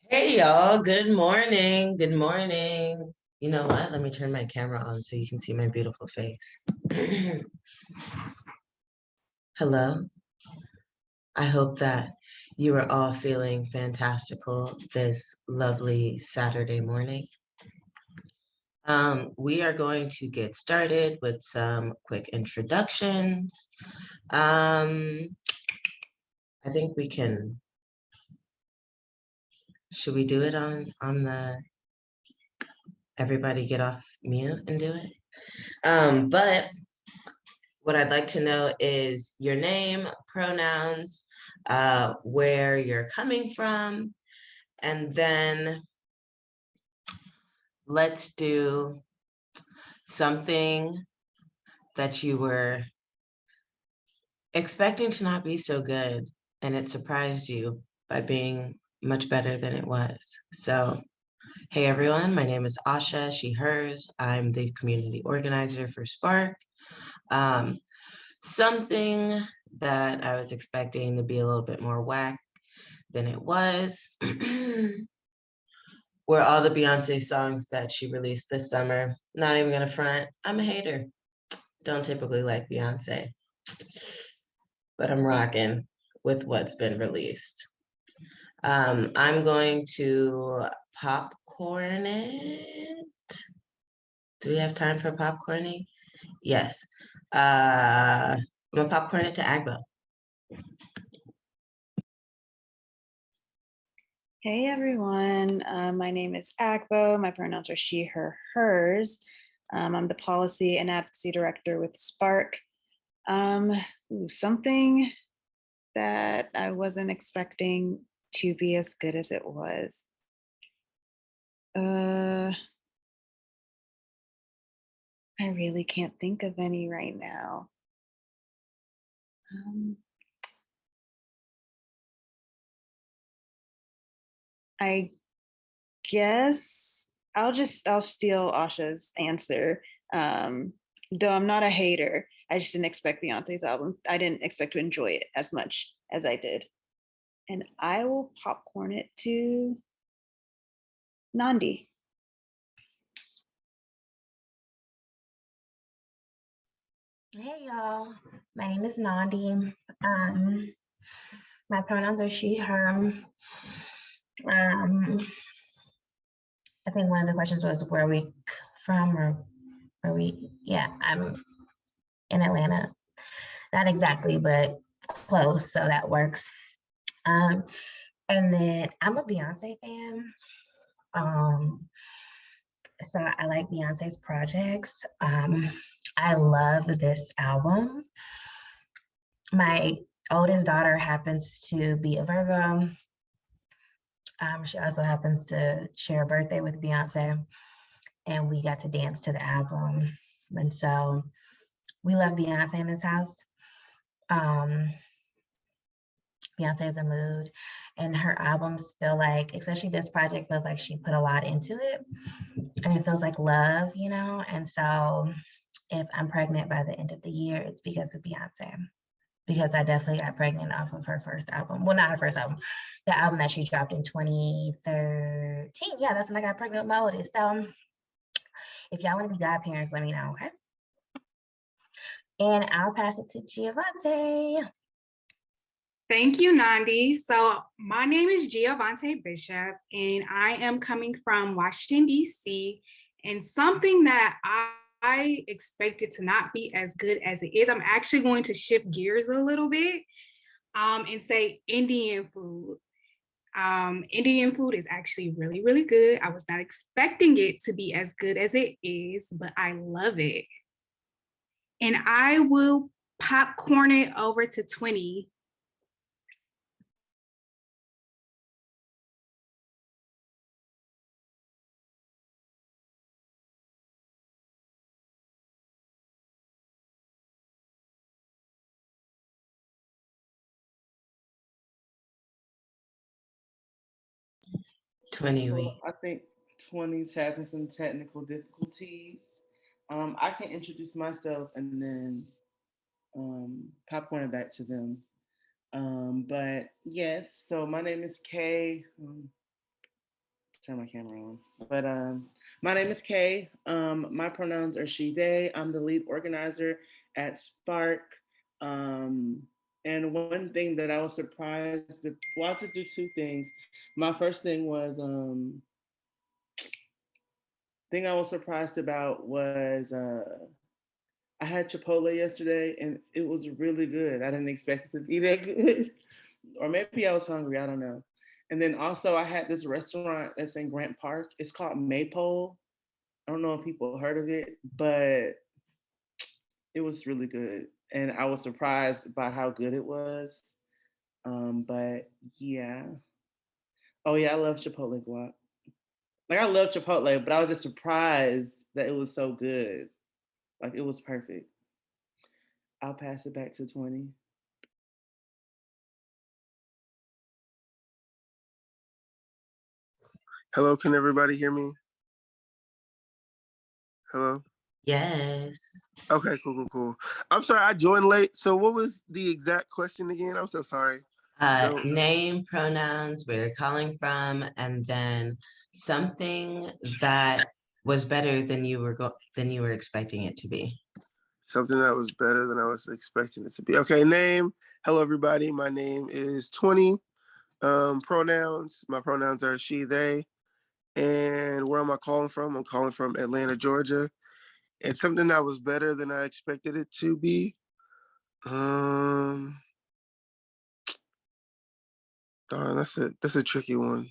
Hey y'all, good morning. Good morning. You know what? Let me turn my camera on so you can see my beautiful face. Hello. I hope that you are all feeling fantastical this lovely Saturday morning. We are going to get started with some quick introductions. I think we can, should we do it on the everybody get off mute and do it? But what I'd like to know is your name, pronouns, where you're coming from, and then let's do something that you were expecting to not be so good, and it surprised you by being much better than it was. So, hey everyone, my name is Asha, she, hers. I'm the community organizer for Spark. Um, Something that I was expecting to be a little bit more whack than it was were all the Beyonce songs that she released this summer. Not even gonna front, I'm a hater. Don't typically like Beyonce, but I'm rocking with what's been released. I'm going to popcorn it. Do we have time for popcorning? Yes. I'm gonna popcorn it to Agbo. Hey everyone, my name is Agbo. My pronouns are she, her, hers. I'm the Policy and Advocacy Director with Spark. Something that I wasn't expecting to be as good as it was. I really can't think of any right now. I guess I'll steal Asha's answer. Though I'm not a hater, I just didn't expect Beyonce's album. I didn't expect to enjoy it as much as I did. And I will popcorn it to Nandi. Hey y'all, my name is Nandi. My pronouns are she, her. I think one of the questions was where are we from or where we, yeah, I'm in Atlanta. Not exactly, but close, so that works. And then I'm a Beyonce fan. So I like Beyonce's projects. I love this album. My oldest daughter happens to be a Virgo. She also happens to share a birthday with Beyonce, and we got to dance to the album. And so we love Beyonce in this house. Beyonce is a mood, and her albums feel like, especially this project, feels like she put a lot into it, and it feels like love, you know? And so if I'm pregnant by the end of the year, it's because of Beyonce. Because I definitely got pregnant off of her first album. Well, not her first album, the album that she dropped in 2013. Yeah, that's when I got pregnant with my oldest. So if y'all want to be godparents, let me know, okay? And I'll pass it to Giovanni. Thank you, Nandi. So my name is Giovanni Bishop, and I am coming from Washington, D.C. And something that I expected to not be as good as it is, I'm actually going to shift gears a little bit and say Indian food. Indian food is actually really, really good. I was not expecting it to be as good as it is, but I love it. And I will popcorn it over to 20. I think 20's having some technical difficulties. I can introduce myself and then popcorn it back to them. But yes, so my name is Kay. turn my camera on. But my name is Kay. My pronouns are she, they. I'm the lead organizer at Spark. And one thing that I was surprised, well, I'll just do two things. My first thing was, thing I was surprised about was I had Chipotle yesterday and it was really good. I didn't expect it to be that good. Or maybe I was hungry, I don't know. And then also I had this restaurant that's in Grant Park. It's called Maypole. I don't know if people heard of it, but it was really good. And I was surprised by how good it was. But yeah. Oh yeah, I love Chipotle guac. Like I love Chipotle, but I was just surprised that it was so good. Like it was perfect. I'll pass it back to 20. Hello, can everybody hear me? Hello? Yes. Okay, cool. I'm sorry, I joined late. So what was the exact question again? I'm so sorry. No. Name, pronouns, where you're calling from, and then something that was better than you were expecting it to be. Something that was better than I was expecting it to be. Okay, name. Hello, everybody. My name is 20. Pronouns. My pronouns are she, they. And where am I calling from? I'm calling from Atlanta, Georgia. And something that was better than I expected it to be. Darn, that's a tricky one.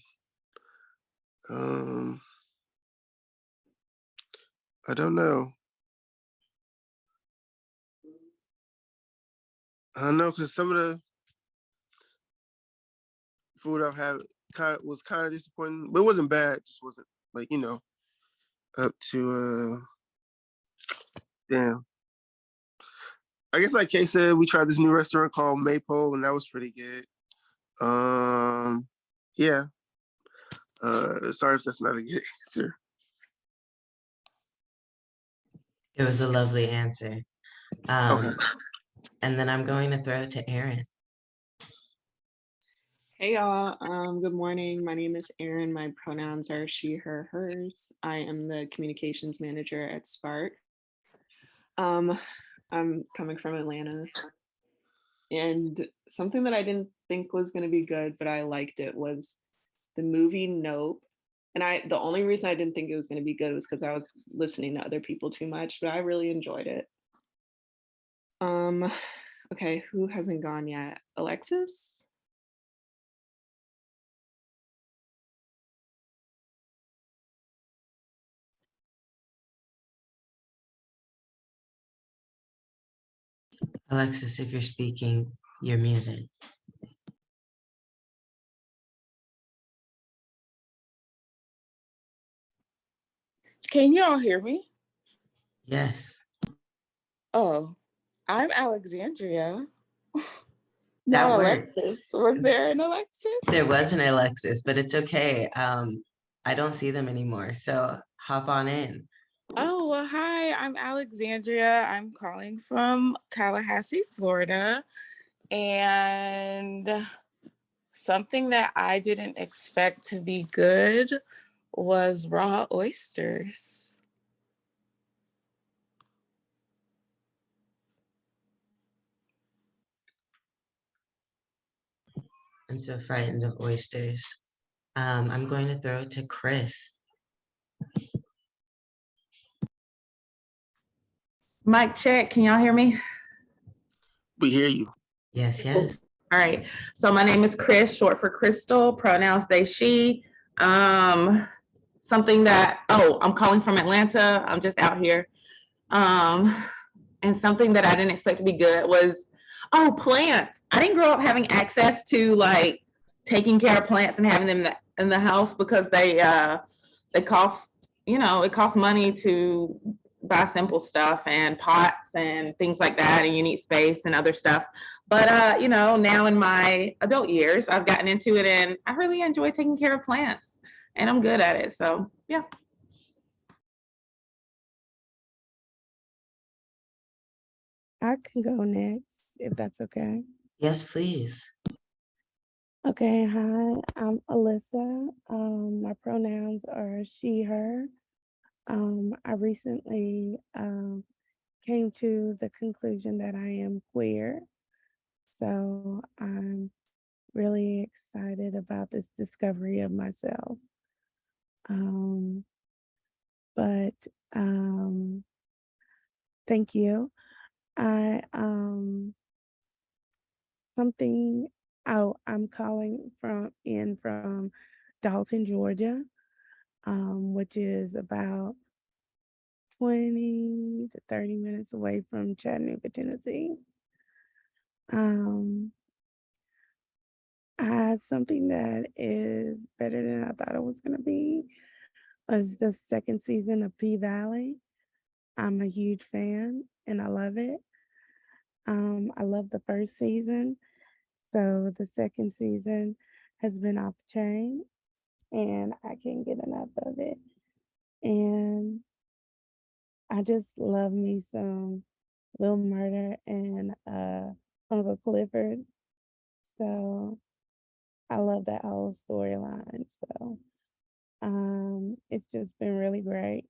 I don't know. I don't know, because some of the food I've had was kind of disappointing, but it wasn't bad. It just wasn't like, up to damn. I guess like Kay said, we tried this new restaurant called Maypole, and that was pretty good. Yeah. Sorry if that's not a good answer. It was a lovely answer. Okay. And then I'm going to throw it to Erin. Hey y'all, good morning. My name is Erin. My pronouns are she, her, hers. I am the communications manager at Spark. I'm coming from Atlanta. And something that I didn't think was going to be good, but I liked it, was the movie Nope. And the only reason I didn't think it was going to be good was because I was listening to other people too much, but I really enjoyed it. Okay, who hasn't gone yet? Alexis? Alexis, if you're speaking, you're muted. Can you all hear me? Yes. Oh, I'm Alexandria. That Not works. Alexis. Was there an Alexis? There was an Alexis, but it's okay. I don't see them anymore, so hop on in. Oh, well, hi, I'm Alexandria. I'm calling from Tallahassee, Florida. And something that I didn't expect to be good was raw oysters. I'm so frightened of oysters. I'm going to throw it to Chris. Mic check, can y'all hear me? We hear you. Yes, yes. All right, so my name is Chris, short for Crystal, pronouns they, she. Something that, I'm calling from Atlanta, I'm just out here. And something that I didn't expect to be good was, plants. I didn't grow up having access to like taking care of plants and having them in the house because they cost, it costs money to buy simple stuff and pots and things like that, and you need space and other stuff. But now in my adult years, I've gotten into it and I really enjoy taking care of plants and I'm good at it. So yeah. I can go next, if that's okay. Yes, please. Okay, hi, I'm Alyssa. My pronouns are she, her. I recently came to the conclusion that I am queer. So I'm really excited about this discovery of myself. Um, but thank you. I something out. I'm calling from Dalton, Georgia, which is about 20 to 30 minutes away from Chattanooga, Tennessee. Um, I had something that is better than I thought it was going to be. Was the second season of P Valley. I'm a huge fan and I love it. I love the first season, so the second season has been off the chain, and I can't get enough of it. And I just love me some Little Murder and Uncle Clifford. So I love that whole storyline. So it's just been really great.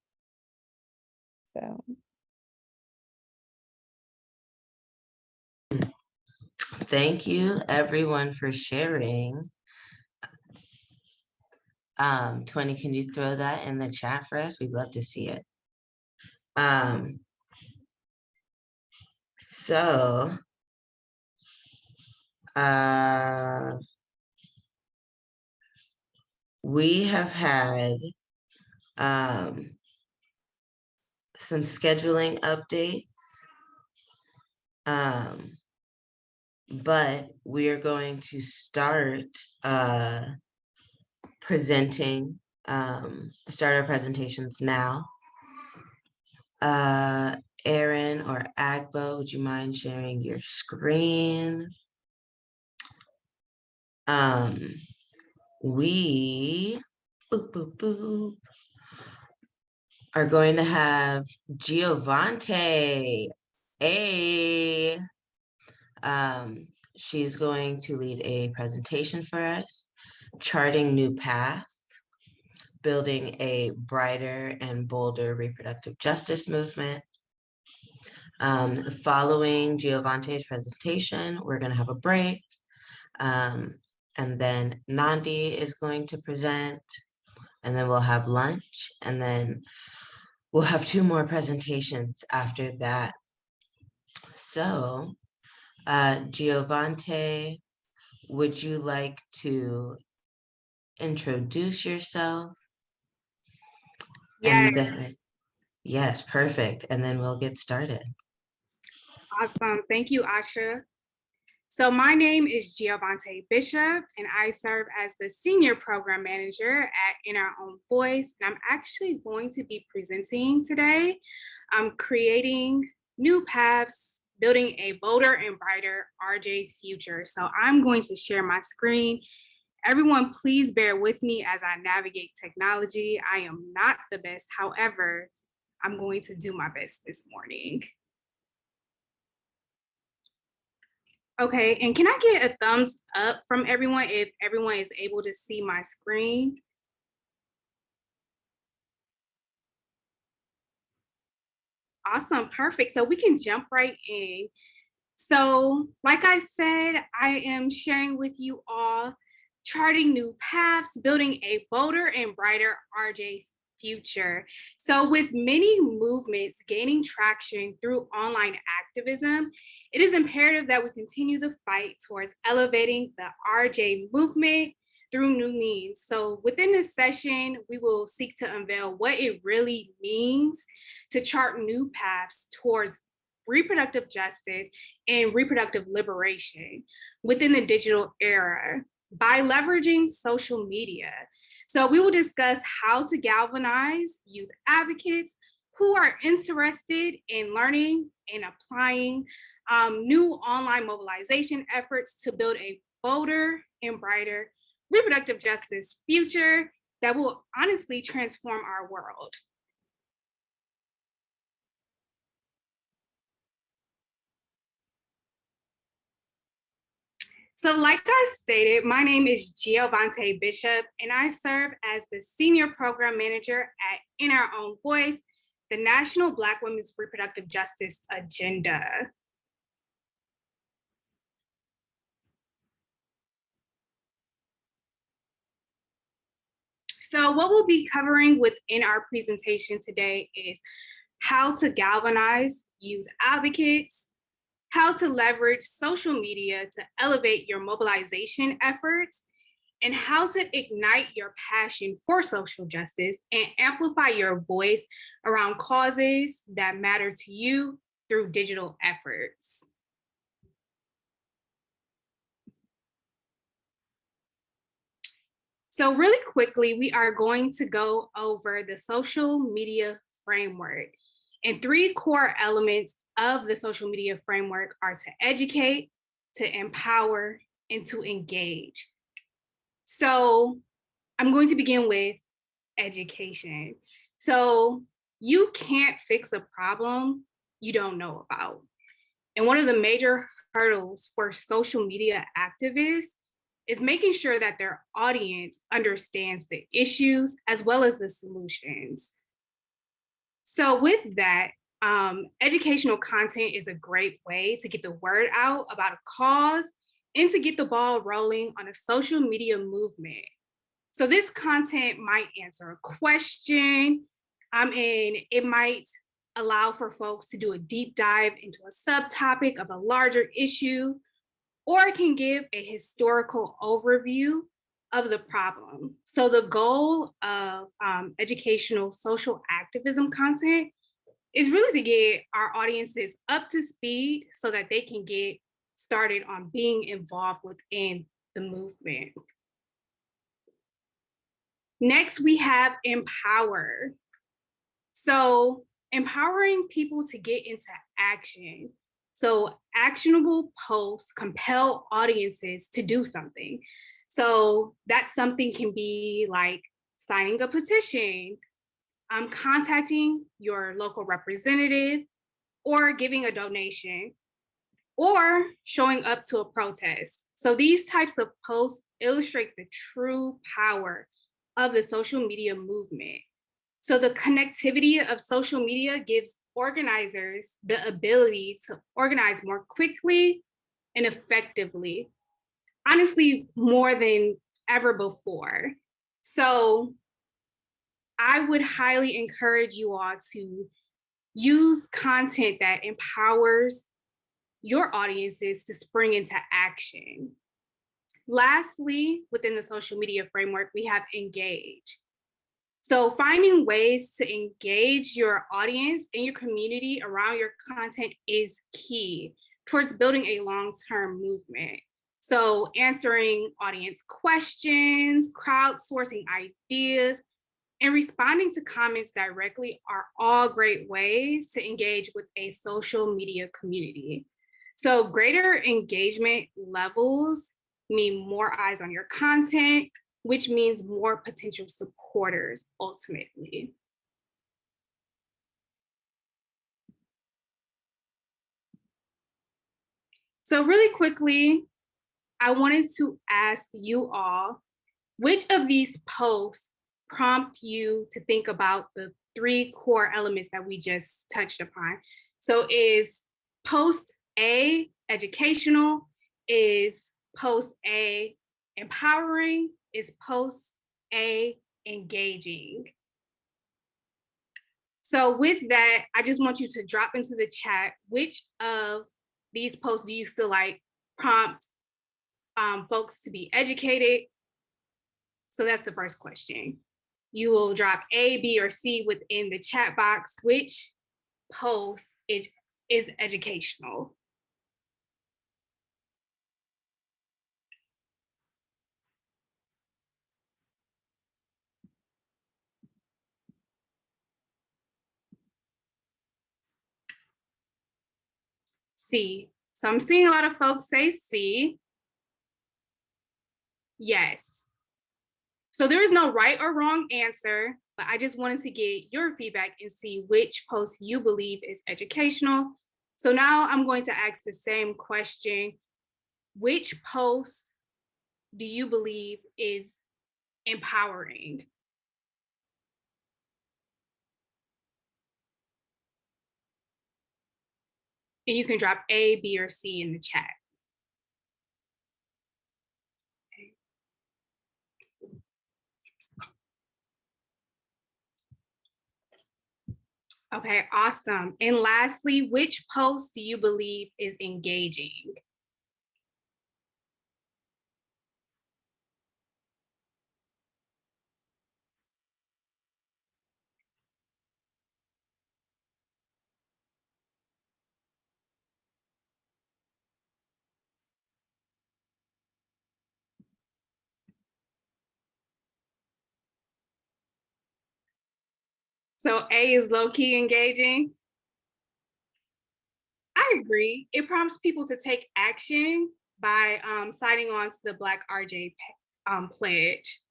So Thank you everyone for sharing. 20, can you throw that in the chat for us? We'd love to see it. Um, so we have had some scheduling updates. But we are going to start presenting, start our presentations now. Aaron or Agbo, would you mind sharing your screen? We boop, boop, boop, are going to have Giovante. She's going to lead a presentation for us, charting new paths, building a brighter and bolder reproductive justice movement. Following Giovante's presentation, we're going to have a break. And then Nandi is going to present, and then we'll have lunch, and then we'll have 2 more presentations after that. So, Giovante, would you like to introduce yourself? Yes. And then, yes, perfect. And then we'll get started. Awesome. Thank you, Asha. So my name is Giovante Bishop, and I serve as the Senior Program Manager at In Our Own Voice. And I'm actually going to be presenting today. I'm creating new paths, building a bolder and brighter RJ future. So I'm going to share my screen. Everyone, please bear with me as I navigate technology. I am not the best. However, I'm going to do my best this morning. Okay, and can I get a thumbs up from everyone if everyone is able to see my screen? Awesome, perfect. So we can jump right in. So like I said, I am sharing with you all charting new paths, building a bolder and brighter RJ future. So with many movements gaining traction through online activism, it is imperative that we continue the fight towards elevating the RJ movement through new means. So within this session, we will seek to unveil what it really means to chart new paths towards reproductive justice and reproductive liberation within the digital era by leveraging social media. So we will discuss how to galvanize youth advocates who are interested in learning and applying new online mobilization efforts to build a bolder and brighter reproductive justice future that will honestly transform our world. So like I stated, my name is Giovante Bishop, and I serve as the Senior Program Manager at In Our Own Voice, the National Black Women's Reproductive Justice Agenda. So what we'll be covering within our presentation today is how to galvanize youth advocates, how to leverage social media to elevate your mobilization efforts, and how to ignite your passion for social justice and amplify your voice around causes that matter to you through digital efforts. So really quickly, we are going to go over the social media framework. And 3 core elements of the social media framework are to educate, to empower, and to engage. So I'm going to begin with education. So you can't fix a problem you don't know about. And one of the major hurdles for social media activists is making sure that their audience understands the issues as well as the solutions. So with that, educational content is a great way to get the word out about a cause and to get the ball rolling on a social media movement. So this content might answer a question, and it might allow for folks to do a deep dive into a subtopic of a larger issue, or it can give a historical overview of the problem. So the goal of educational social activism content is really to get our audiences up to speed so that they can get started on being involved within the movement. Next, we have empower. So empowering people to get into action. So actionable posts compel audiences to do something. So that something can be like signing a petition, contacting your local representative, or giving a donation, or showing up to a protest. So these types of posts illustrate the true power of the social media movement. So the connectivity of social media gives organizers the ability to organize more quickly and effectively, honestly, more than ever before. So I would highly encourage you all to use content that empowers your audiences to spring into action. Lastly, within the social media framework, we have engage. So finding ways to engage your audience and your community around your content is key towards building a long-term movement. So answering audience questions, crowdsourcing ideas, and responding to comments directly are all great ways to engage with a social media community. So greater engagement levels mean more eyes on your content, which means more potential supporters ultimately. So really quickly, I wanted to ask you all, which of these posts prompt you to think about the 3 core elements that we just touched upon? So is post A educational? Is post A empowering? Is post A engaging? So with that, I just want you to drop into the chat, which of these posts do you feel like prompt folks to be educated? So that's the first question. You will drop A, B, or C within the chat box. Which post is educational? C. So I'm seeing a lot of folks say C. Yes. So there is no right or wrong answer, but I just wanted to get your feedback and see which post you believe is educational. So now I'm going to ask the same question. which post do you believe is empowering? And you can drop A, B, or C in the chat. Okay, awesome. And lastly, which post do you believe is engaging? So A is low-key engaging. I agree. It prompts people to take action by signing on to the Black RJ pledge.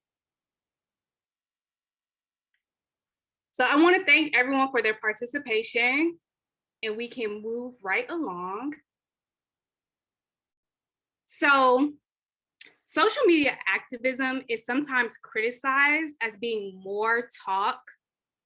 So I want to thank everyone for their participation, and we can move right along. So social media activism is sometimes criticized as being more talk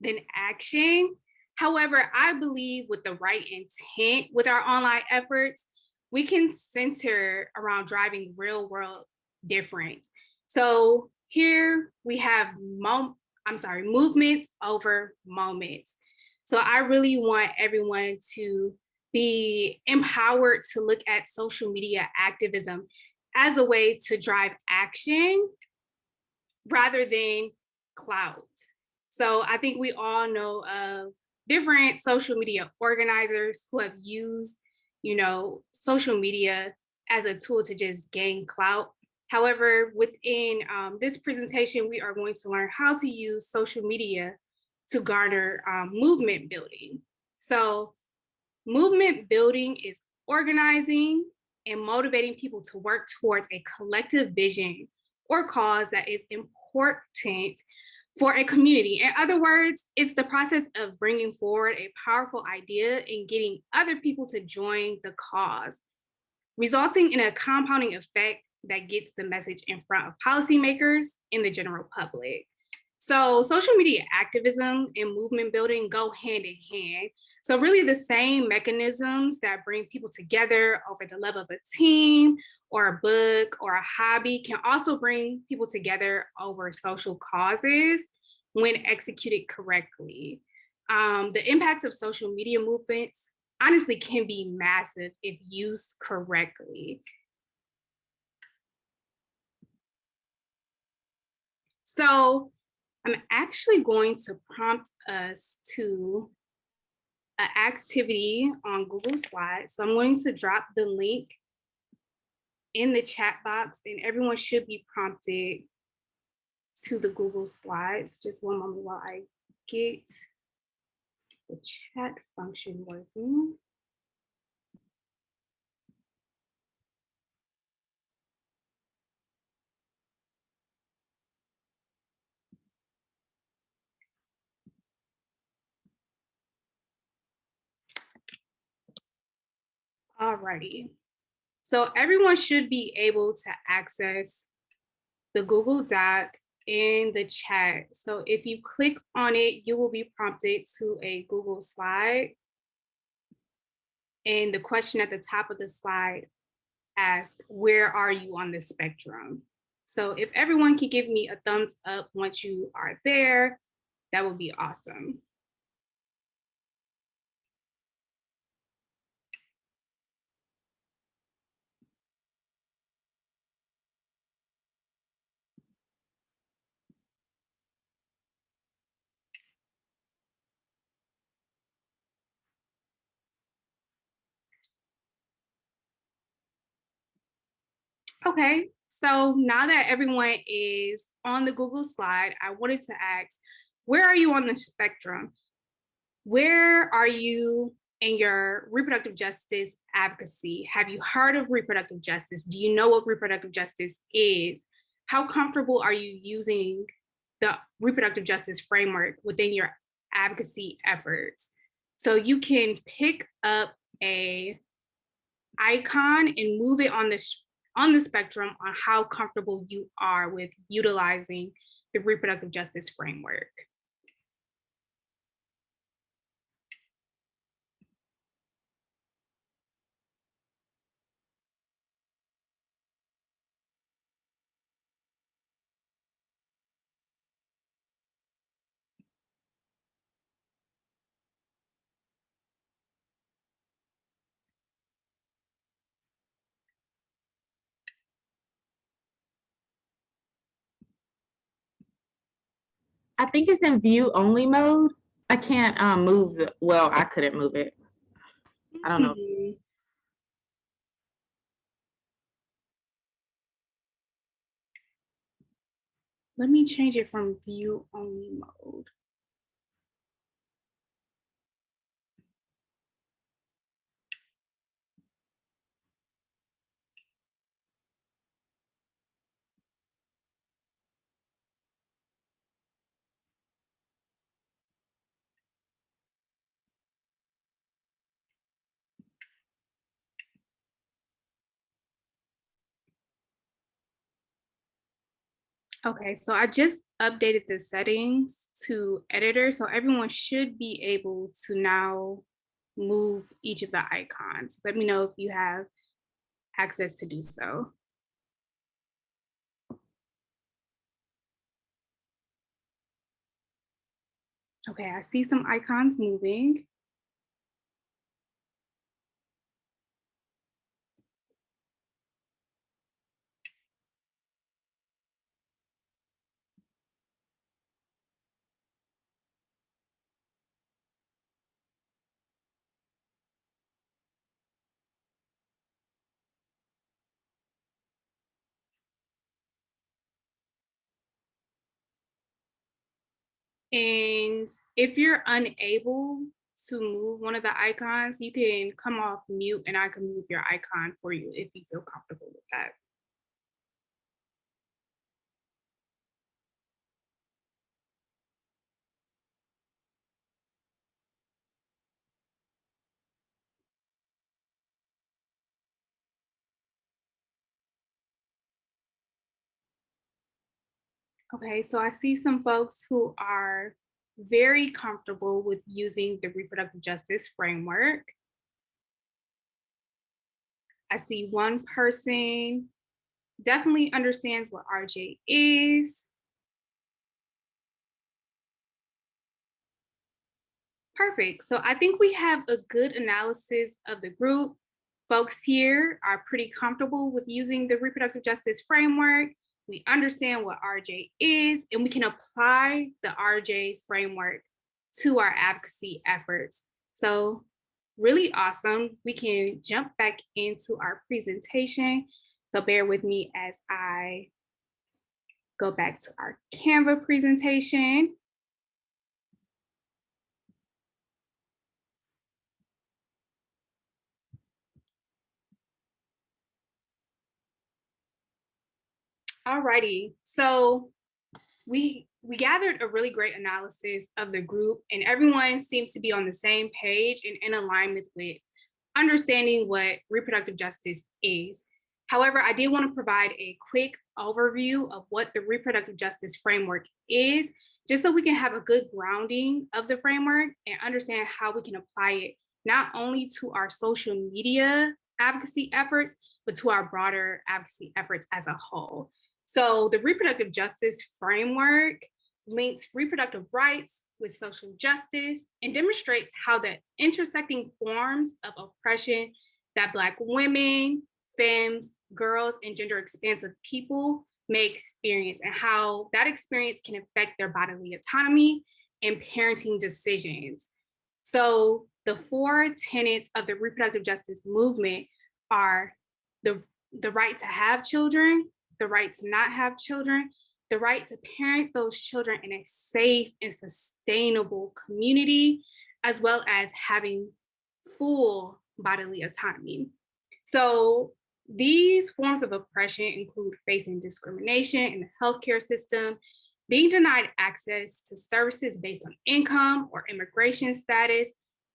than action. However, I believe with the right intent with our online efforts, we can center around driving real world difference. So here we have movements over moments. So I really want everyone to be empowered to look at social media activism as a way to drive action rather than clout. So I think we all know of different social media organizers who have used, social media as a tool to just gain clout. However, within this presentation, we are going to learn how to use social media to garner movement building. So movement building is organizing and motivating people to work towards a collective vision or cause that is important for a community. In other words, it's the process of bringing forward a powerful idea and getting other people to join the cause, resulting in a compounding effect that gets the message in front of policymakers and the general public. So social media activism and movement building go hand in hand. So really the same mechanisms that bring people together over the love of a team or a book or a hobby can also bring people together over social causes when executed correctly. The impacts of social media movements honestly can be massive if used correctly. So I'm actually going to prompt us to an activity on Google Slides. So I'm going to drop the link in the chat box and everyone should be prompted to the Google Slides. Just one moment while I get the chat function working. Alrighty. So everyone should be able to access the Google Doc in the chat. So if you click on it, you will be prompted to a Google slide. And the question at the top of the slide asks, where are you on the spectrum? So if everyone can give me a thumbs up once you are there, that would be awesome. Okay, so now that everyone is on the Google slide, I wanted to ask, where are you on the spectrum? Where are you in your reproductive justice advocacy? Have you heard of reproductive justice? Do you know what reproductive justice is? How comfortable are you using the reproductive justice framework within your advocacy efforts? So you can pick up a icon and move it on the on the spectrum on how comfortable you are with utilizing the reproductive justice framework. I think it's in view only mode. I can't move the, well, I couldn't move it. I don't know. Let me change it from view only mode. Okay, so I just updated the settings to editor, so everyone should be able to now move each of the icons. Let me know if you have access to do so. Okay, I see some icons moving. And if you're unable to move one of the icons, you can come off mute and I can move your icon for you if you feel comfortable with that. Okay, so I see some folks who are very comfortable with using the reproductive justice framework. I see one person definitely understands what RJ is. Perfect. So I think we have a good analysis of the group. Folks here are pretty comfortable with using the reproductive justice framework. We understand what RJ is, and we can apply the RJ framework to our advocacy efforts. So really awesome. We can jump back into our presentation. So bear with me as I go back to our Canva presentation. Alrighty, so we gathered a really great analysis of the group and everyone seems to be on the same page and in alignment with understanding what reproductive justice is. However, I did want to provide a quick overview of what the reproductive justice framework is, just so we can have a good grounding of the framework and understand how we can apply it, not only to our social media advocacy efforts, but to our broader advocacy efforts as a whole. So the reproductive justice framework links reproductive rights with social justice and demonstrates how the intersecting forms of oppression that Black women, femmes, girls, and gender expansive people may experience and how that experience can affect their bodily autonomy and parenting decisions. So the 4 tenets of the reproductive justice movement are the right to have children, the right to not have children, the right to parent those children in a safe and sustainable community, as well as having full bodily autonomy. So these forms of oppression include facing discrimination in the healthcare system, being denied access to services based on income or immigration status,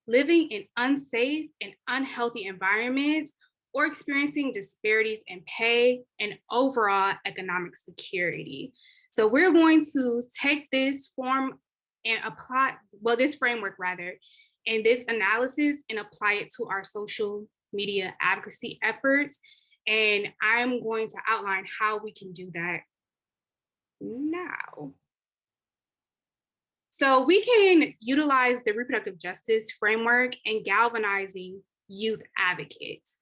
living in unsafe and unhealthy environments, or experiencing disparities in pay and overall economic security. So we're going to take this form and apply, well, this framework rather, and this analysis and apply it to our social media advocacy efforts. And I'm going to outline how we can do that now. So we can utilize the reproductive justice framework in galvanizing youth advocates.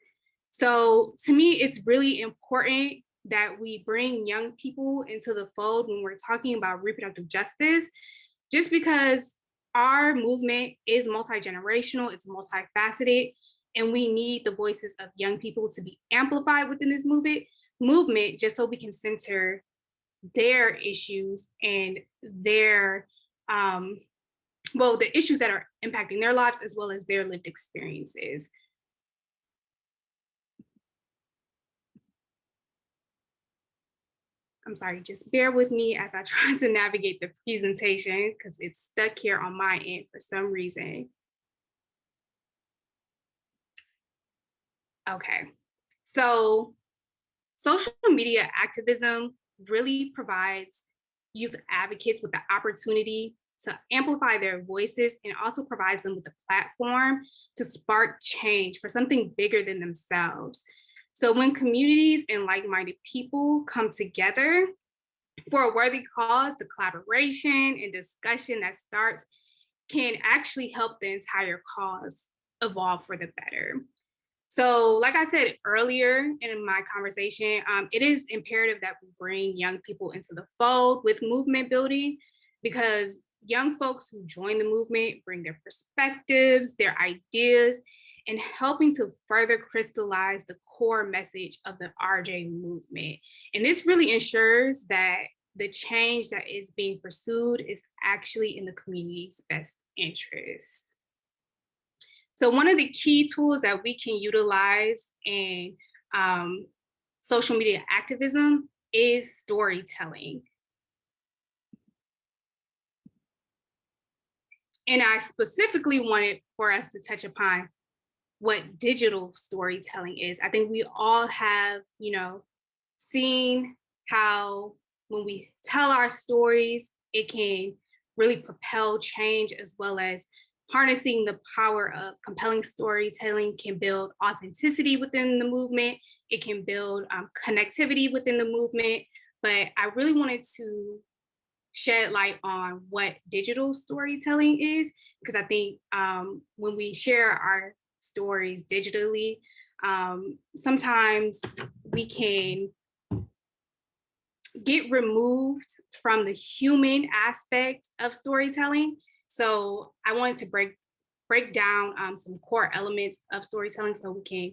So to me, it's really important that we bring young people into the fold when we're talking about reproductive justice, just because our movement is multi-generational, it's multifaceted, and we need the voices of young people to be amplified within this movement just so we can center their issues and their the issues that are impacting their lives as well as their lived experiences. I'm sorry, just bear with me as I try to navigate the presentation because it's stuck here on my end for some reason. Okay, so social media activism really provides youth advocates with the opportunity to amplify their voices and also provides them with a platform to spark change for something bigger than themselves. So when communities and like-minded people come together for a worthy cause, the collaboration and discussion that starts can actually help the entire cause evolve for the better. So like I said earlier in my conversation, it is imperative that we bring young people into the fold with movement building, because young folks who join the movement bring their perspectives, their ideas, and helping to further crystallize the core message of the RJ movement. And this really ensures that the change that is being pursued is actually in the community's best interest. So one of the key tools that we can utilize in social media activism is storytelling. And I specifically wanted for us to touch upon what digital storytelling is. I think we all have, seen how when we tell our stories, it can really propel change, as well as harnessing the power of compelling storytelling can build authenticity within the movement. It can build connectivity within the movement. But I really wanted to shed light on what digital storytelling is, because I think when we share our stories digitally, sometimes we can get removed from the human aspect of storytelling. So I wanted to break down some core elements of storytelling so we can,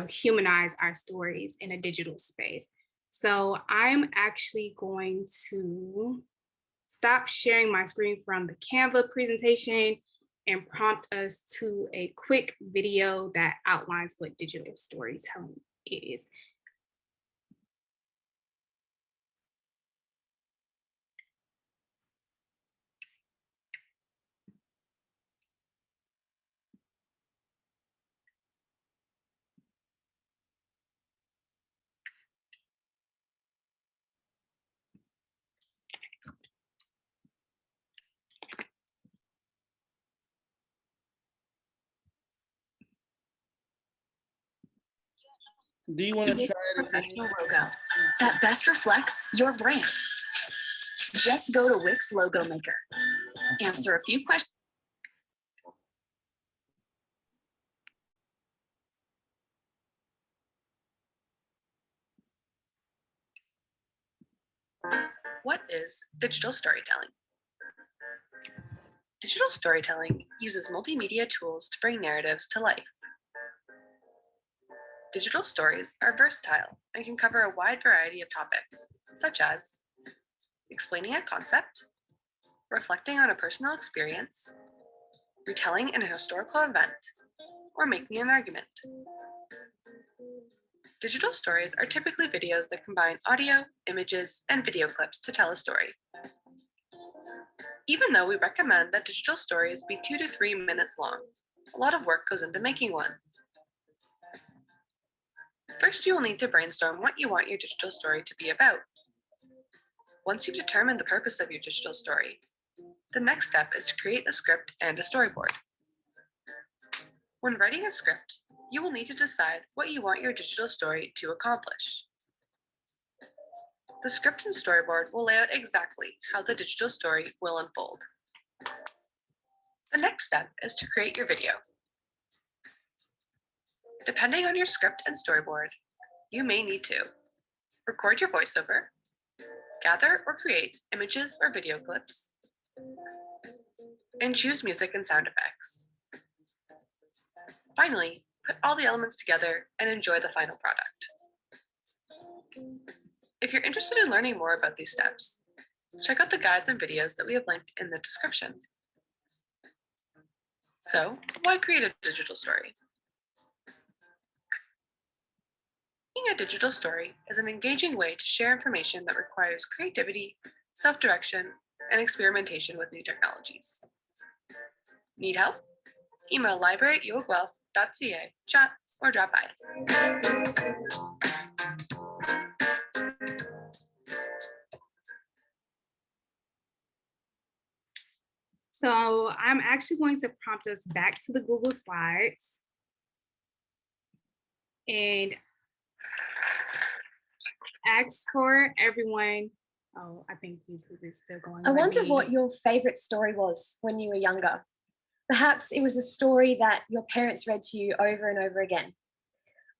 humanize our stories in a digital space. So I'm actually going to stop sharing my screen from the Canva presentation and prompt us to a quick video that outlines what digital storytelling is. Do you want to try it? Professional logo that best reflects your brand. Just go to Wix Logo Maker. Answer a few questions. What is digital storytelling? Digital storytelling uses multimedia tools to bring narratives to life. Digital stories are versatile and can cover a wide variety of topics, such as explaining a concept, reflecting on a personal experience, retelling an historical event, or making an argument. Digital stories are typically videos that combine audio, images, and video clips to tell a story. Even though we recommend that digital stories be 2 to 3 minutes long, a lot of work goes into making one. First, you will need to brainstorm what you want your digital story to be about. Once you've determined the purpose of your digital story, the next step is to create a script and a storyboard. When writing a script, you will need to decide what you want your digital story to accomplish. The script and storyboard will lay out exactly how the digital story will unfold. The next step is to create your video. Depending on your script and storyboard, you may need to record your voiceover, gather or create images or video clips, and choose music and sound effects. Finally, put all the elements together and enjoy the final product. If you're interested in learning more about these steps, check out the guides and videos that we have linked in the description. So, why create a digital story? Creating a digital story is an engaging way to share information that requires creativity, self-direction, and experimentation with new technologies. Need help? Email library@uofwealth.ca, chat, or drop by. So I'm actually going to prompt us back to the Google Slides. And ask for everyone. Oh, I think YouTube is still going. I wonder me. what your favorite story was when you were younger. Perhaps it was a story that your parents read to you over and over again.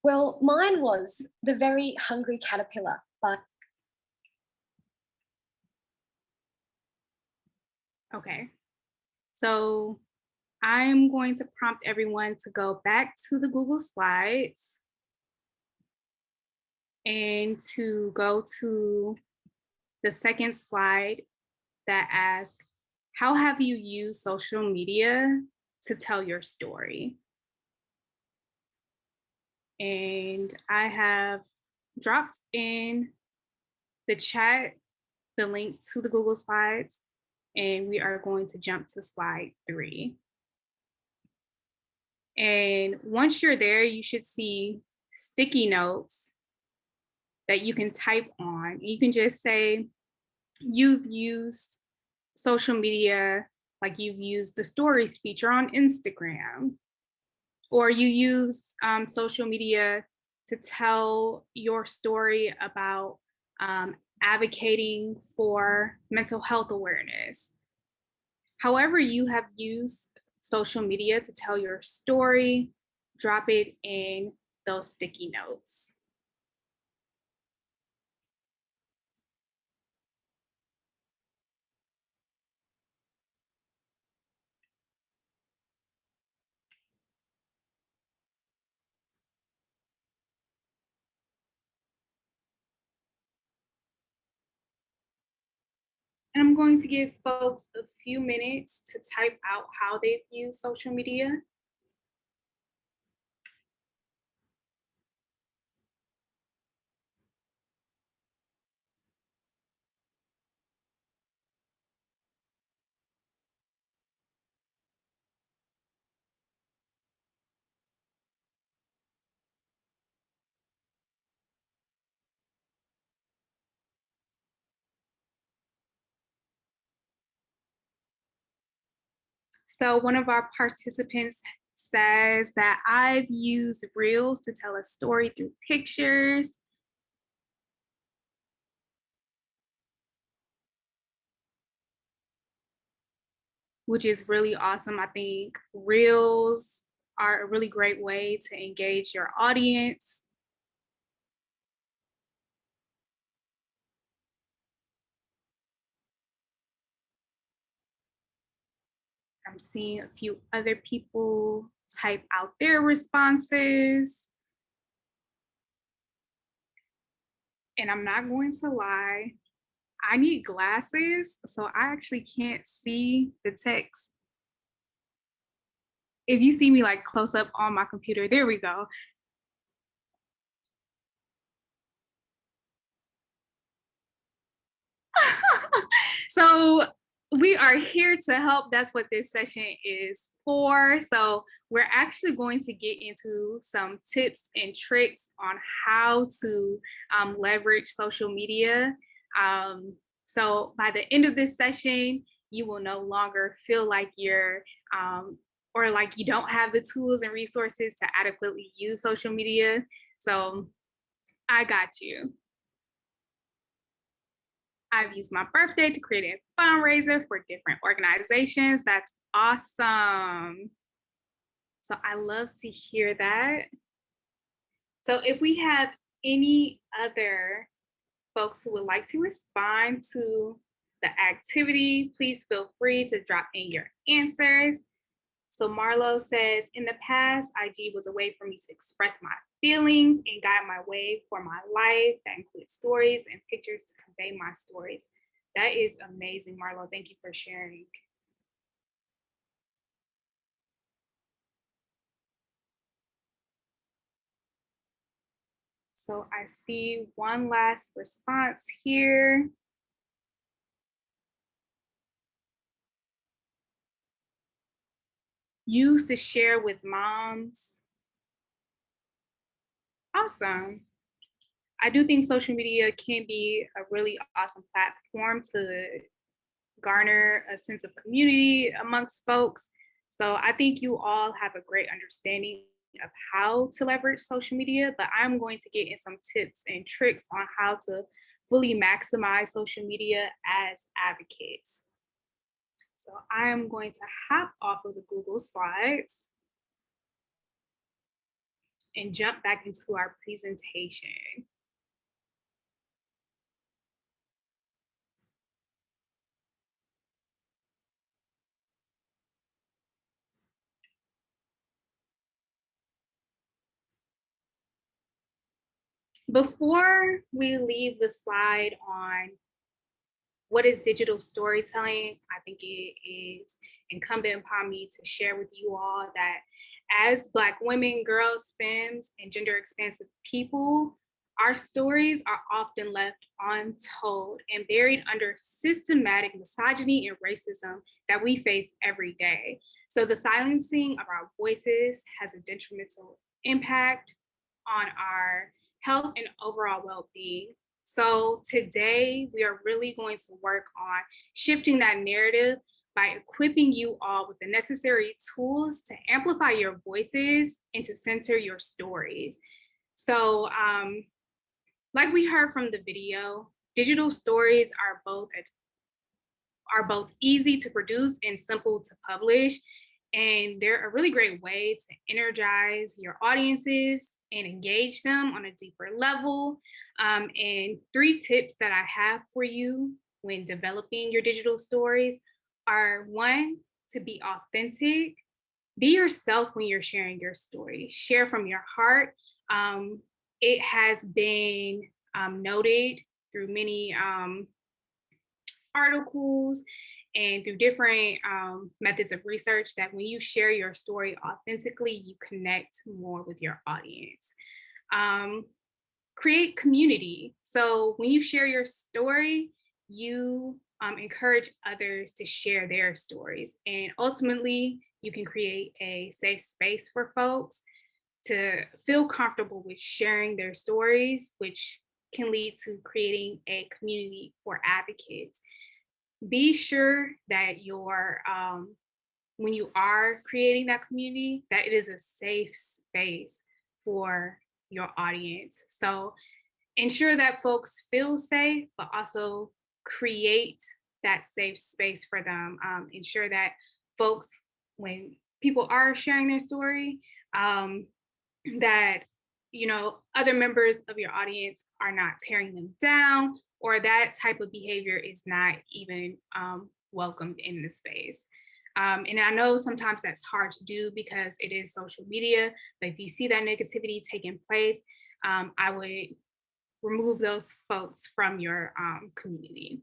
Well, mine was The Very Hungry Caterpillar by. Okay. So I'm going to prompt everyone to go back to the Google Slides and to go to the second slide that asks, how have you used social media to tell your story? And I have dropped in the chat the link to the Google Slides, and we are going to jump to slide 3. And once you're there, you should see sticky notes that you can type on. You can just say you've used social media, like you've used the stories feature on Instagram, or you use social media to tell your story about advocating for mental health awareness. However you have used social media to tell your story, drop it in those sticky notes. And I'm going to give folks a few minutes to type out how they've used social media. So one of our participants says that I've used Reels to tell a story through pictures. Which is really awesome. I think Reels are a really great way to engage your audience. I'm seeing a few other people type out their responses. And I'm not going to lie, I need glasses, so I actually can't see the text. If you see me like close up on my computer, there we go. So we are here to help. That's what this session is for. So we're actually going to get into some tips and tricks on how to leverage social media. So by the end of this session, you will no longer feel like you're or like you don't have the tools and resources to adequately use social media. So I got you. I've used my birthday to create a fundraiser for different organizations. That's awesome. So I love to hear that. So if we have any other folks who would like to respond to the activity, please feel free to drop in your answers. So Marlo says, in the past, IG was a way for me to express my feelings and guide my way for my life. That includes stories and pictures to convey my stories. That is amazing, Marlo. Thank you for sharing. So I see one last response here. Used to share with moms. Awesome. I do think social media can be a really awesome platform to garner a sense of community amongst folks. So I think you all have a great understanding of how to leverage social media, but I'm going to get in some tips and tricks on how to fully maximize social media as advocates. So I am going to hop off of the Google Slides and jump back into our presentation. Before we leave the slide on what is digital storytelling, I think it is incumbent upon me to share with you all that as Black women, girls, femmes, and gender expansive people, our stories are often left untold and buried under systematic misogyny and racism that we face every day. So the silencing of our voices has a detrimental impact on our health and overall well-being. So today we are really going to work on shifting that narrative by equipping you all with the necessary tools to amplify your voices and to center your stories. So like we heard from the video, digital stories are both easy to produce and simple to publish. And they're a really great way to energize your audiences and engage them on a deeper level. And 3 tips that I have for you when developing your digital stories are: 1, to be authentic. Be yourself when you're sharing your story. Share from your heart. It has been noted through many articles and through different methods of research that when you share your story authentically, you connect more with your audience. Create community. So when you share your story, you encourage others to share their stories. And ultimately, you can create a safe space for folks to feel comfortable with sharing their stories, which can lead to creating a community for advocates. Be sure that when you are creating that community, that it is a safe space for your audience. So ensure that folks feel safe, but also create that safe space for them. Ensure that folks, when people are sharing their story, that other members of your audience are not tearing them down, or that type of behavior is not even welcomed in the space. And I know sometimes that's hard to do because it is social media, but if you see that negativity taking place, I would remove those folks from your community.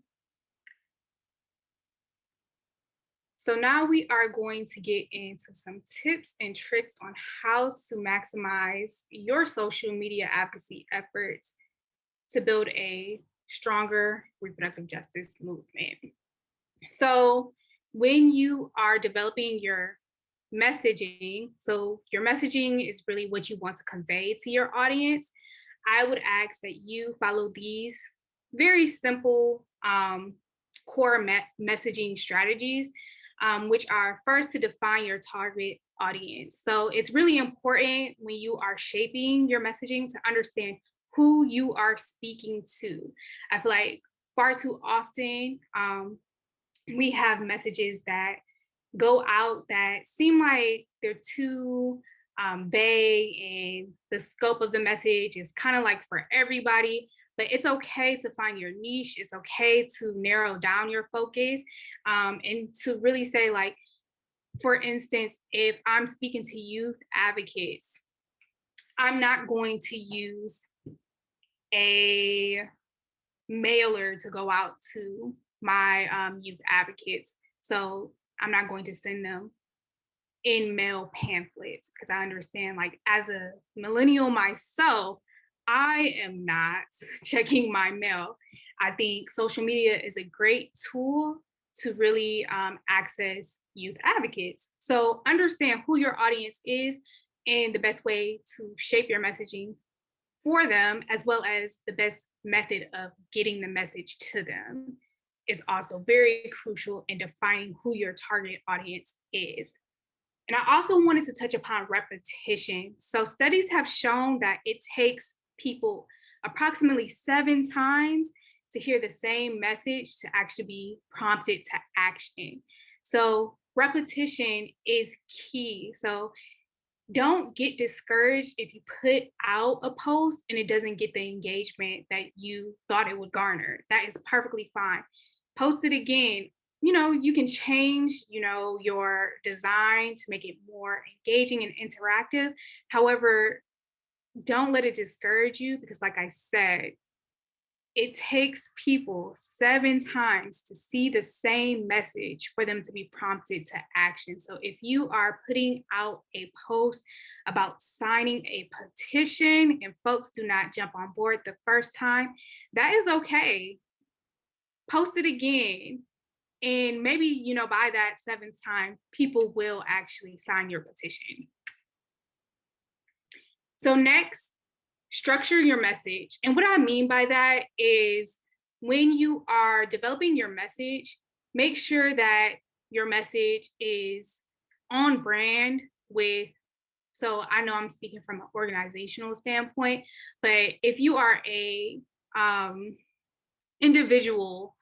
So now we are going to get into some tips and tricks on how to maximize your social media advocacy efforts to build a stronger reproductive justice movement. So when you are developing your messaging, so your messaging is really what you want to convey to your audience, I would ask that you follow these very simple core messaging strategies, which are first to define your target audience. So it's really important when you are shaping your messaging to understand who you are speaking to. I feel like far too often we have messages that go out that seem like they're too vague, and the scope of the message is kind of like for everybody. But it's okay to find your niche. It's okay to narrow down your focus, and to really say, like, for instance, if I'm speaking to youth advocates, I'm not going to use a mailer to go out to my youth advocates. So I'm not going to send them in mail pamphlets, because I understand, like, as a millennial myself, I am not checking my mail. I think social media is a great tool to really access youth advocates. So understand who your audience is and the best way to shape your messaging for them, as well as the best method of getting the message to them, is also very crucial in defining who your target audience is. And I also wanted to touch upon repetition. So studies have shown that it takes people approximately 7 times to hear the same message to actually be prompted to action. So repetition is key. So don't get discouraged if you put out a post and it doesn't get the engagement that you thought it would garner. That is perfectly fine. Post it again. You can change, your design to make it more engaging and interactive. However, don't let it discourage you, because like I said, it takes people 7 times to see the same message for them to be prompted to action. So if you are putting out a post about signing a petition and folks do not jump on board the first time, that is okay. Post it again. And maybe, by that 7th time, people will actually sign your petition. So next, structure your message. And what I mean by that is, when you are developing your message, make sure that your message is on brand with, so I know I'm speaking from an organizational standpoint, but if you are a individual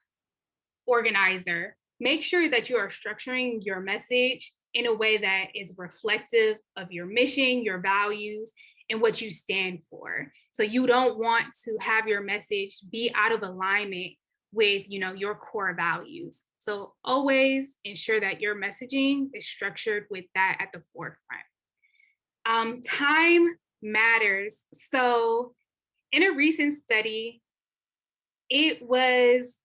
organizer, make sure that you are structuring your message in a way that is reflective of your mission, your values, and what you stand for. So you don't want to have your message be out of alignment with, your core values. So always ensure that your messaging is structured with that at the forefront. Time matters. So in a recent study, it was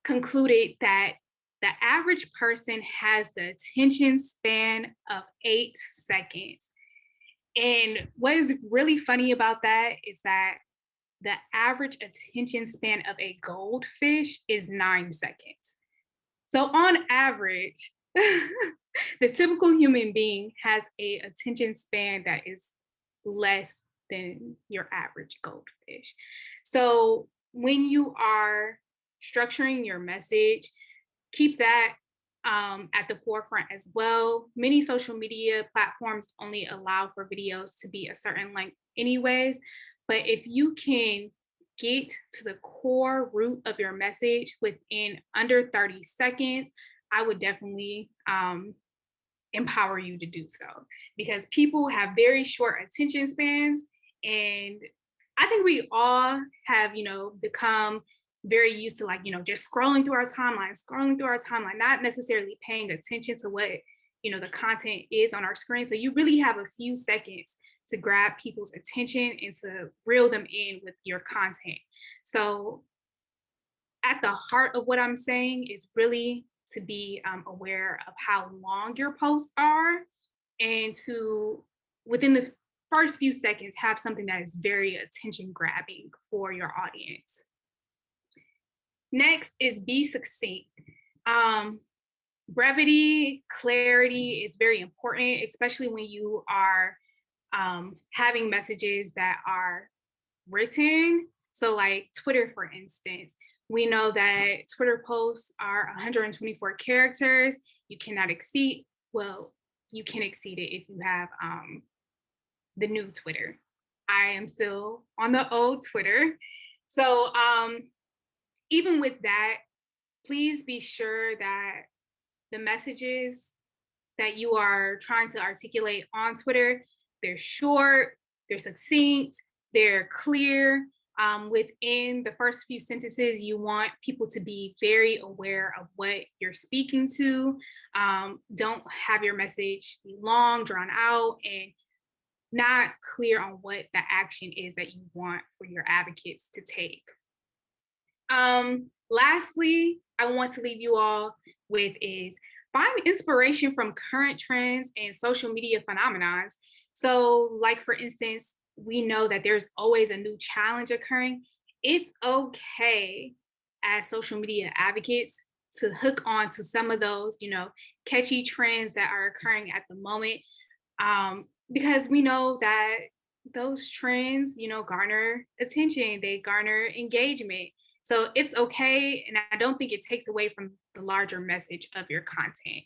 concluded that the average person has the attention span of 8 seconds. And what is really funny about that is that the average attention span of a goldfish is 9 seconds. So on average, the typical human being has an attention span that is less than your average goldfish. So when you are structuring your message, keep that at the forefront as well. Many social media platforms only allow for videos to be a certain length anyways, but if you can get to the core root of your message within under 30 seconds, I would definitely empower you to do so, because people have very short attention spans. And I think we all have, become very used to, like, just scrolling through our timeline, not necessarily paying attention to what, the content is on our screen. So you really have a few seconds to grab people's attention and to reel them in with your content. So at the heart of what I'm saying is really to be aware of how long your posts are, and to, within the first few seconds, have something that is very attention grabbing for your audience. Next is be succinct. Brevity, clarity is very important, especially when you are having messages that are written. So like Twitter, for instance, we know that Twitter posts are 124 characters. You cannot exceed, well, you can exceed it if you have the new Twitter. I am still on the old Twitter. So even with that, please be sure that the messages that you are trying to articulate on Twitter, they're short, they're succinct, they're clear. Within the first few sentences, you want people to be very aware of what you're speaking to. Don't have your message be long, drawn out, and not clear on what the action is that you want for your advocates to take. Lastly, I want to leave you all with is find inspiration from current trends and social media phenomena. So like for instance, we know that there's always a new challenge occurring. It's okay as social media advocates to hook on to some of those, catchy trends that are occurring at the moment. Because we know that those trends, garner attention, they garner engagement. So it's okay, and I don't think it takes away from the larger message of your content.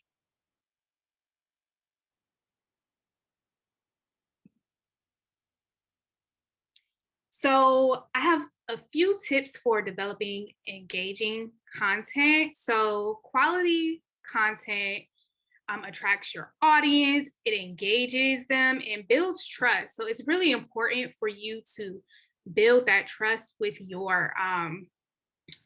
So I have a few tips for developing engaging content. So quality content attracts your audience, it engages them and builds trust. So it's really important for you to build that trust with your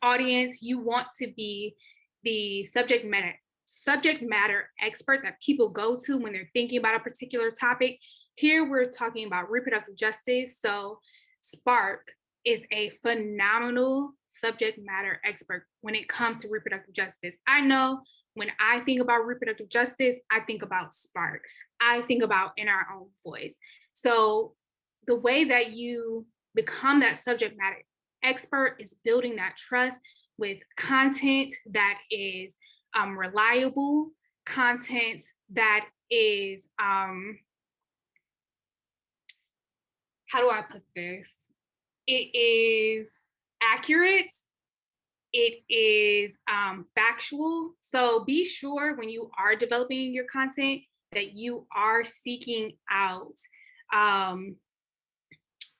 audience. You want to be the subject matter expert that people go to when they're thinking about a particular topic. Here we're talking about reproductive justice. So Spark is a phenomenal subject matter expert when it comes to reproductive justice. I know when I think about reproductive justice, I think about Spark. I think about In Our Own Voice. So the way that you become that subject matter expert is building that trust with content that is reliable, content that is, how do I put this? It is accurate, it is factual. So be sure when you are developing your content that you are seeking out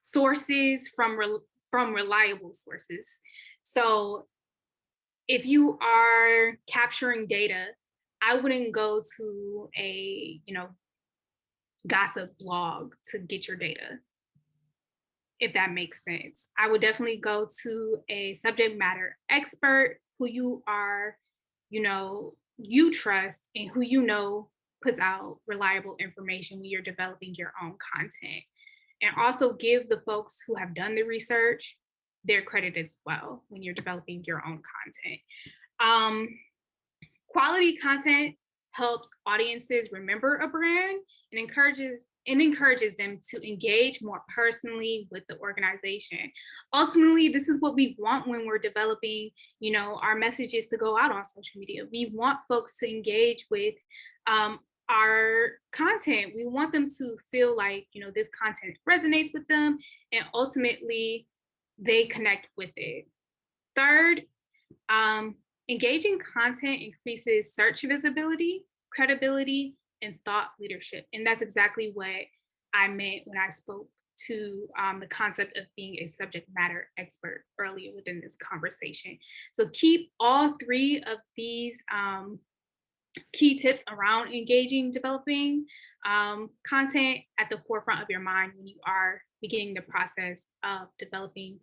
sources from reliable sources. So if you are capturing data, I wouldn't go to a gossip blog to get your data, if that makes sense. I would definitely go to a subject matter expert who you are, you trust and who puts out reliable information when you're developing your own content. And also give the folks who have done the research their credit as well when you're developing your own content. Quality content helps audiences remember a brand and encourages them to engage more personally with the organization. Ultimately, this is what we want when we're developing, our messages to go out on social media. We want folks to engage with our content. We want them to feel like, this content resonates with them and ultimately they connect with it. Third, engaging content increases search visibility, credibility, and thought leadership. And that's exactly what I meant when I spoke to the concept of being a subject matter expert earlier within this conversation. So keep all three of these key tips around engaging, developing content at the forefront of your mind when you are beginning the process of developing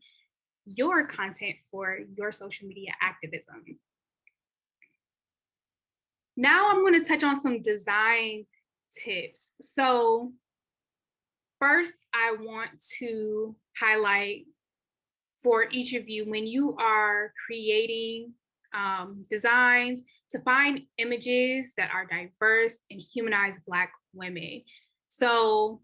your content for your social media activism. Now I'm going to touch on some design tips. So first, I want to highlight for each of you, when you are creating designs, to find images that are diverse and humanize Black women. So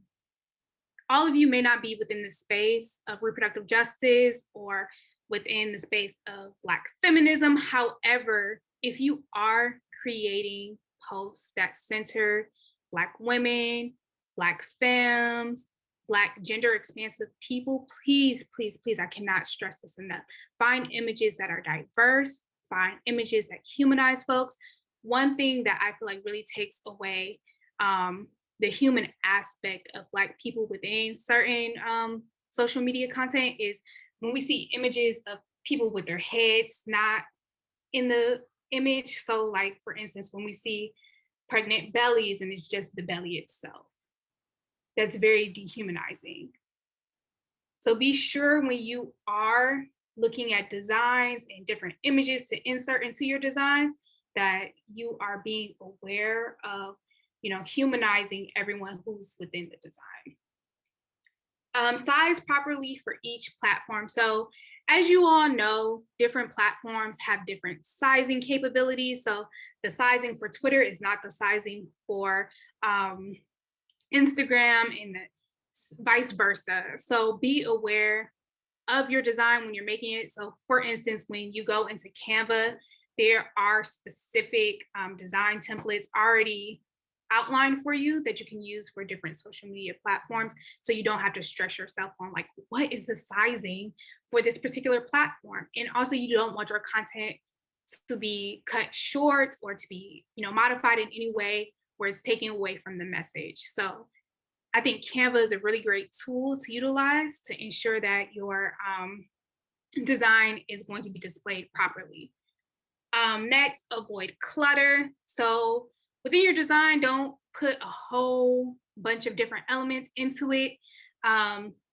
all of you may not be within the space of reproductive justice or within the space of Black feminism. However, if you are creating posts that center Black women, Black femmes, Black gender expansive people, please, please, please, I cannot stress this enough. Find images that are diverse, find images that humanize folks. One thing that I feel like really takes away the human aspect of Black people within certain social media content is when we see images of people with their heads not in the image. So like, for instance, when we see pregnant bellies and it's just the belly itself, that's very dehumanizing. So be sure when you are looking at designs and different images to insert into your designs that you are being aware of, humanizing everyone who's within the design. Size properly for each platform. So as you all know, different platforms have different sizing capabilities. So the sizing for Twitter is not the sizing for Instagram and vice versa. So be aware of your design when you're making it. So for instance, when you go into Canva, there are specific design templates already outlined for you that you can use for different social media platforms. So you don't have to stress yourself on like, what is the sizing for this particular platform? And also you don't want your content to be cut short or to be, modified in any way where it's taking away from the message. So I think Canva is a really great tool to utilize to ensure that your design is going to be displayed properly. Next, avoid clutter. So within your design, don't put a whole bunch of different elements into it.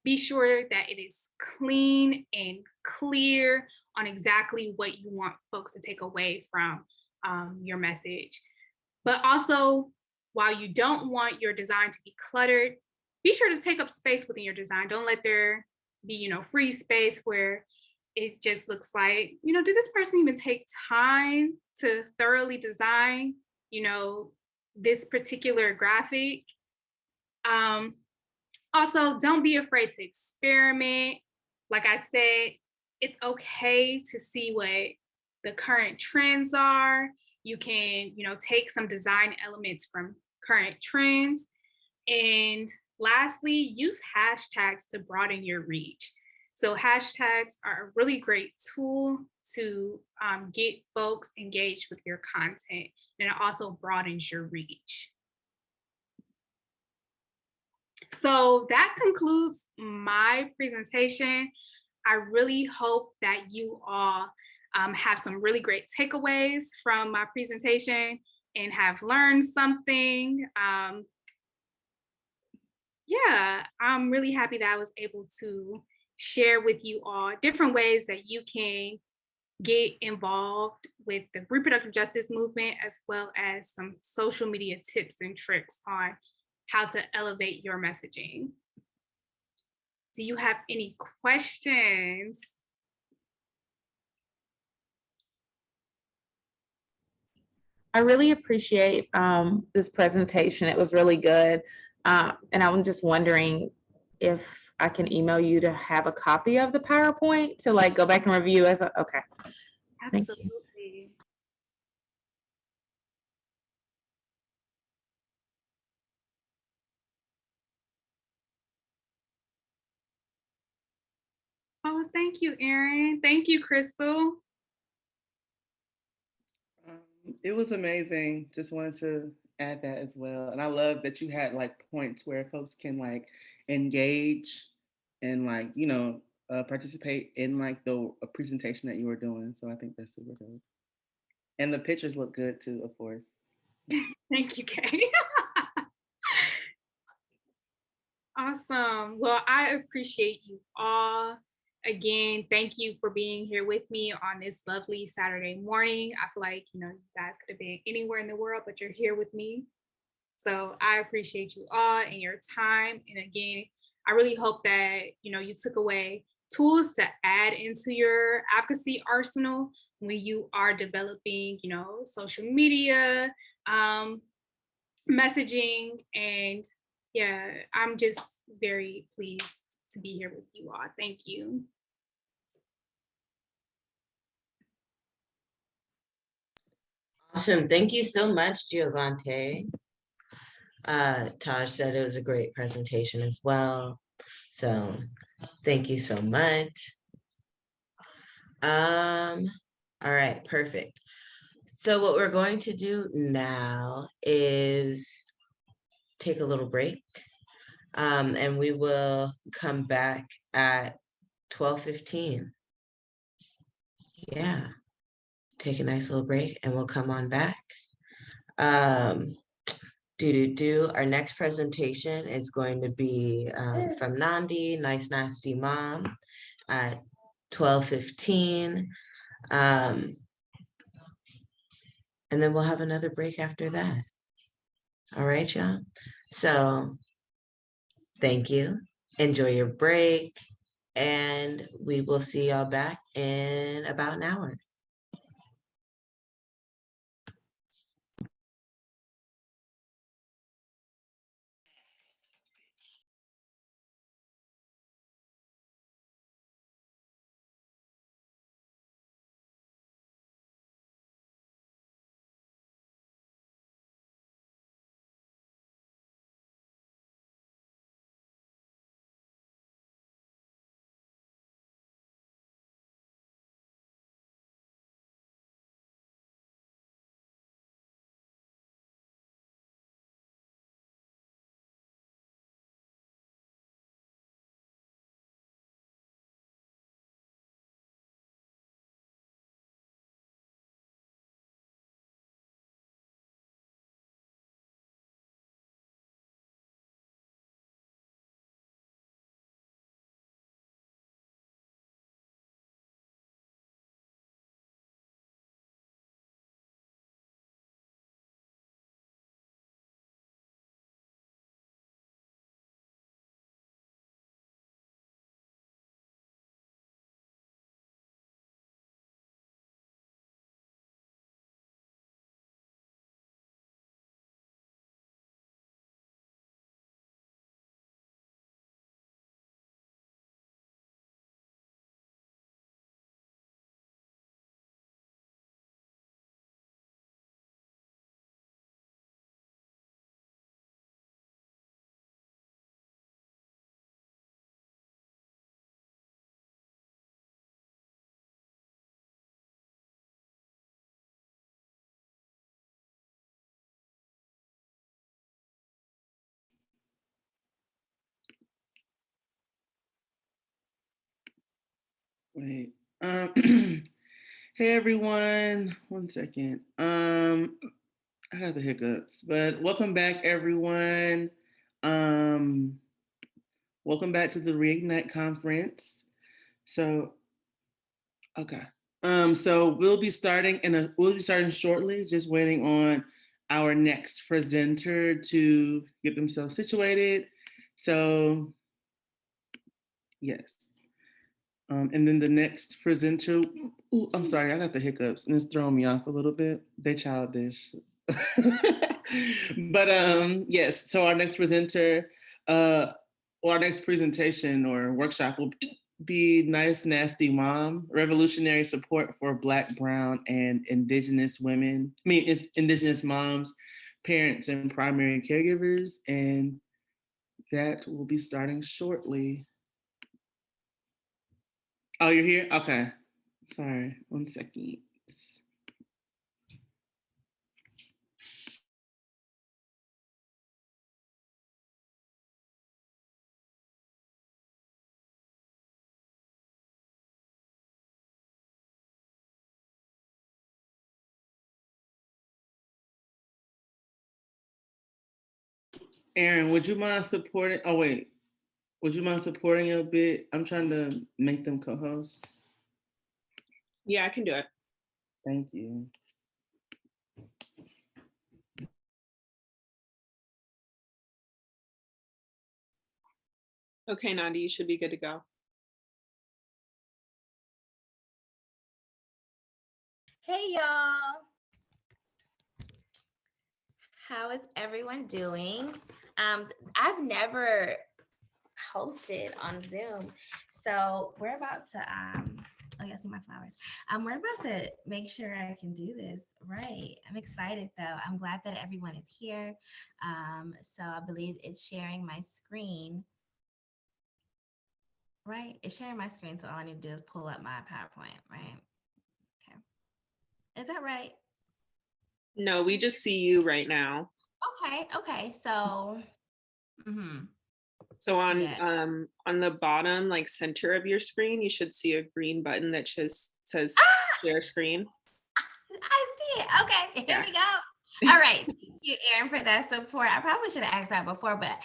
Be sure that it is clean and clear on exactly what you want folks to take away from your message. But also, while you don't want your design to be cluttered, be sure to take up space within your design. Don't let there be, free space where it just looks like, did this person even take time to thoroughly design, this particular graphic? Also, don't be afraid to experiment. Like I said, it's okay to see what the current trends are. You can, take some design elements from current trends. And lastly, use hashtags to broaden your reach. So hashtags are a really great tool to get folks engaged with your content, and it also broadens your reach. So that concludes my presentation. I really hope that you all have some really great takeaways from my presentation and have learned something. Yeah, I'm really happy that I was able to share with you all different ways that you can get involved with the reproductive justice movement, as well as some social media tips and tricks on how to elevate your messaging. Do you have any questions? I really appreciate this presentation. It was really good. And I'm just wondering if I can email you to have a copy of the PowerPoint to like go back and review as a, okay. Absolutely. Oh, thank you, Erin. Thank you, Crystal. It was amazing. Just wanted to add that as well. And I love that you had like points where folks can like engage and like, participate in like the presentation that you were doing. So I think that's super good. And the pictures look good too, of course. Thank you, Kay. Awesome. Well, I appreciate you all. Again, thank you for being here with me on this lovely Saturday morning. I feel like, you guys could have been anywhere in the world, but you're here with me. So I appreciate you all and your time. And again, I really hope that, you took away tools to add into your advocacy arsenal when you are developing, social media, messaging. And yeah, I'm just very pleased to be here with you all. Thank you. Awesome. Thank you so much, Giovante. Taj said it was a great presentation as well. So thank you so much. All right, perfect. So what we're going to do now is take a little break. And we will come back at 12:15. Yeah, take a nice little break and we'll come on back. Our next presentation is going to be from Nandi, Nice Nasty Mom, at 12:15. And then we'll have another break after that. All right, y'all. So thank you. Enjoy your break. And we will see y'all back in about an hour. Wait. Hey everyone. 1 second. I got the hiccups, but welcome back everyone. Welcome back to the Reignite conference. So, okay. So we'll be starting shortly, just waiting on our next presenter to get themselves situated. So, yes. And then the next presenter, ooh, I'm sorry, I got the hiccups and it's throwing me off a little bit. They childish. But yes, so our next presenter, or our next presentation or workshop will be Nice Nasty Mom, Revolutionary Support for Black, Brown, and Indigenous women, Indigenous moms, parents, and primary caregivers. And that will be starting shortly. Oh, you're here? Okay. Sorry, 1 second. Aaron, would you mind supporting? Oh, wait. Would you mind supporting a bit? I'm trying to make them co-host. Yeah, I can do it. Thank you. Okay, Nandi, you should be good to go. Hey y'all. How is everyone doing? I've never hosted on Zoom, so we're about to Oh, yeah, see my flowers. We're about to make sure I can do this right. I'm excited though. I'm glad that everyone is here. So I believe it's sharing my screen. Right? It's sharing my screen, so all I need to do is pull up my PowerPoint, right? Okay. Is that right? No, we just see you right now. Okay. So, So yeah. on the bottom, like center of your screen, you should see a green button that says share screen. I see it. Okay, here we go. All right. Thank you, Erin, for that support. I probably should have asked that before, but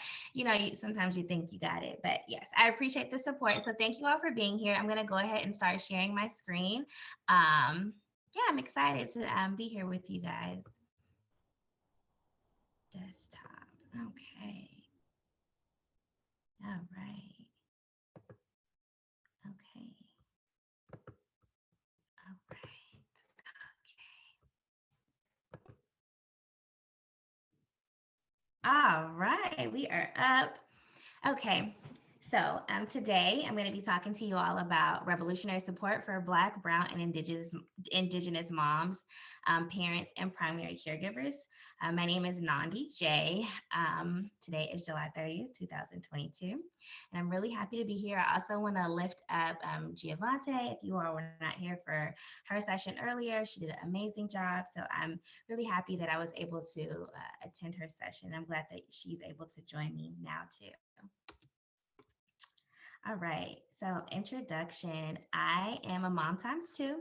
sometimes you think you got it. But yes, I appreciate the support. So thank you all for being here. I'm going to go ahead and start sharing my screen. Yeah, I'm excited to be here with you guys. Desktop. Okay. All right. Okay. All right. Okay. All right. We are up. Okay. So today I'm going to be talking to you all about revolutionary support for Black, Brown, and Indigenous moms, parents, and primary caregivers. My name is Nandi J. Today is July 30th, 2022. And I'm really happy to be here. I also want to lift up Giovante. If you all were not here for her session earlier, she did an amazing job. So I'm really happy that I was able to attend her session. I'm glad that she's able to join me now too. All right, so introduction. I am a mom times two.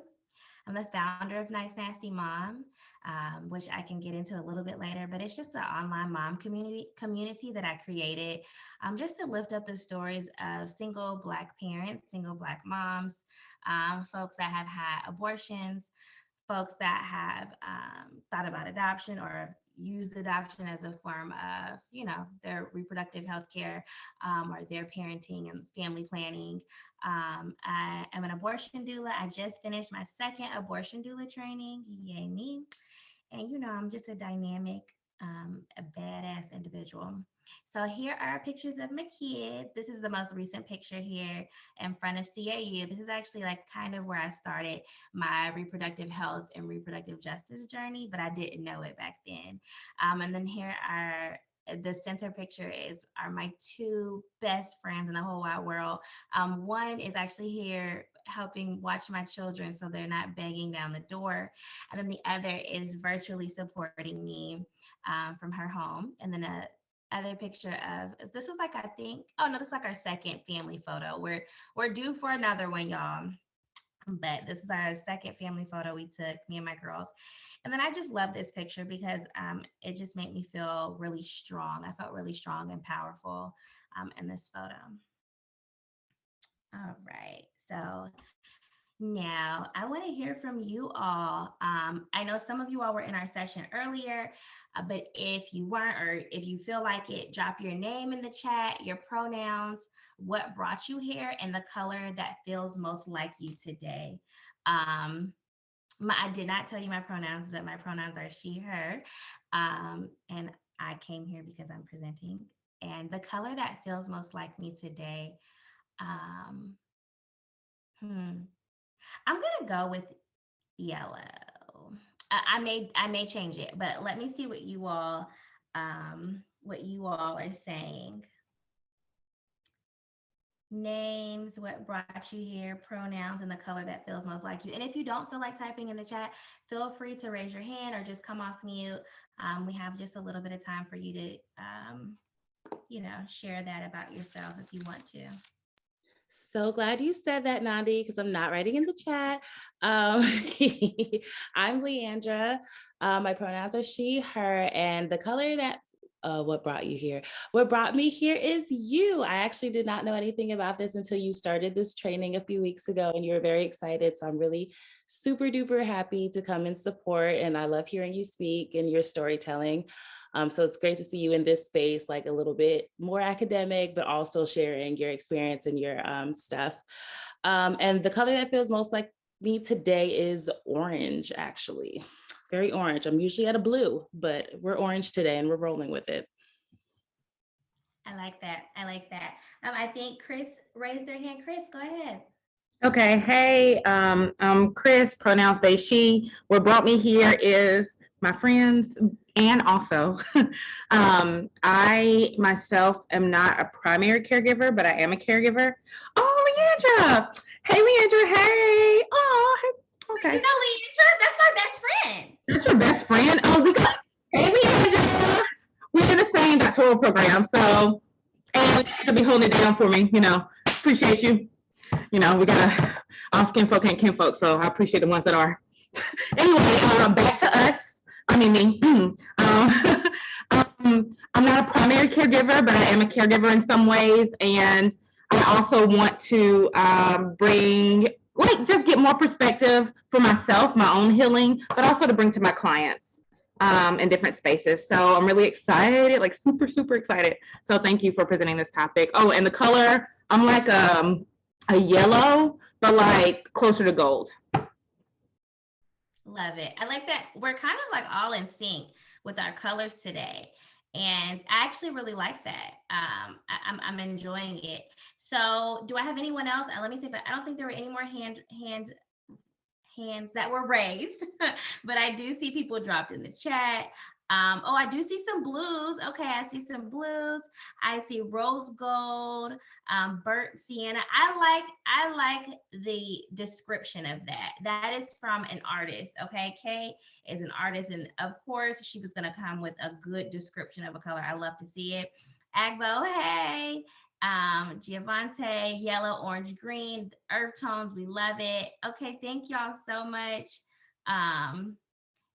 I'm the founder of Nice Nasty Mom, which I can get into a little bit later, but it's just an online mom community that I created just to lift up the stories of single Black parents, single Black moms, folks that have had abortions, folks that have thought about adoption or used adoption as a form of, their reproductive health care or their parenting and family planning. I am an abortion doula. I just finished my second abortion doula training. Yay me. And, I'm just a dynamic, a badass individual. So here are pictures of my kids. This is the most recent picture here in front of CAU. This is actually like kind of where I started my reproductive health and reproductive justice journey, but I didn't know it back then. And then here are the center picture are my two best friends in the whole wide world. One is actually here helping watch my children so they're not begging down the door. And then the other is virtually supporting me from her home. And then other picture of this is like, I think, oh no, this is like our second family photo. We're due for another one, y'all. But this is our second family photo we took, me and my girls. And then I just love this picture because it just made me feel really strong. I felt really strong and powerful in this photo. All right, so now I want to hear from you all. I know some of you all were in our session earlier, but if you weren't, or if you feel like it, drop your name in the chat, your pronouns, what brought you here, and the color that feels most like you today. I did not tell you my pronouns, but my pronouns are she, her. And I came here because I'm presenting. And the color that feels most like me today, I'm gonna go with yellow. I may change it, but let me see what you all are saying. Names, what brought you here, pronouns, and the color that feels most like you. And if you don't feel like typing in the chat, feel free to raise your hand or just come off mute. We have just a little bit of time for you to, share that about yourself if you want to. So glad you said that, Nandi, because I'm not writing in the chat. I'm Leandra. My pronouns are she, her, and the color that what brought you here? What brought me here is you. I actually did not know anything about this until you started this training a few weeks ago, and you were very excited. So I'm really super duper happy to come and support, and I love hearing you speak and your storytelling. So it's great to see you in this space, like a little bit more academic, but also sharing your experience and your stuff. And the color that feels most like me today is orange, actually. Very orange. I'm usually at a blue, but we're orange today and we're rolling with it. I like that. I think Chris raised their hand. Chris, go ahead. Okay, hey, I'm Chris, pronouns they, she. What brought me here is my friends, and also, I myself am not a primary caregiver, but I am a caregiver. Oh, Leandra! Hey, Leandra, hey! Oh, okay. You know, Leandra, that's my best friend. That's your best friend? Oh, we got, hey, Leandra! We're in the same doctoral program, so, and you'll be holding it down for me, appreciate you. We gotta, all skin folk ain't kinfolk, so I appreciate the ones that are. Anyway, back to us. I mean, me. I'm not a primary caregiver, but I am a caregiver in some ways. And I also want to bring, just get more perspective for myself, my own healing, but also to bring to my clients in different spaces. So I'm really excited, like super, super excited. So thank you for presenting this topic. Oh, and the color, I'm like a yellow, but like closer to gold. Love it. I like that we're kind of like all in sync with our colors today. And I actually really like that. I'm enjoying it. So do I have anyone else? Let me see if I don't think there were any more hands that were raised, but I do see people dropped in the chat. Oh, I do see some blues. Okay, I see some blues. I see rose gold, burnt sienna. I like the description of that. That is from an artist. Okay, Kay is an artist, and of course she was gonna come with a good description of a color. I love to see it. Agbo, hey. Giovante, yellow, orange, green, earth tones. We love it. Okay, thank y'all so much.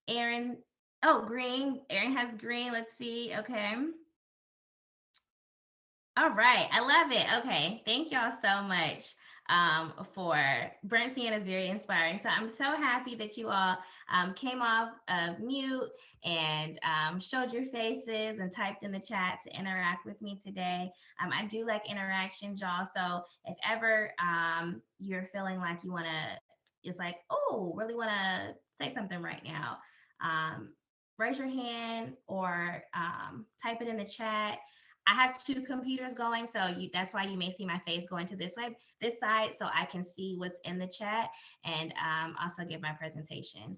Aaron, oh, green. Aaron has green. Let's see. Okay. All right. I love it. Okay. Thank y'all so much for burnt sienna is very inspiring. So I'm so happy that you all came off of mute and showed your faces and typed in the chat to interact with me today. I do like interactions, y'all. So if ever you're feeling like you want to, it's like, oh, really want to say something right now, raise your hand or type it in the chat. I have two computers going, so that's why you may see my face going to this side, so I can see what's in the chat and also give my presentation.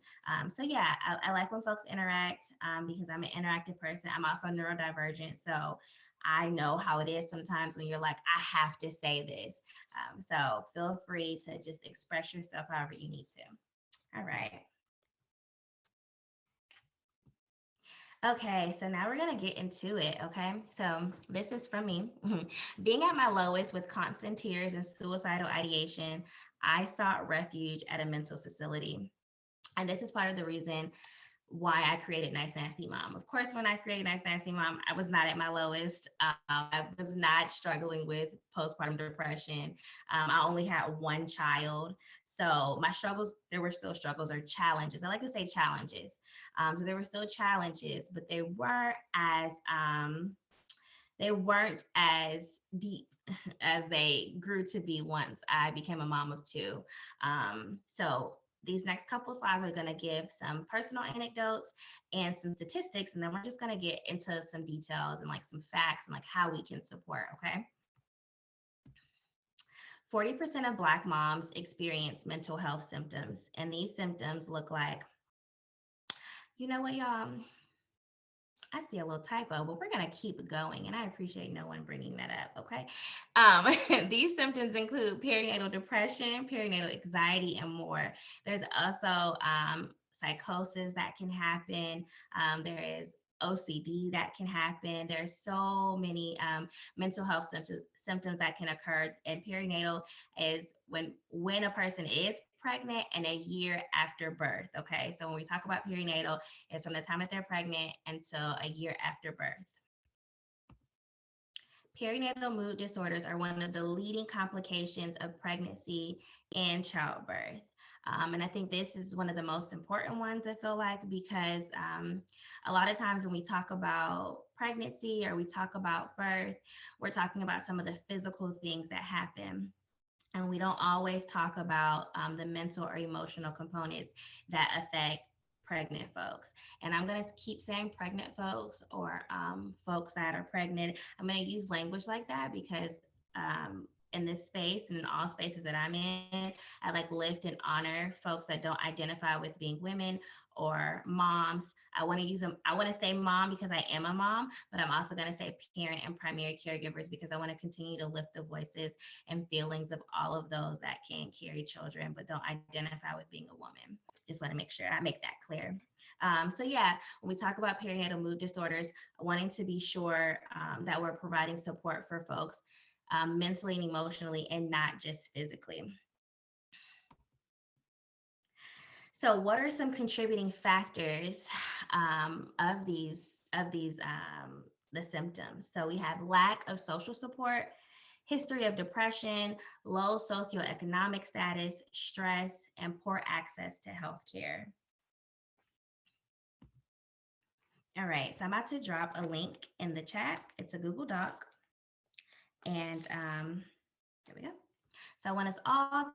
So yeah, I like when folks interact because I'm an interactive person. I'm also neurodivergent, so I know how it is sometimes when you're like, I have to say this. So feel free to just express yourself however you need to. All right. Okay, so now we're gonna get into it, okay? So this is from me. Being at my lowest with constant tears and suicidal ideation, I sought refuge at a mental facility. And this is part of the reason why I created Nice Nasty Mom. Of course, when I created Nice Nasty Mom, I was not at my lowest. I was not struggling with postpartum depression. I only had one child. So my struggles, there were still struggles or challenges. I like to say challenges. So there were still challenges, but they weren't as deep as they grew to be once I became a mom of two. So these next couple slides are going to give some personal anecdotes and some statistics, and then we're just going to get into some details and like some facts and like how we can support, okay? 40% of Black moms experience mental health symptoms, and these symptoms look like, you know what, y'all? I see a little typo, but we're going to keep going, and I appreciate no one bringing that up, okay? These symptoms include perinatal depression, perinatal anxiety, and more. There's also psychosis that can happen. There is OCD that can happen. There's so many mental health symptoms that can occur, and perinatal is when a person is pregnant and a year after birth. Okay, so when we talk about perinatal, it's from the time that they're pregnant until a year after birth. Perinatal mood disorders are one of the leading complications of pregnancy and childbirth. And I think this is one of the most important ones, I feel like, because a lot of times when we talk about pregnancy or we talk about birth, we're talking about some of the physical things that happen. And we don't always talk about the mental or emotional components that affect pregnant folks. And I'm going to keep saying pregnant folks or folks that are pregnant. I'm going to use language like that because in this space and in all spaces that I'm in, I like lift and honor folks that don't identify with being women or moms. I want to use them. I want to say mom because I am a mom, but I'm also going to say parent and primary caregivers because I want to continue to lift the voices and feelings of all of those that can carry children but don't identify with being a woman. Just want to make sure I make that clear. So yeah, when we talk about perinatal mood disorders, wanting to be sure that we're providing support for folks mentally and emotionally and not just physically. So what are some contributing factors of the symptoms? So we have lack of social support, history of depression, low socioeconomic status, stress, and poor access to healthcare. All right, so I'm about to drop a link in the chat. It's a Google Doc. And here we go. So I want us all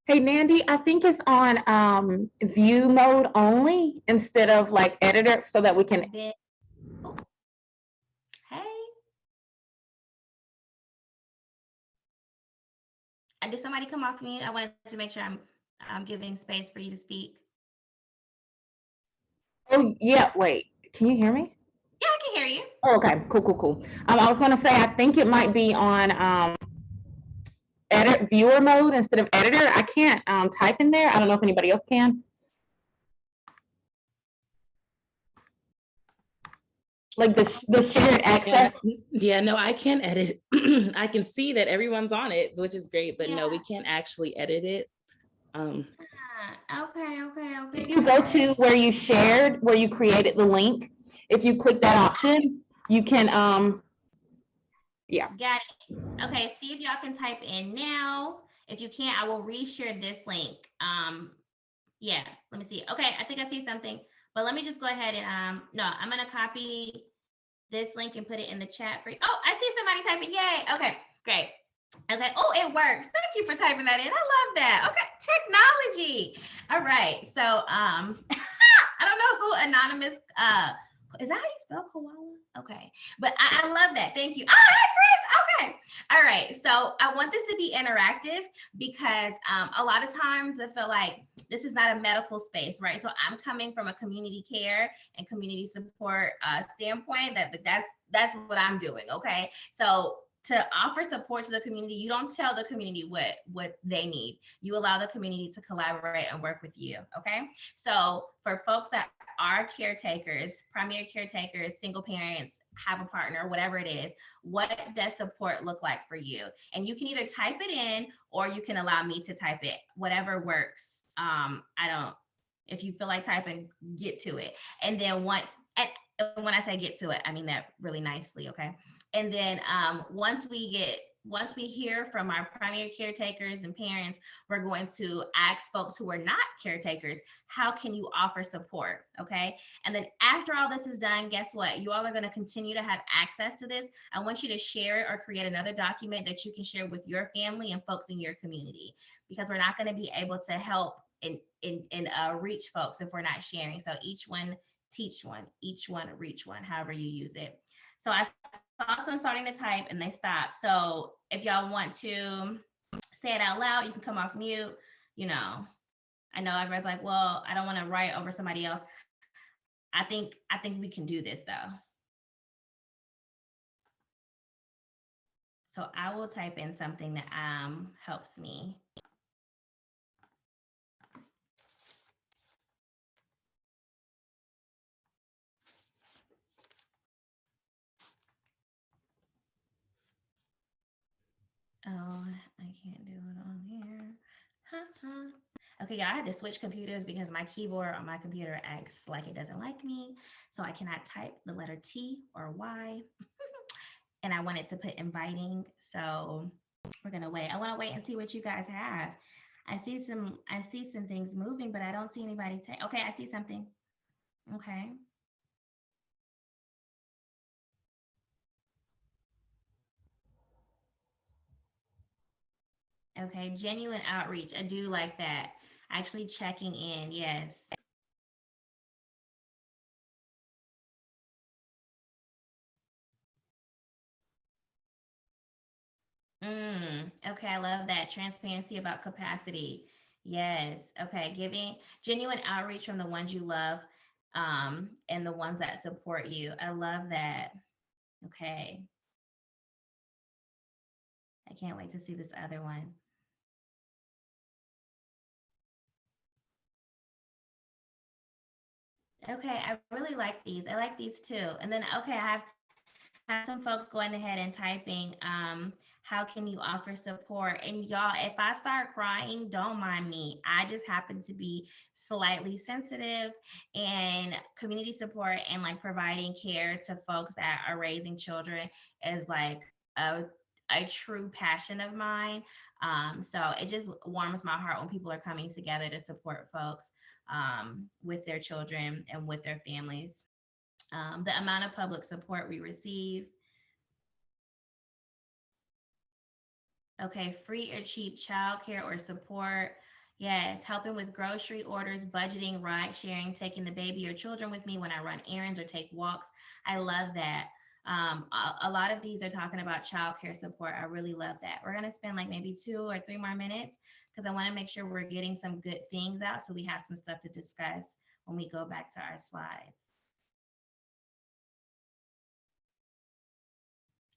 Hey, Nandy, I think it's on view mode only instead of like editor so that we can. Oh. Hey. Did somebody come off mute? I wanted to make sure I'm giving space for you to speak. Oh, yeah, wait, can you hear me? Yeah, I can hear you. Oh, okay, cool. I was gonna say, I think it might be on edit viewer mode instead of editor. I can't type in there. I don't know if anybody else can. Like the shared access. Yeah, no, I can't edit. I can see that everyone's on it, which is great, but no, we can't actually edit it. Okay. If you go to where you shared, where you created the link, if you click that option, you can, yeah. Got it. Okay, see if y'all can type in now. If you can't, I will reshare this link. Yeah, let me see. Okay, I think I see something, but let me just go ahead and, no, I'm gonna copy this link and put it in the chat for you. Oh, I see somebody typing, yay. Okay, great. Okay, oh, it works. Thank you for typing that in. I love that. Okay, technology. All right, so I don't know who anonymous, is that how you spell koala? Okay, but I love that. Thank you. Oh, hey, Chris. Okay. All right. So I want this to be interactive because a lot of times I feel like this is not a medical space, right? So I'm coming from a community care and community support standpoint. That's what I'm doing. Okay. So to offer support to the community, you don't tell the community what they need. You allow the community to collaborate and work with you. Okay. So for folks that are caretakers, primary caretakers, single parents, have a partner, whatever it is, what does support look like for you? And you can either type it in or you can allow me to type it, whatever works. If you feel like typing, get to it. And then when I say get to it, I mean that really nicely, okay? And then once we hear from our primary caretakers and parents, we're going to ask folks who are not caretakers, how can you offer support, okay? And then after all this is done, guess what? You all are gonna continue to have access to this. I want you to share or create another document that you can share with your family and folks in your community, because we're not gonna be able to help and reach folks if we're not sharing. So each one teach one, each one reach one, however you use it. So I saw some starting to type and they stopped. So if y'all want to say it out loud, you can come off mute. You know, I know everyone's like, well, I don't want to write over somebody else. I think we can do this though. So I will type in something that helps me. Oh, I can't do it on here. Okay, y'all, I had to switch computers because my keyboard on my computer acts like it doesn't like me. So I cannot type the letter T or Y. And I wanted to put inviting. So we're gonna wait. I want to wait and see what you guys have. I see some things moving, but I don't see anybody. Okay, I see something. Okay. Okay, genuine outreach. I do like that. Actually checking in. Yes. Okay, I love that. Transparency about capacity. Yes. Okay, giving genuine outreach from the ones you love, and the ones that support you. I love that. Okay. I can't wait to see this other one. Okay, I really like these. I like these too. And then, okay, I have some folks going ahead and typing, how can you offer support? And y'all, if I start crying, don't mind me. I just happen to be slightly sensitive, and community support and like providing care to folks that are raising children is like a true passion of mine. So it just warms my heart when people are coming together to support folks with their children and with their families. The amount of public support we receive. Okay, free or cheap childcare or support. Yes, helping with grocery orders, budgeting, ride sharing, taking the baby or children with me when I run errands or take walks. I love that. A lot of these are talking about childcare support. I really love that. We're going to spend like maybe 2 or 3 more minutes because I want to make sure we're getting some good things out so we have some stuff to discuss when we go back to our slides.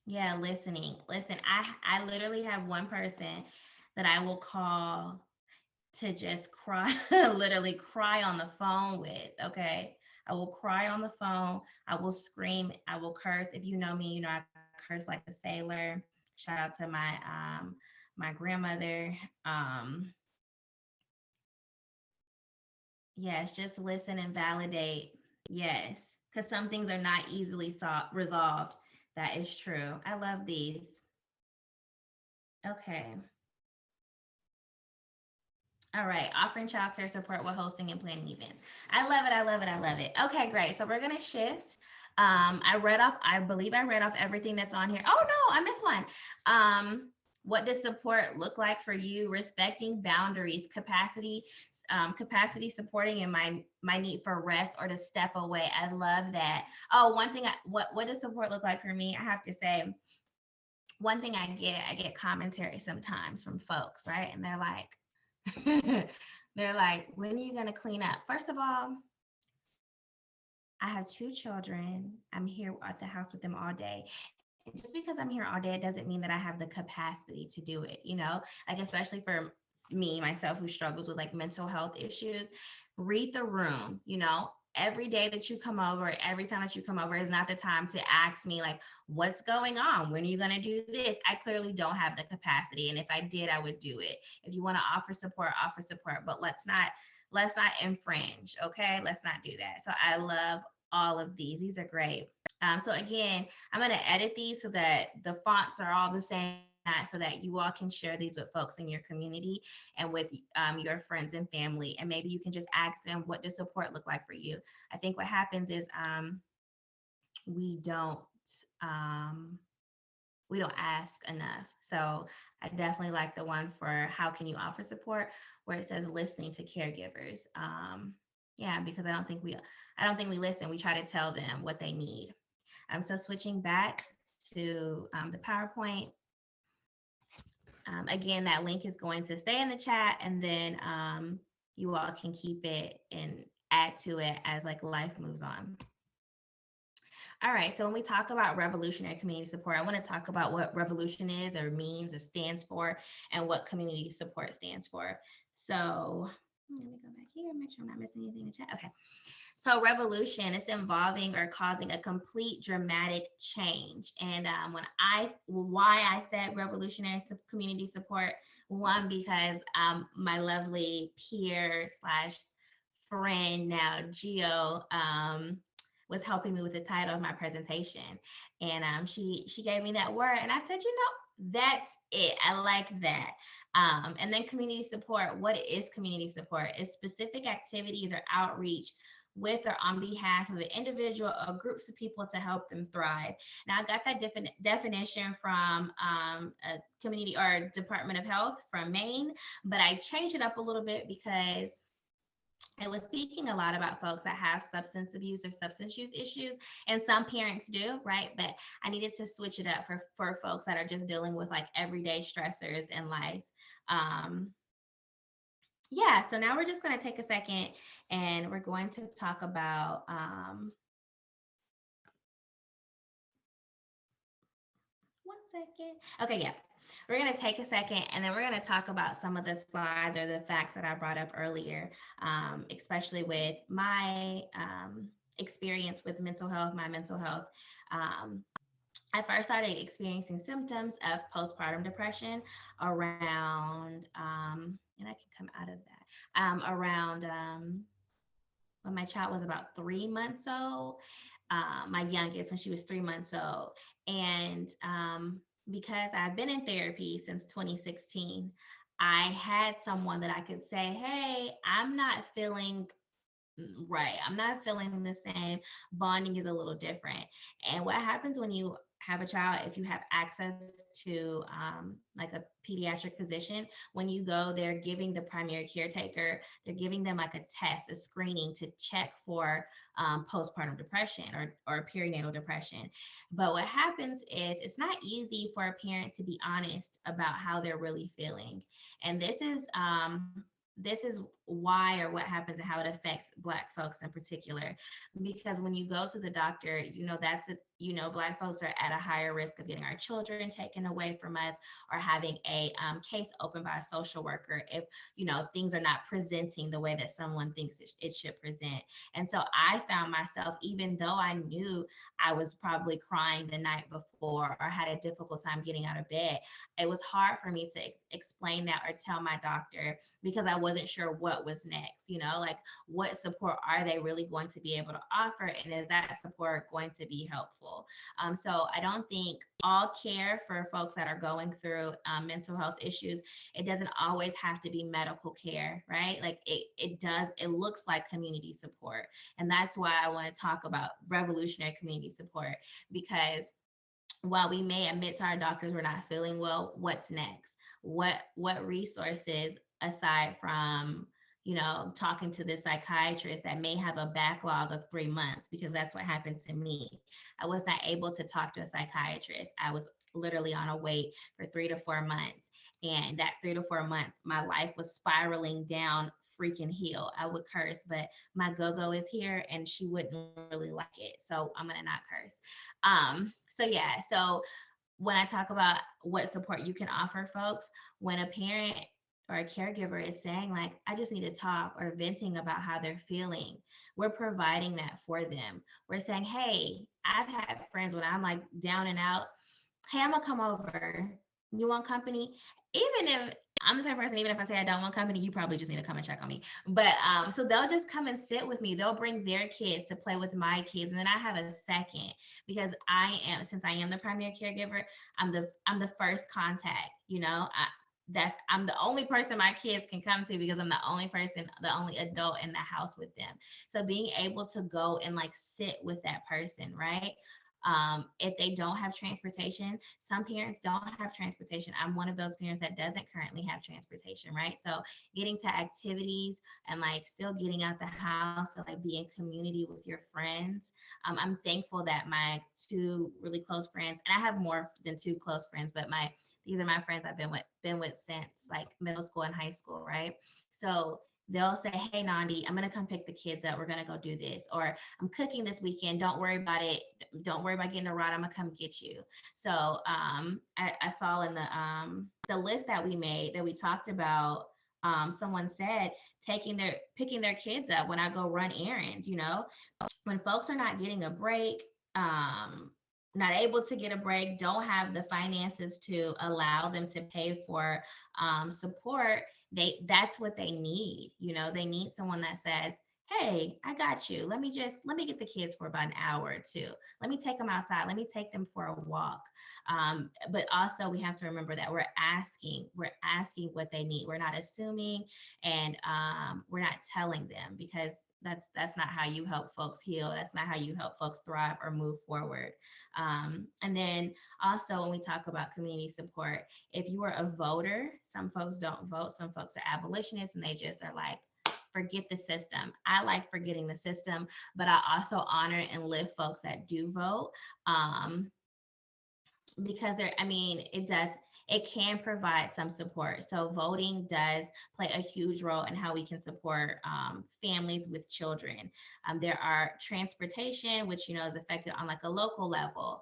Yeah, listening. Listen, I literally have one person that I will call to just cry, literally cry on the phone with, okay? I will cry on the phone. I will scream. I will curse. If you know me, you know I curse like a sailor. Shout out to my grandmother. Yes, just listen and validate. Yes, because some things are not easily resolved. That is true. I love these. Okay. All right. Offering childcare support while hosting and planning events. I love it. I love it. I love it. Okay, great. So we're going to shift. I believe I read off everything that's on here. Oh no, I missed one. What does support look like for you? Respecting boundaries, capacity supporting, and my need for rest or to step away. I love that. Oh, one thing, what does support look like for me? I have to say, one thing I get commentary sometimes from folks, right? And they're like, when are you gonna clean up? First of all, I have 2 children. I'm here at the house with them all day. Just because I'm here all day, it doesn't mean that I have the capacity to do it, like especially for me, myself, who struggles with like mental health issues. Read the room, every day that you come over, every time that you come over is not the time to ask me like, what's going on? When are you going to do this? I clearly don't have the capacity. And if I did, I would do it. If you want to offer support, but let's not infringe. Okay. Let's not do that. So I love all of these. These are great. So again, I'm going to edit these so that the fonts are all the same, so that you all can share these with folks in your community and with your friends and family. And maybe you can just ask them, what does support look like for you? I think what happens is we don't ask enough. So I definitely like the one for how can you offer support, where it says listening to caregivers. Yeah, because I don't think we listen. We try to tell them what they need. So switching back to the PowerPoint. Again, that link is going to stay in the chat, and then you all can keep it and add to it as like life moves on. All right, so when we talk about revolutionary community support, I want to talk about what revolution is or means or stands for, and what community support stands for. So let me go back here, make sure I'm not missing anything in the chat. Okay. So revolution is involving or causing a complete dramatic change. And why I said revolutionary community support, one, because my lovely peer / friend now, Gio, was helping me with the title of my presentation. And she gave me that word. And I said, That's it. I like that. And then community support. What is community support? It's specific activities or outreach with or on behalf of an individual or groups of people to help them thrive. Now, I got that definition from a community or Department of Health from Maine, but I changed it up a little bit because it was speaking a lot about folks that have substance abuse or substance use issues, and some parents do, right? But I needed to switch it up for folks that are just dealing with like everyday stressors in life. Yeah, so now we're just going to take a second and we're going to talk about one second. Okay, yeah. We're going to take a second and then we're going to talk about some of the slides or the facts that I brought up earlier, especially with my experience with mental health, my mental health. I first started experiencing symptoms of postpartum depression around, and I can come out of that, around when my child was about 3 months old, my youngest, when she was 3 months old. And because I've been in therapy since 2016, I had someone that I could say, hey, I'm not feeling right. I'm not feeling the same. Bonding is a little different. And what happens when you have a child, if you have access to like a pediatric physician, when you go, they're giving the primary caretaker, they're giving them like a test, a screening to check for postpartum depression or perinatal depression. But what happens is it's not easy for a parent to be honest about how they're really feeling. And this is why or what happens and how it affects Black folks in particular. Because when you go to the doctor, Black folks are at a higher risk of getting our children taken away from us or having a case opened by a social worker if, things are not presenting the way that someone thinks it should present. And so I found myself, even though I knew I was probably crying the night before or had a difficult time getting out of bed, it was hard for me to explain that or tell my doctor because I wasn't sure what was next, like what support are they really going to be able to offer? And is that support going to be helpful? So I don't think all care for folks that are going through mental health issues, it doesn't always have to be medical care, right? Like it looks like community support. And that's why I want to talk about revolutionary community support, because while we may admit to our doctors we're not feeling well, what's next? What resources aside from talking to the psychiatrist that may have a backlog of 3 months, because that's what happened to me. I was not able to talk to a psychiatrist. I was literally on a wait for 3 to 4 months. And that 3 to 4 months, my life was spiraling down freaking hill. I would curse, but my go-go is here and she wouldn't really like it. So I'm going to not curse. So when I talk about what support you can offer folks, when a parent or a caregiver is saying like, I just need to talk or venting about how they're feeling, we're providing that for them. We're saying, hey, I've had friends when I'm like down and out, hey, I'm gonna come over. You want company? Even if I'm the type of person, even if I say I don't want company, you probably just need to come and check on me. But so they'll just come and sit with me. They'll bring their kids to play with my kids. And then I have a second, because since I am the primary caregiver, I'm the first contact, I'm the only person my kids can come to because I'm the only adult in the house with them. So being able to go and like sit with that person, right? If they don't have transportation, some parents don't have transportation. I'm one of those parents that doesn't currently have transportation, right? So getting to activities and like still getting out the house to like be in community with your friends. I'm thankful that my 2 really close friends, and I have more than 2 close friends, but these are my friends I've been with since like middle school and high school, right? So they'll say, hey, Nandi, I'm going to come pick the kids up. We're going to go do this. Or I'm cooking this weekend. Don't worry about it. Don't worry about getting a ride. I'm going to come get you. So I saw in the list that we made that we talked about, someone said picking their kids up when I go run errands, when folks are not getting a break, not able to get a break, don't have the finances to allow them to pay for support, that's what they need. They need someone that says, hey, I got you. Let me get the kids for about an hour or two. Let me take them outside. Let me take them for a walk. But also we have to remember that we're asking what they need. We're not assuming, and we're not telling them, because that's not how you help folks heal. That's not how you help folks thrive or move forward. And then also when we talk about community support, if you are a voter, some folks don't vote, some folks are abolitionists and they just are like, forget the system. I like forgetting the system, but I also honor and lift folks that do vote. Because it can provide some support. So voting does play a huge role in how we can support families with children. There are transportation, which, is affected on like a local level.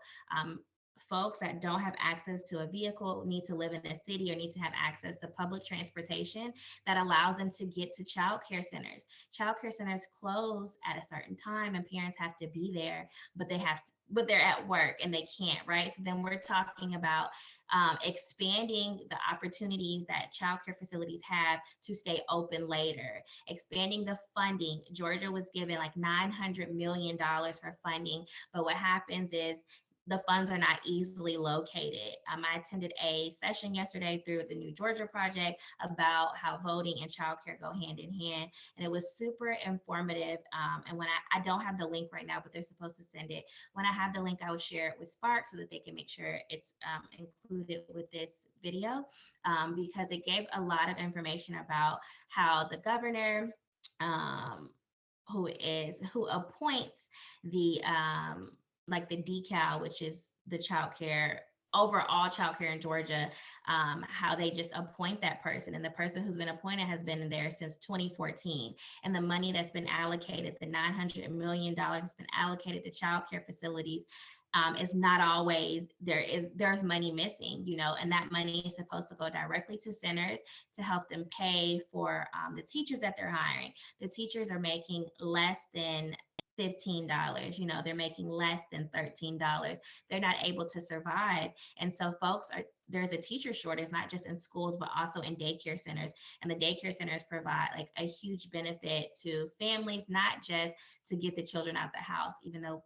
Folks that don't have access to a vehicle need to live in a city or need to have access to public transportation that allows them to get to childcare centers. Childcare centers close at a certain time and parents have to be there, but they're at work and they can't, right? So then we're talking about expanding the opportunities that childcare facilities have to stay open later, expanding the funding. Georgia was given like $900 million for funding, but what happens is the funds are not easily located. I attended a session yesterday through the New Georgia Project about how voting and childcare go hand in hand. And it was super informative. And when I don't have the link right now, but they're supposed to send it. When I have the link, I will share it with Spark so that they can make sure it's included with this video, because it gave a lot of information about how the governor, who appoints the like the decal, which is the overall childcare in Georgia, how they just appoint that person. And the person who's been appointed has been in there since 2014. And the money that's been allocated, the $900 million that's been allocated to childcare facilities, is not always, there's money missing, and that money is supposed to go directly to centers to help them pay for the teachers that they're hiring. The teachers are making less than $15, they're making less than $13. They're not able to survive. And so there's a teacher shortage, not just in schools, but also in daycare centers. And the daycare centers provide like a huge benefit to families, not just to get the children out the house, even though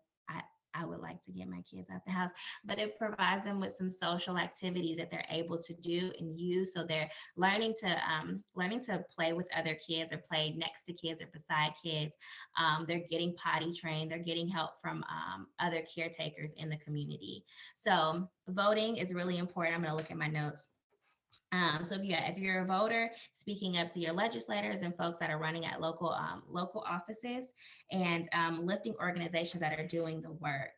I would like to get my kids out the house, but it provides them with some social activities that they're able to do and use. So they're learning to play with other kids or play next to kids or beside kids. They're getting potty trained. They're getting help from other caretakers in the community. So voting is really important. I'm going to look at my notes. So if you're a voter, speaking up to your legislators and folks that are running at local offices, and lifting organizations that are doing the work.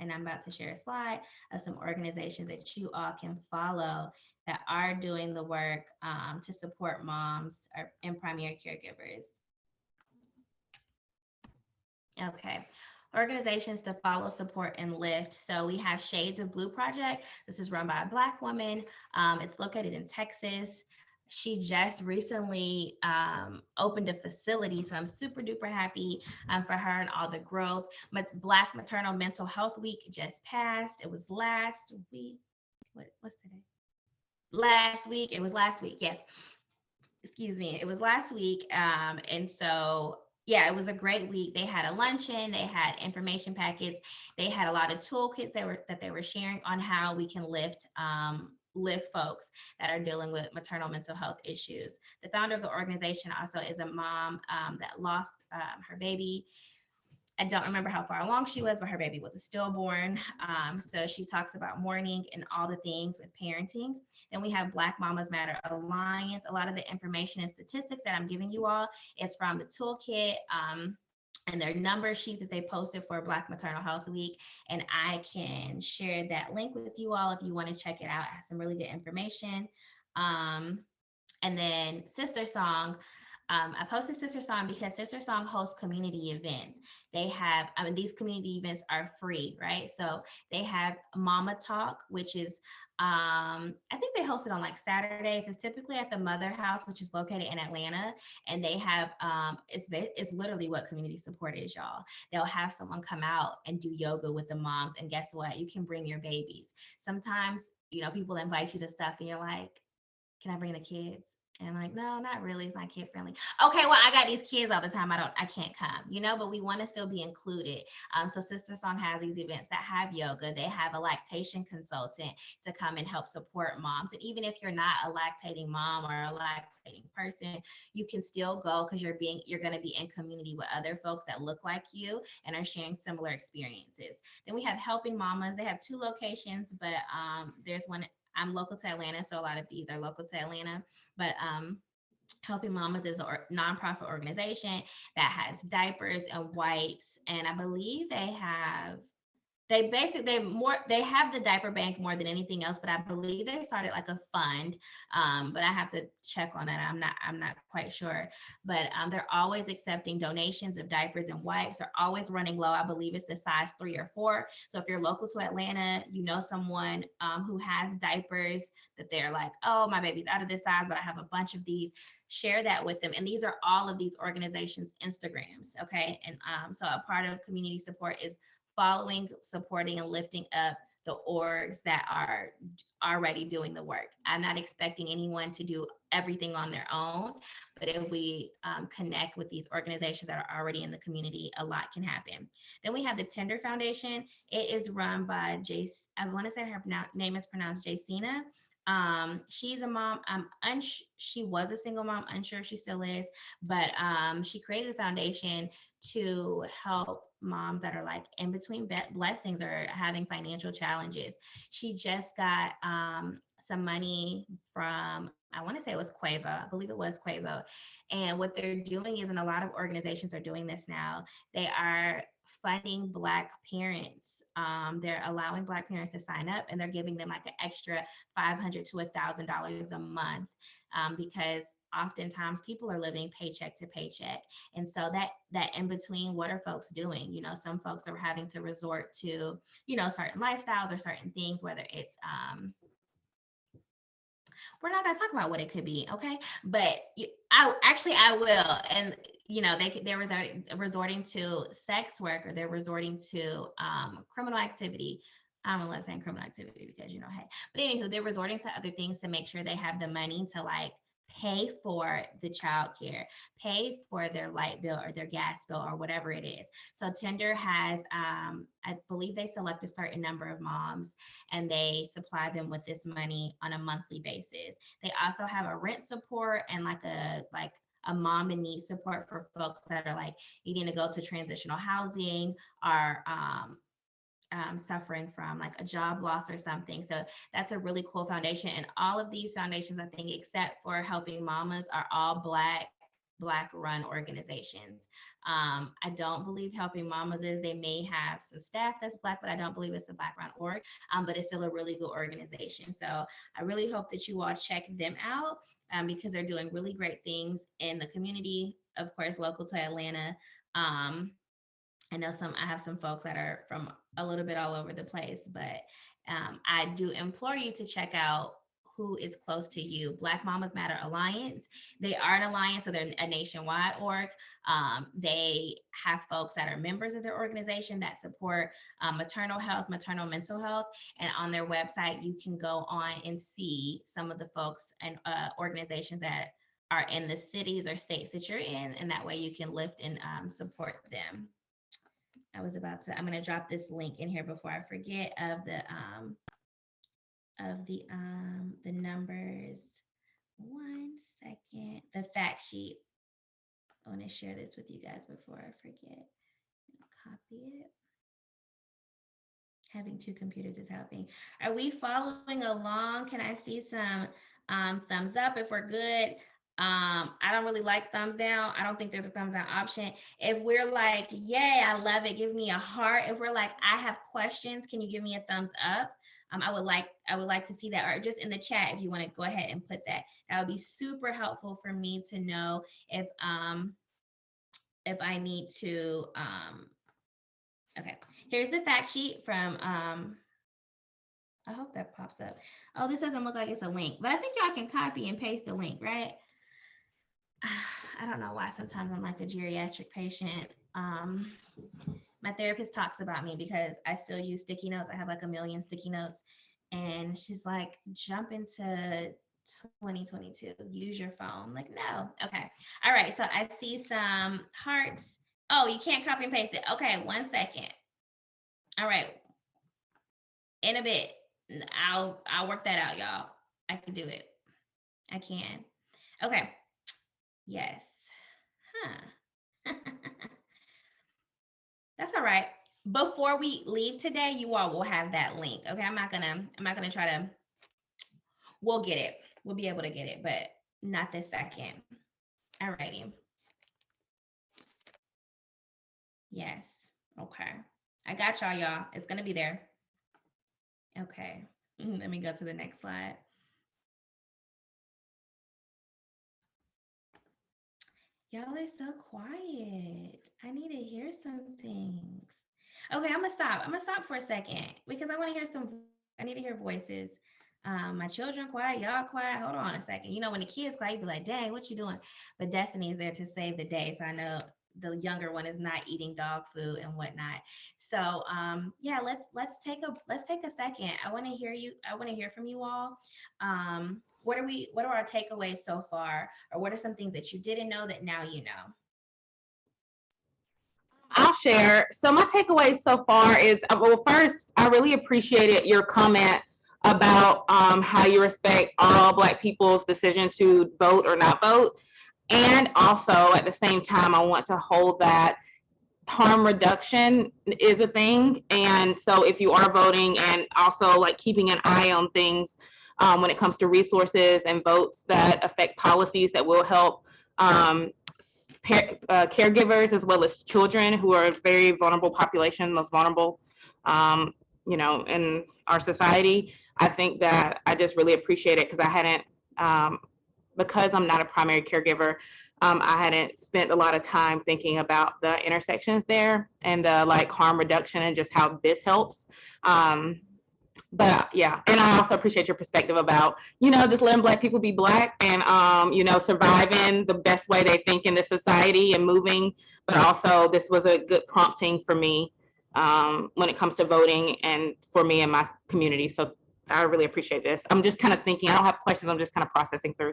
And I'm about to share a slide of some organizations that you all can follow that are doing the work to support moms and primary caregivers. Okay. Organizations to follow, support, and lift. So we have Shades of Blue Project. This is run by a Black woman. It's located in Texas. She just recently opened a facility, so I'm super duper happy for her and all the growth. Black Maternal Mental Health Week just passed. It was last week. What's today? Last week. It was last week. Yes. Excuse me. It was last week. And so yeah, it was a great week. They had a luncheon, they had information packets, they had a lot of toolkits that they were sharing on how we can lift folks that are dealing with maternal mental health issues. The founder of the organization also is a mom that lost her baby. I don't remember how far along she was, but her baby was a stillborn. So she talks about mourning and all the things with parenting. Then we have Black Mamas Matter Alliance. A lot of the information and statistics that I'm giving you all is from the toolkit and their number sheet that they posted for Black Maternal Health Week. And I can share that link with you all if you want to check it out. It has some really good information. And then Sister Song. I posted Sister Song because Sister Song hosts community events. They have, these community events are free, right? So they have Mama Talk, which is, I think they host it on like Saturdays. It's typically at the Mother House, which is located in Atlanta. And they have, it's literally what community support is, y'all. They'll have someone come out and do yoga with the moms. And guess what? You can bring your babies. Sometimes, people invite you to stuff and you're like, can I bring the kids? And like, no, not really. It's not kid friendly. Okay, well, I got these kids all the time. I can't come, but we want to still be included. So Sister Song has these events that have yoga. They have a lactation consultant to come and help support moms. And even if you're not a lactating mom or a lactating person, you can still go because you're going to be in community with other folks that look like you and are sharing similar experiences. Then we have Helping Mamas. They have 2 locations, but there's one. I'm local to Atlanta, so a lot of these are local to Atlanta. But Helping Mamas is a nonprofit organization that has diapers and wipes, and I believe they have the diaper bank more than anything else, but I believe they started like a fund. But I have to check on that. I'm not quite sure. But they're always accepting donations of diapers and wipes. They're always running low. I believe it's the size 3 or 4. So if you're local to Atlanta, someone who has diapers that they're like, oh, my baby's out of this size, but I have a bunch of these. Share that with them. And these are all of these organizations' Instagrams. Okay. And so a part of community support is following, supporting, and lifting up the orgs that are already doing the work. I'm not expecting anyone to do everything on their own, but if we connect with these organizations that are already in the community, a lot can happen. Then we have the Tender Foundation. It is run by I want to say her name is pronounced Jacina. She's a mom. She was a single mom, unsure if she still is, but she created a foundation to help moms that are like in between blessings or having financial challenges. She just got some money from, I want to say it was Quavo. I believe it was Quavo. And what they're doing is, and a lot of organizations are doing this now, they are funding Black parents. They're allowing Black parents to sign up, and they're giving them like an extra $500 to $1,000 a month because oftentimes people are living paycheck to paycheck. And so that in between, what are folks doing? Some folks are having to resort to, certain lifestyles or certain things, whether it's, we're not going to talk about what it could be. Okay. But I will. And, they're resorting to sex work, or they're resorting to criminal activity. I don't like saying criminal activity because, hey, but anywho, they're resorting to other things to make sure they have the money to like pay for the childcare, pay for their light bill or their gas bill or whatever it is. So Tender has, I believe they select a certain number of moms and they supply them with this money on a monthly basis. They also have a rent support and like a mom in need support for folks that are like needing to go to transitional housing or suffering from like a job loss or something. So that's a really cool foundation. And all of these foundations, I think, except for Helping Mamas, are all Black run organizations. I don't believe Helping Mamas is. They may have some staff that's Black, but I don't believe it's a Black run org, but it's still a really good organization. So I really hope that you all check them out because they're doing really great things in the community, of course, local to Atlanta. I know I have some folks that are from a little bit all over the place, but I do implore you to check out who is close to you. Black Mamas Matter Alliance. They are an alliance, so they're a nationwide org. They have folks that are members of their organization that support maternal health, maternal mental health. And on their website, you can go on and see some of the folks and organizations that are in the cities or states that you're in. And that way you can lift and support them. I'm going to drop this link in here before I forget of the numbers. 1 second. The fact sheet. I want to share this with you guys before I forget. Copy it. Having 2 computers is helping. Are we following along? Can I see some thumbs up if we're good? I don't really like thumbs down. I don't think there's a thumbs down option. If we're like, yay, I love it, give me a heart. If we're like, I have questions, can you give me a thumbs up? I would like to see that, or just in the chat if you want to go ahead and put that. That would be super helpful for me to know if I need to. Okay, here's the fact sheet from. I hope that pops up. Oh, this doesn't look like it's a link, but I think y'all can copy and paste the link, right? I don't know why sometimes I'm like a geriatric patient. My therapist talks about me because I still use sticky notes. I have like a million sticky notes, and she's like, jump into 2022. Use your phone. Like, no. Okay. All right. So I see some hearts. Oh, you can't copy and paste it. Okay, 1 second. All right. In a bit, I'll work that out, y'all. I can do it. I can. Okay. Yes. Huh. That's all right. Before we leave today, you all will have that link. Okay. I'm not gonna try to, we'll get it. We'll be able to get it, but not this second. All righty. Yes. Okay. I got y'all. It's gonna be there. Okay. Let me go to the next slide. Y'all are so quiet. I need to hear some things. Okay, I'm gonna stop. I'm gonna stop for a second because I want to hear I need to hear voices. My children quiet, y'all quiet. Hold on a second. You know, when the kids quiet, you be like, dang, what you doing? But Destiny is there to save the day. So I know the younger one is not eating dog food and whatnot. So yeah, let's take a second. I want to hear you. I want to hear from you all. What are our takeaways so far, or what are some things that you didn't know that now you know? I'll share. So my takeaway so far is, well, first, I really appreciated your comment about how you respect all Black people's decision to vote or not vote. And also at the same time, I want to hold that harm reduction is a thing. And so if you are voting, and also like keeping an eye on things when it comes to resources and votes that affect policies that will help caregivers as well as children, who are a very vulnerable population, most vulnerable, in our society. I think that I just really appreciate it because I hadn't, because I'm not a primary caregiver, I hadn't spent a lot of time thinking about the intersections there and the like harm reduction and just how this helps. But yeah, and I also appreciate your perspective about, just letting Black people be Black and, surviving the best way they think in this society and moving. But also this was a good prompting for me when it comes to voting and for me and my community. So I really appreciate this. I'm just kind of thinking, I don't have questions. I'm just kind of processing through.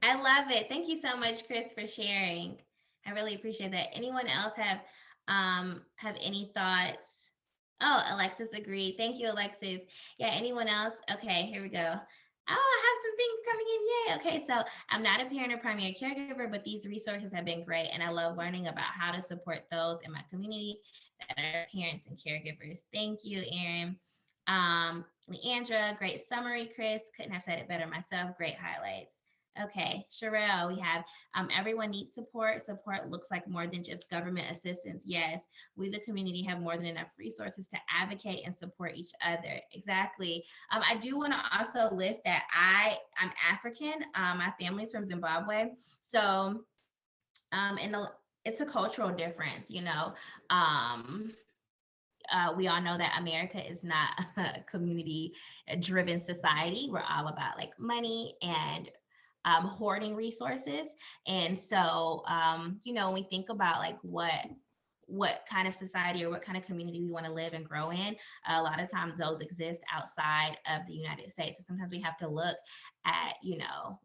I love it. Thank you so much, Chris, for sharing. I really appreciate that. Anyone else have any thoughts? Oh, Alexis agreed. Thank you, Alexis. Yeah, anyone else? Okay, here we go. Oh, I have some things coming in. Yay. Okay, so I'm not a parent or primary caregiver, but these resources have been great. And I love learning about how to support those in my community that are parents and caregivers. Thank you, Erin. Leandra, great summary, Chris. Couldn't have said it better myself. Great highlights. Okay, Sherelle, we have everyone needs support. Support looks like more than just government assistance. Yes, we the community have more than enough resources to advocate and support each other. Exactly. I do want to also lift that I'm African. My family's from Zimbabwe. So it's a cultural difference, we all know that America is not a community-driven society. We're all about like money and hoarding resources. And so, when we think about like what kind of society or what kind of community we want to live and grow in, a lot of times those exist outside of the United States. So sometimes we have to look at,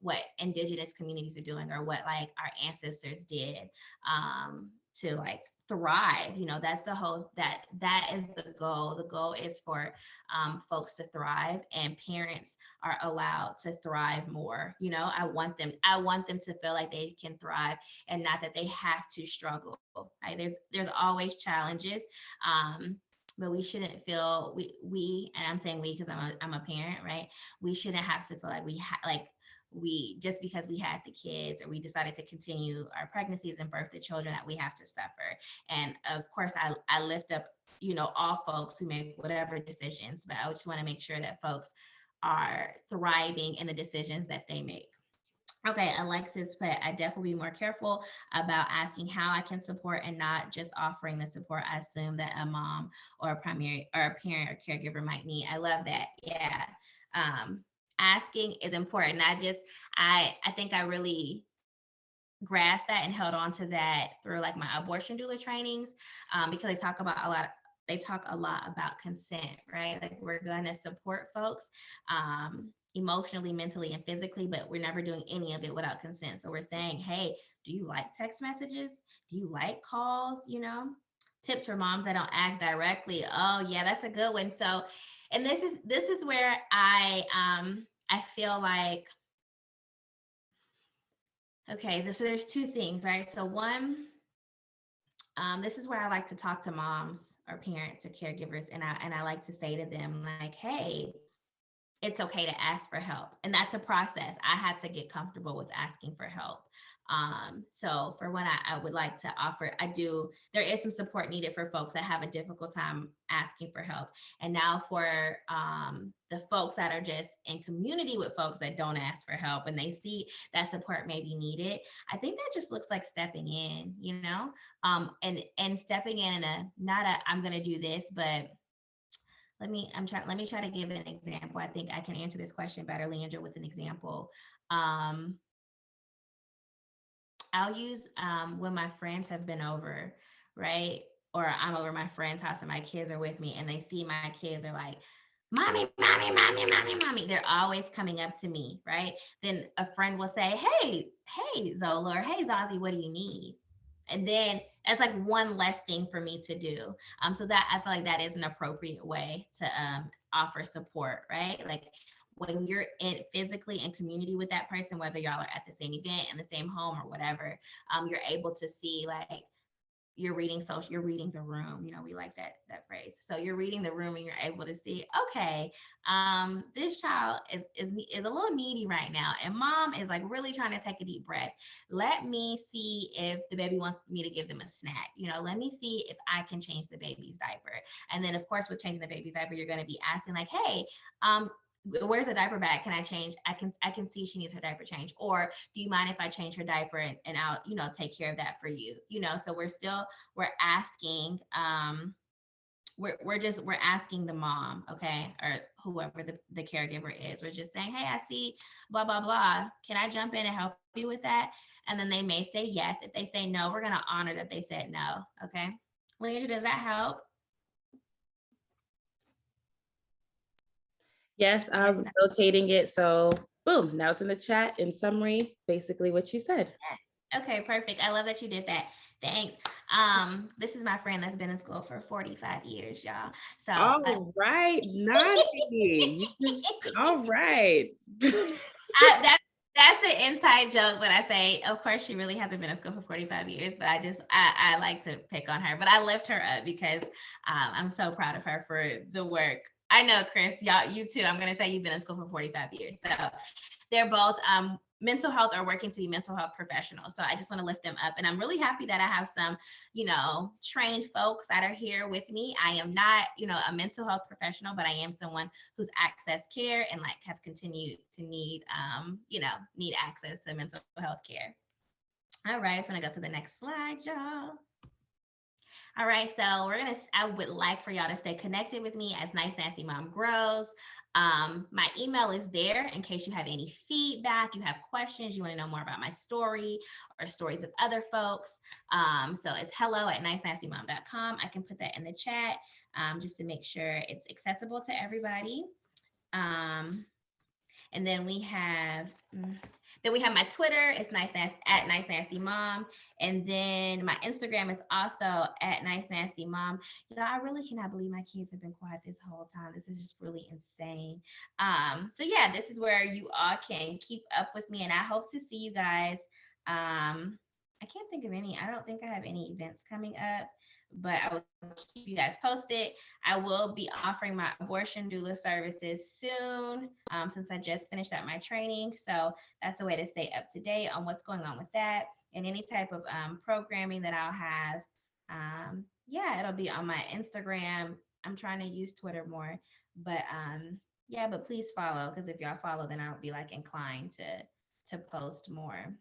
what indigenous communities are doing or what like our ancestors did to like thrive. That's the whole, that is the goal. The goal is for folks to thrive, and parents are allowed to thrive more. I want them to feel like they can thrive and not that they have to struggle. Right? There's always challenges. But we shouldn't feel we and I'm saying we because I'm a parent, right? We shouldn't have to feel like we just because we had the kids or we decided to continue our pregnancies and birth the children that we have to suffer. And of course, I lift up, all folks who make whatever decisions, but I just want to make sure that folks are thriving in the decisions that they make. Okay, Alexis put, I definitely be more careful about asking how I can support and not just offering the support I assume that a mom or a parent or caregiver might need. I love that. Yeah. Asking is important. I think I really grasped that and held on to that through like my abortion doula trainings, because they talk about they talk a lot about consent, right? Like we're going to support folks emotionally, mentally, and physically, but we're never doing any of it without consent. So we're saying, hey, do you like text messages? Do you like calls? You know, tips for moms that don't ask directly. Oh yeah, that's a good one. So, and this is where I feel like, okay, so there's two things, right? So one, this is where I like to talk to moms or parents or caregivers, and I like to say to them like, hey, it's okay to ask for help. And that's a process. I had to get comfortable with asking for help. So for what I would like to offer, there is some support needed for folks that have a difficult time asking for help. And now for the folks that are just in community with folks that don't ask for help and they see that support may be needed, I think that just looks like stepping in, you know, and stepping in I'm going to do this, but let me try to give an example. I think I can answer this question better, Leandra, with an example. I'll use when my friends have been over, right? Or I'm over my friend's house and my kids are with me and they see my kids are like, mommy, mommy, mommy, mommy, mommy. They're always coming up to me, right? Then a friend will say, hey, Zola, or hey, Zazie, what do you need? And then that's like one less thing for me to do. So that I feel like that is an appropriate way to offer support, right? Like when you're physically in community with that person, whether y'all are at the same event, in the same home or whatever, you're able to see like you're reading the room. You know, we like that phrase. So you're reading the room and you're able to see, okay, this child is a little needy right now. And mom is like really trying to take a deep breath. Let me see if the baby wants me to give them a snack. You know, let me see if I can change the baby's diaper. And then of course, with changing the baby's diaper, you're going to be asking like, hey, where's the diaper bag? Can I change? I can see she needs her diaper change. Or do you mind if I change her diaper and I'll, you know, take care of that for you? You know, so we're asking, we're asking the mom, okay, or whoever the caregiver is. We're just saying, hey, I see blah, blah, blah. Can I jump in and help you with that? And then they may say yes. If they say no, we're going to honor that they said no. Okay. Leandra, does that help? Yes, I'm rotating it. So boom, now it's in the chat. In summary, basically what you said. Okay, perfect. I love that you did that. Thanks. This is my friend that's been in school for 45 years, y'all. So all right, Nani. All right. That's an inside joke, but I say, of course, she really hasn't been in school for 45 years, but I like to pick on her, but I lift her up because I'm so proud of her for the work. I know, Chris, you too. I'm going to say you've been in school for 45 years. So they're both mental health or working to be mental health professionals. So I just want to lift them up. And I'm really happy that I have some, you know, trained folks that are here with me. I am not, you know, a mental health professional, but I am someone who's accessed care and like have continued to need, need access to mental health care. All right, I'm going to go to the next slide, y'all. All right, so I would like for y'all to stay connected with me as Nice Nasty Mom grows. My email is there in case you have any feedback, you have questions, you want to know more about my story or stories of other folks. So it's hello@nicenastymom.com. I can put that in the chat just to make sure it's accessible to everybody. And then we have my Twitter. It's @NiceNastyMom. And then my Instagram is also @NiceNastyMom. You know, I really cannot believe my kids have been quiet this whole time. This is just really insane. So yeah, this is where you all can keep up with me, and I hope to see you guys. I can't think of any. I don't think I have any events coming up, but I will keep you guys posted. I will be offering my abortion doula services soon, since I just finished up my training. So that's the way to stay up to date on what's going on with that and any type of programming that I'll have. It'll be on my Instagram. I'm trying to use Twitter more, but but please follow, because if y'all follow, then I'll be like inclined to post more.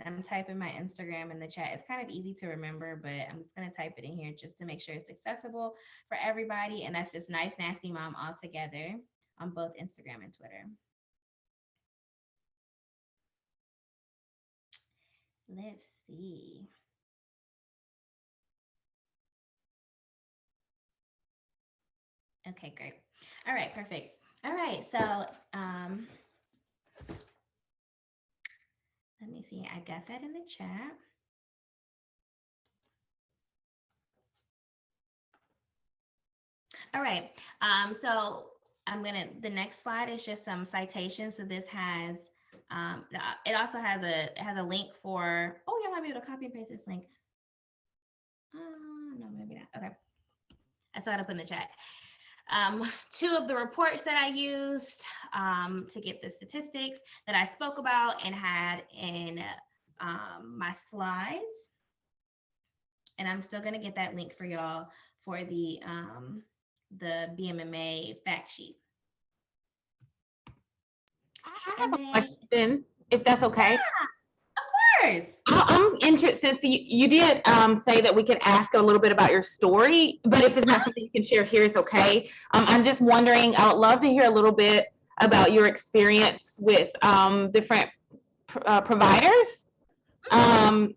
I'm typing my Instagram in the chat. It's kind of easy to remember, but I'm just going to type it in here just to make sure it's accessible for everybody. And that's just Nice Nasty Mom all together on both Instagram and Twitter. Let's see. Okay, great. All right, perfect. All right, so let me see. I got that in the chat. All right. So the next slide is just some citations. So this has, it also has a link for, oh, y'all might be able to copy and paste this link. No, maybe not. Okay. I saw it up in the chat. Two of the reports that I used to get the statistics that I spoke about and had in my slides. And I'm still gonna get that link for y'all for the BMMA fact sheet. I have a question, if that's okay. Yeah, of course. I'm interested, since you did say that we could ask a little bit about your story, but if it's not something you can share here, it's okay. I'm just wondering, I would love to hear a little bit about your experience with different providers. None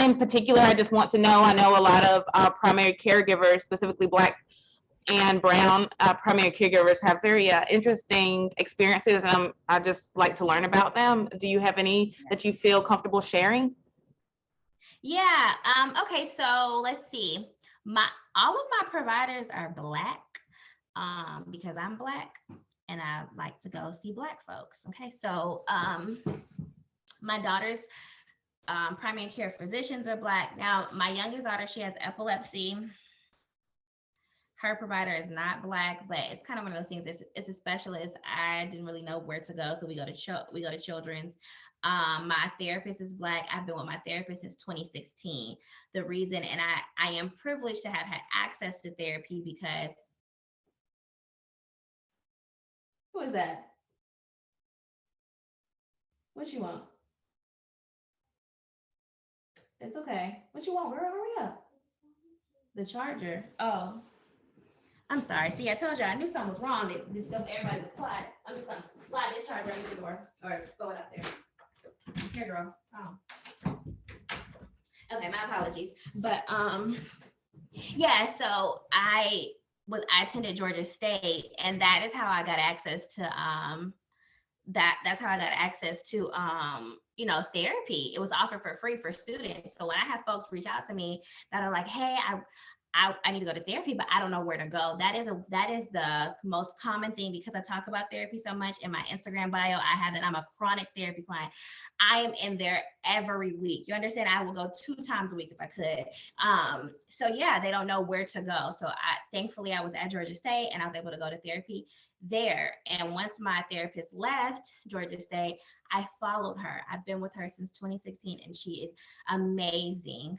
in particular, I just want to know, I know a lot of primary caregivers, specifically Black and Brown primary caregivers, have very interesting experiences, and I just like to learn about them. Do you have any that you feel comfortable sharing? Yeah. Okay. So let's see. All of my providers are Black because I'm Black and I like to go see Black folks. Okay. So my daughter's primary care physicians are Black. Now, my youngest daughter, she has epilepsy. Her provider is not Black, but it's kind of one of those things. It's a specialist. I didn't really know where to go, so we go to Children's. My therapist is Black. I've been with my therapist since 2016. The reason, and I am privileged to have had access to therapy because. Who is that? What you want? It's okay. What you want, girl? Hurry up. The charger. Oh. I'm sorry. See, I told you I knew something was wrong. Everybody was quiet. I'm just gonna slide this charger under the door or throw it up there. Here, girl. Oh. Okay, my apologies. But yeah. So I attended Georgia State, and that is how I got access to that's how I got access to therapy. It was offered for free for students. So when I have folks reach out to me that are like, hey, I need to go to therapy, but I don't know where to go. That is the most common thing, because I talk about therapy so much in my Instagram bio. I have that I'm a chronic therapy client. I am in there every week. You understand? I will go 2 times a week if I could. So yeah, they don't know where to go. So thankfully I was at Georgia State and I was able to go to therapy there. And once my therapist left Georgia State, I followed her. I've been with her since 2016 and she is amazing.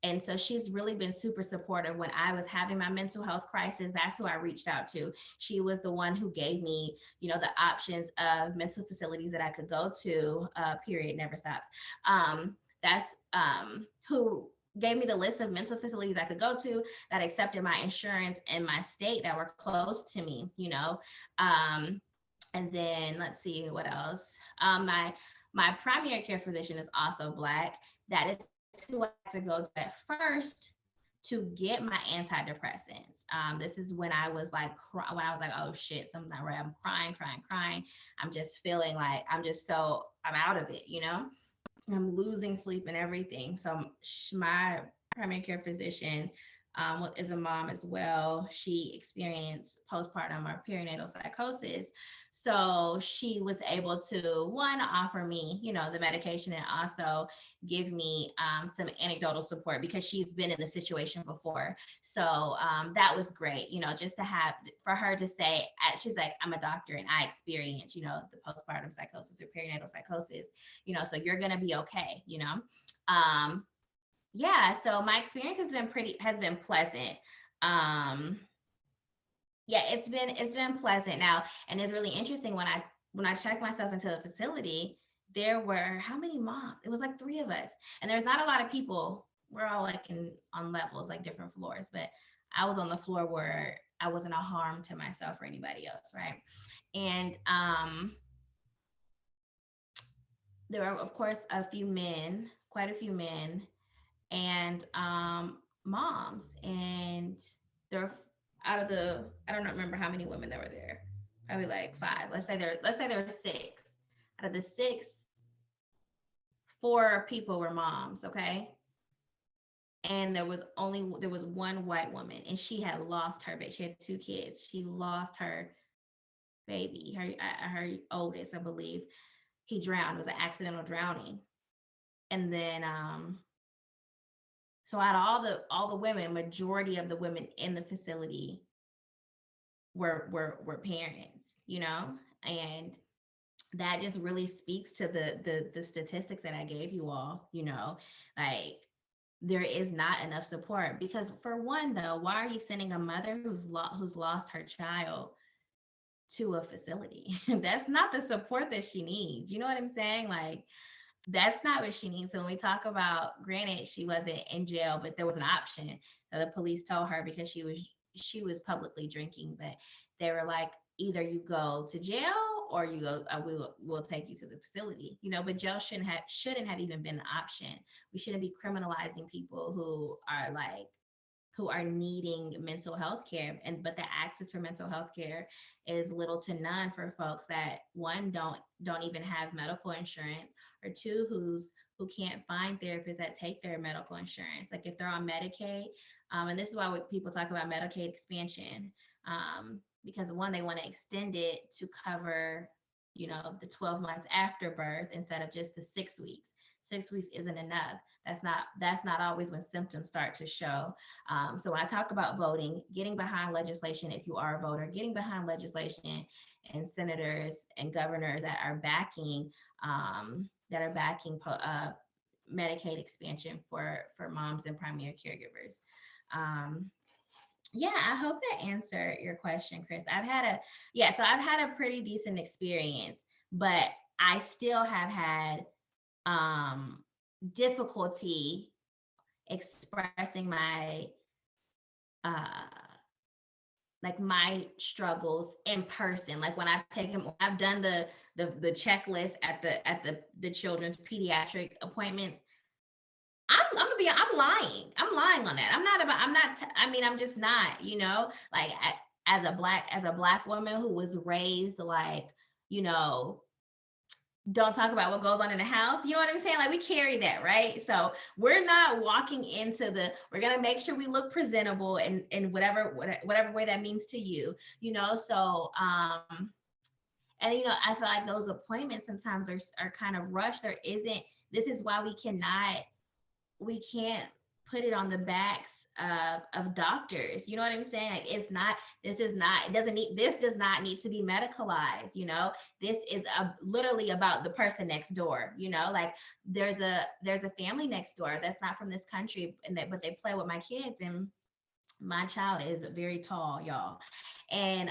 And so she's really been super supportive. When I was having my mental health crisis, that's who I reached out to. She was the one who gave me, the options of mental facilities that I could go to, period, never stops. That's who gave me the list of mental facilities I could go to that accepted my insurance in my state that were close to me, and then let's see what else. My primary care physician is also Black. That is who I had to go to at first to get my antidepressants. This is when I was like, oh shit, something's not right. I'm crying. I'm just feeling like I'm out of it, I'm losing sleep and everything. So my primary care physician is a mom as well. She experienced postpartum or perinatal psychosis. So she was able to, one, offer me, the medication, and also give me some anecdotal support because she's been in the situation before. So that was great, just to have, for her to say, she's like, I'm a doctor and I experience, the postpartum psychosis or perinatal psychosis, so you're going to be okay, yeah, so my experience has been pleasant. Yeah, it's been pleasant now. And it's really interesting when I checked myself into the facility, there were how many moms? It was like 3 of us. And there's not a lot of people. We're all like on levels, like different floors, but I was on the floor where I wasn't a harm to myself or anybody else, right? And there were, of course, quite a few men, and moms, and there out of the, I don't remember how many women there were there. Probably like 5. Let's say there were 6. Out of the 6, 4 people were moms, okay? And there was one white woman, and she had lost her baby. She had 2 kids. She lost her baby, her oldest, I believe. He drowned. It was an accidental drowning. And then so out of all the women, majority of the women in the facility were parents, you know? And that just really speaks to the statistics that I gave you all, you know, like there is not enough support. Because for one, though, why are you sending a mother who's lost her child to a facility? That's not the support that she needs. You know what I'm saying? Like, that's not what she needs. So when we talk about, granted, she wasn't in jail, but there was an option that the police told her because she was publicly drinking, but they were like, either you go to jail or you go, we'll take you to the facility, you know. But jail shouldn't have even been an option. We shouldn't be criminalizing people who are needing mental health care, but the access for mental health care is little to none for folks that, one, don't even have medical insurance, or 2, who can't find therapists that take their medical insurance. Like if they're on Medicaid, and this is why people talk about Medicaid expansion, because one, they want to extend it to cover, you know, the 12 months after birth instead of just the 6 weeks. 6 weeks isn't enough. That's not always when symptoms start to show. So when I talk about voting, getting behind legislation, if you are a voter, getting behind legislation and senators and governors that are backing Medicaid expansion for moms and primary caregivers. Yeah, I hope that answered your question, Chris. I've had a pretty decent experience, but I still have had difficulty expressing my my struggles in person. Like when I've done the checklist at the children's pediatric appointments. I'm lying on that. I'm just not, you know, like as a black woman who was raised like, you know, don't talk about what goes on in the house. You know what I'm saying? Like we carry that, right? So we're not walking into we're going to make sure we look presentable in whatever way that means to you, you know? So, and, you know, I feel like those appointments sometimes are kind of rushed. This is why we can't put it on the backs of doctors. You know what I'm saying? Like this does not need to be medicalized. You know, this is literally about the person next door. You know, like there's a family next door that's not from this country, but they play with my kids, and my child is very tall, y'all, and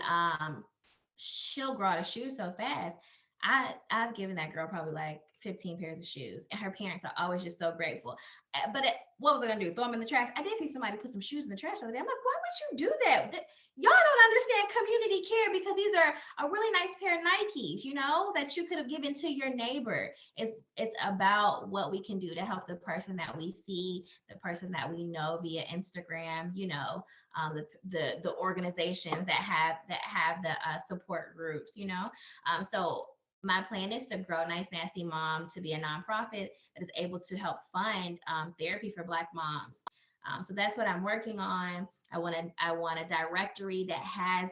she'll grow out of shoes so fast. I've given that girl probably like 15 pairs of shoes, and her parents are always just so grateful. But what was I gonna do? Throw them in the trash? I did see somebody put some shoes in the trash the other day. I'm like, why would you do that? Y'all don't understand community care, because these are a really nice pair of Nikes, you know, that you could have given to your neighbor. It's about what we can do to help the person that we see, the person that we know via Instagram, you know, the organizations that have the support groups, you know. So my plan is to grow Nice Nasty Mom to be a nonprofit that is able to help fund therapy for Black moms. So that's what I'm working on. I want a directory that has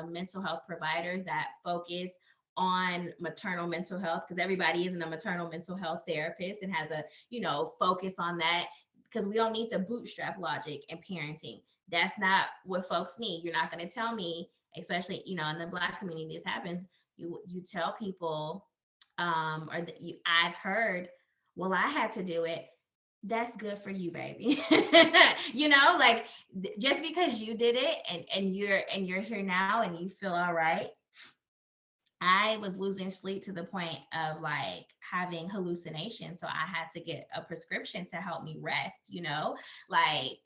mental health providers that focus on maternal mental health, because everybody isn't a maternal mental health therapist, and has a, you know, focus on that, because we don't need the bootstrap logic in parenting. That's not what folks need. You're not going to tell me, especially, you know, in the Black community, this happens. You tell people, I've heard, well, I had to do it. That's good for you, baby. You know, like just because you did it and you're here now and you feel all right. I was losing sleep to the point of like having hallucinations. So I had to get a prescription to help me rest, you know, like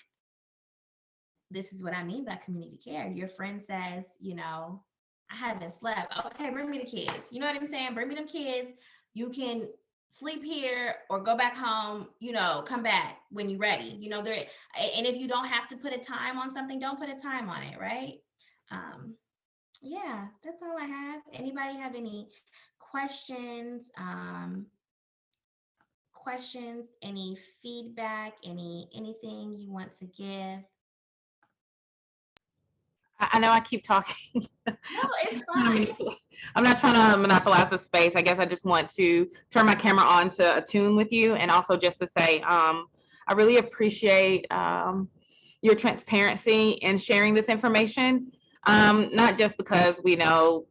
this is what I mean by community care. Your friend says, you know, I haven't slept. Okay, bring me the kids. You know what I'm saying? Bring me them kids. You can sleep here or go back home, come back when you're ready. And if you don't have to put a time on something, don't put a time on it, right? Yeah, that's all I have. Anybody have any questions? Any feedback, anything you want to give? I know I keep talking. No, it's fine. I'm not trying to monopolize the space. I guess I just want to turn my camera on to attune with you, and also just to say, I really appreciate your transparency in sharing this information. Not just because we know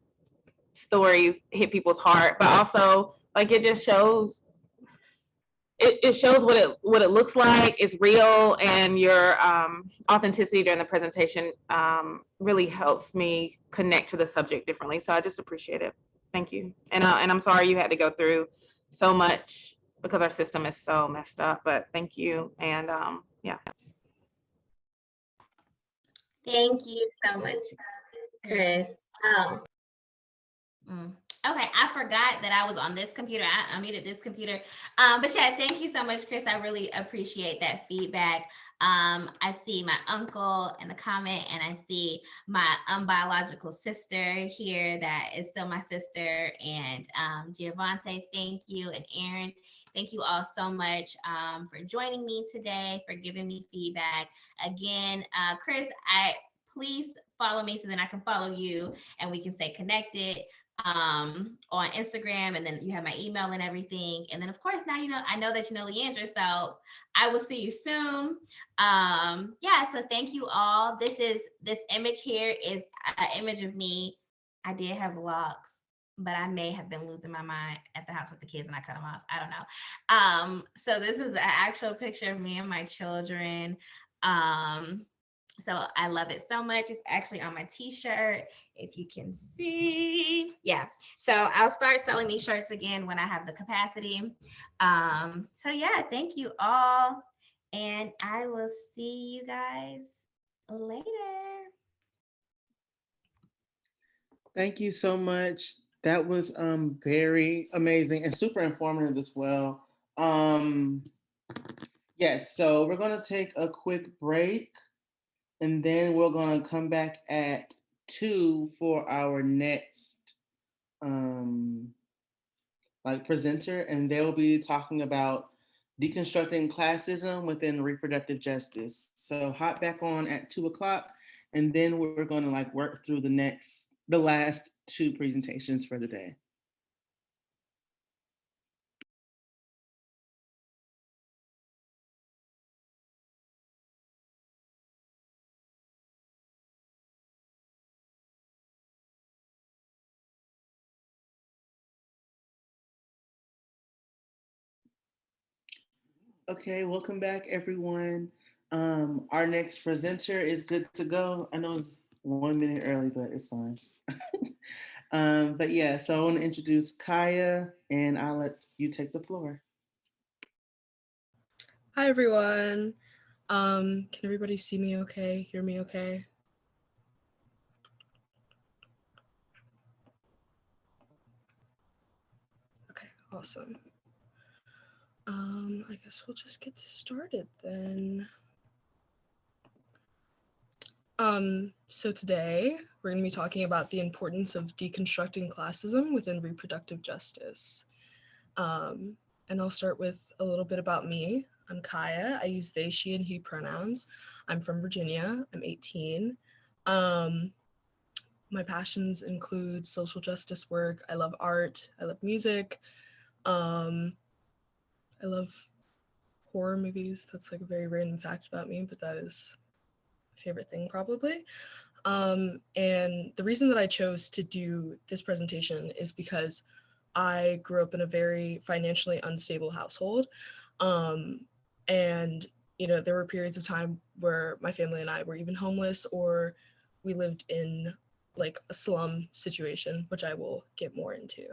stories hit people's heart, but also like it just shows. It shows what it looks like. It's real, and your authenticity during the presentation really helps me connect to the subject differently. So I just appreciate it. Thank you. And I'm sorry you had to go through so much because our system is so messed up. But thank you, and yeah. Thank you so much, Chris. Okay, I forgot that I was on this computer. I unmuted this computer. But yeah, thank you so much, Chris. I really appreciate that feedback. I see my uncle in the comment, and I see my unbiological sister here that is still my sister. And Giovante, thank you. And Aaron, thank you all so much for joining me today, for giving me feedback. Again, Chris, please follow me so then I can follow you and we can stay connected on Instagram, and then you have my email and everything. And then of course now I know that you know Leandra, so I will see you soon. Yeah, so thank you all. This image here is an image of me. I did have locks, but I may have been losing my mind at the house with the kids and I cut them off. I don't know. So this is an actual picture of me and my children. So I love it so much. It's actually on my t-shirt, if you can see. Yeah, so I'll start selling these shirts again when I have the capacity. So yeah, thank you all. And I will see you guys later. Thank you so much. That was very amazing and super informative as well. Yes, so we're gonna take a quick break, and then we're gonna come back at 2 for our next presenter, and they'll be talking about deconstructing classism within reproductive justice. So hop back on at 2 o'clock, and then we're gonna work through the last 2 presentations for the day. Okay, welcome back, everyone. Our next presenter is good to go. I know it's 1 minute early, but it's fine. But yeah, so I want to introduce Kaya, and I'll let you take the floor. Hi, everyone. Can everybody see me okay? Hear me okay? Okay, awesome. I guess we'll just get started then. So today we're going to be talking about the importance of deconstructing classism within reproductive justice. And I'll start with a little bit about me. I'm Kaya. I use they, she, and he pronouns. I'm from Virginia. I'm 18. My passions include social justice work. I love art. I love music. I love horror movies. That's like a very random fact about me, but that is my favorite thing probably. And the reason that I chose to do this presentation is because I grew up in a very financially unstable household. And, there were periods of time where my family and I were even homeless, or we lived in like a slum situation, which I will get more into.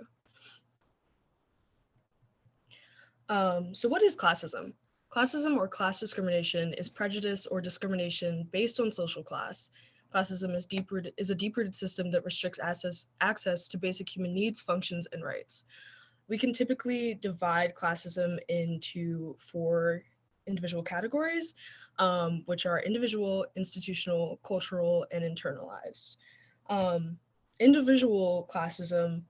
So what is classism? Classism or class discrimination is prejudice or discrimination based on social class. Classism is a deep-rooted system that restricts access to basic human needs, functions, and rights. we can typically divide classism into 4 individual categories, which are individual, institutional, cultural, and internalized. Individual classism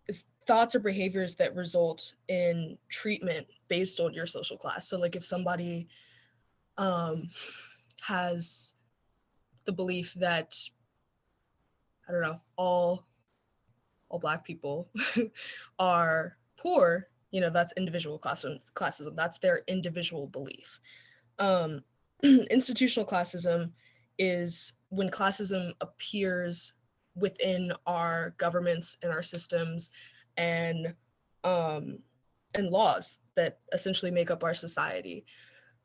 is thoughts or behaviors that result in treatment based on your social class. So like if somebody has the belief that, I don't know, all Black people are poor, you know, that's individual classism. That's their individual belief. Institutional classism is when classism appears within our governments and our systems and laws that essentially make up our society.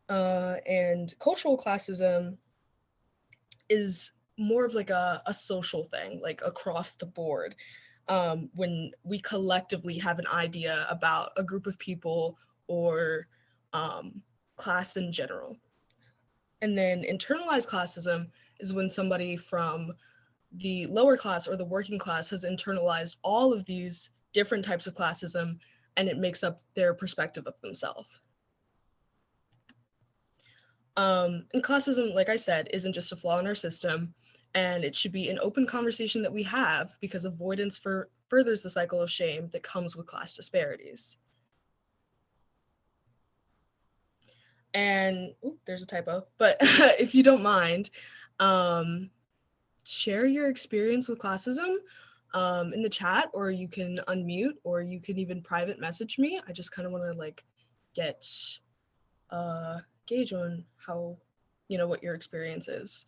And cultural classism is more of like a social thing, like across the board. When we collectively have an idea about a group of people or class in general. And then internalized classism is when somebody from the lower class or the working class has internalized all of these different types of classism, and it makes up their perspective of themselves. And classism, like I said, isn't just a flaw in our system, and it should be an open conversation that we have, because avoidance furthers the cycle of shame that comes with class disparities. And there's a typo, but if you don't mind, share your experience with classism in the chat, or you can unmute, or you can even private message me. I just kind of want to like get a gauge on how, you know, what your experience is.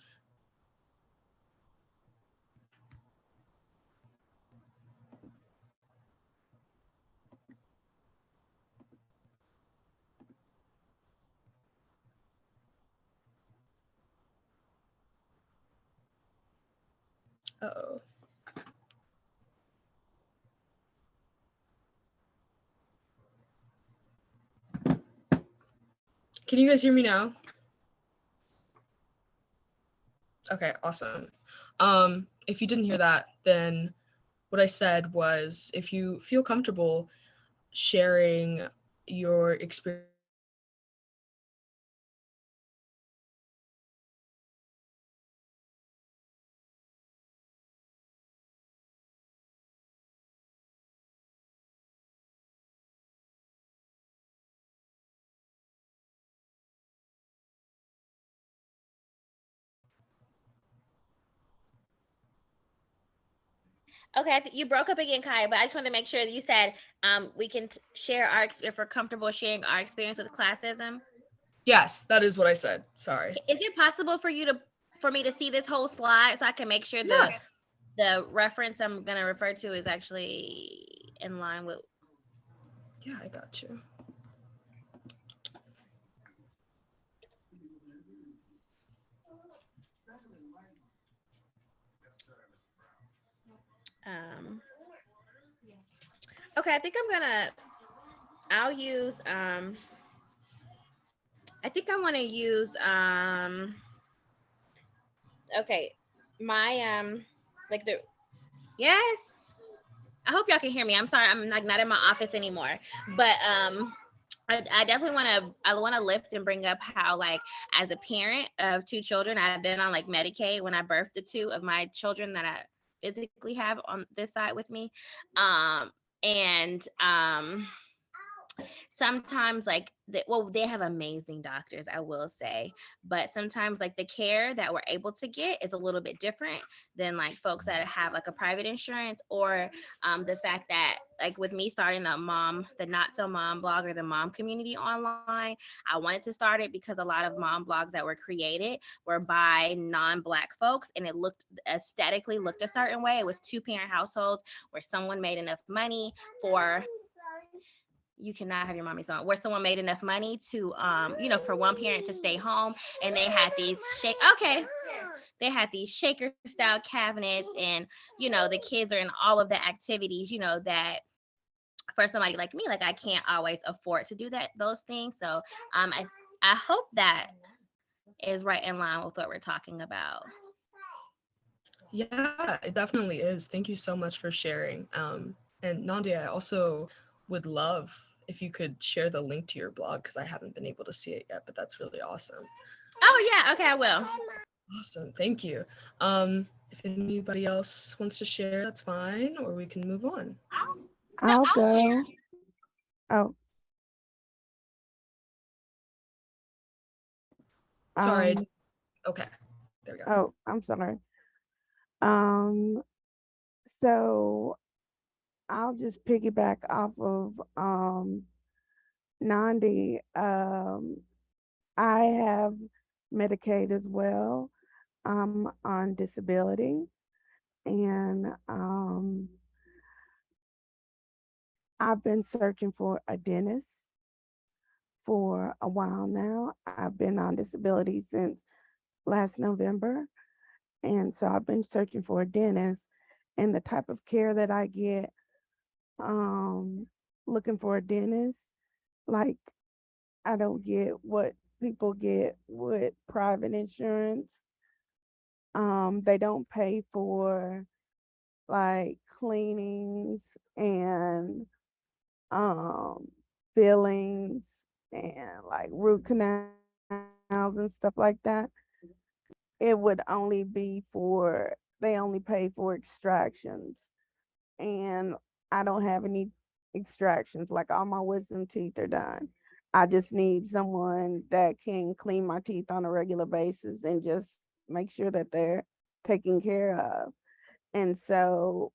Uh-oh. Can you guys hear me now? Okay, awesome. If you didn't hear that, then what I said was, if you feel comfortable sharing your experience Okay, you broke up again, Kai, but I just wanted to make sure that you said we can share our, if we're comfortable sharing our experience with classism. Yes, that is what I said. Sorry. Is it possible for me to see this whole slide so I can make sure the reference I'm going to refer to is actually in line with? Yeah, I got you. Okay, I think I'll use, I think I want to use, okay, my, like yes, I hope y'all can hear me. I'm sorry, I'm like not in my office anymore, but, I definitely want to lift and bring up how, like, as a parent of 2 children, I've been on like Medicaid when I birthed the 2 of my children that I physically have on this side with me. Sometimes like they have amazing doctors, I will say, but sometimes like the care that we're able to get is a little bit different than like folks that have like a private insurance, or the fact that like with me starting the Not So Mom blog, or the mom community online, I wanted to start it because a lot of mom blogs that were created were by non-Black folks, and it aesthetically looked a certain way. It was 2-parent households where someone made enough money for, you cannot have your mommy song, where someone made enough money to, for one parent to stay home, and they had these they had these shaker style cabinets, and, the kids are in all of the activities, that for somebody like me, like I can't always afford to do those things. So I hope that is right in line with what we're talking about. Yeah, it definitely is. Thank you so much for sharing. And Nandi, I also would love if you could share the link to your blog because I haven't been able to see it yet, but that's really awesome. Oh yeah, okay, I will. Awesome, thank you. If anybody else wants to share, that's fine, or we can move on. I'll go. Oh. Sorry. Okay, there we go. Oh, I'm sorry. So I'll just piggyback off of Nandi. I have Medicaid as well. I'm on disability, and I've been searching for a dentist for a while now. I've been on disability since last November. And so I've been searching for a dentist, and the type of care that I get looking for a dentist, like I don't get what people get with private insurance. They don't pay for like cleanings and fillings and like root canals and stuff like that. It would only be for, they only pay for extractions. And I don't have any extractions, like all my wisdom teeth are done. I just need someone that can clean my teeth on a regular basis and just make sure that they're taken care of. And so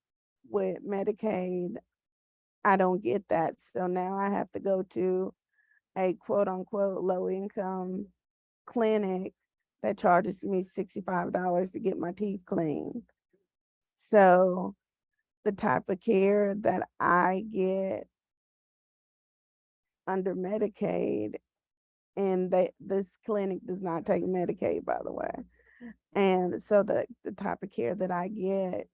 with Medicaid, I don't get that. So now I have to go to a quote unquote low income clinic that charges me $65 to get my teeth cleaned. So the type of care that I get under Medicaid, and this clinic does not take Medicaid, by the way. And so the type of care that I get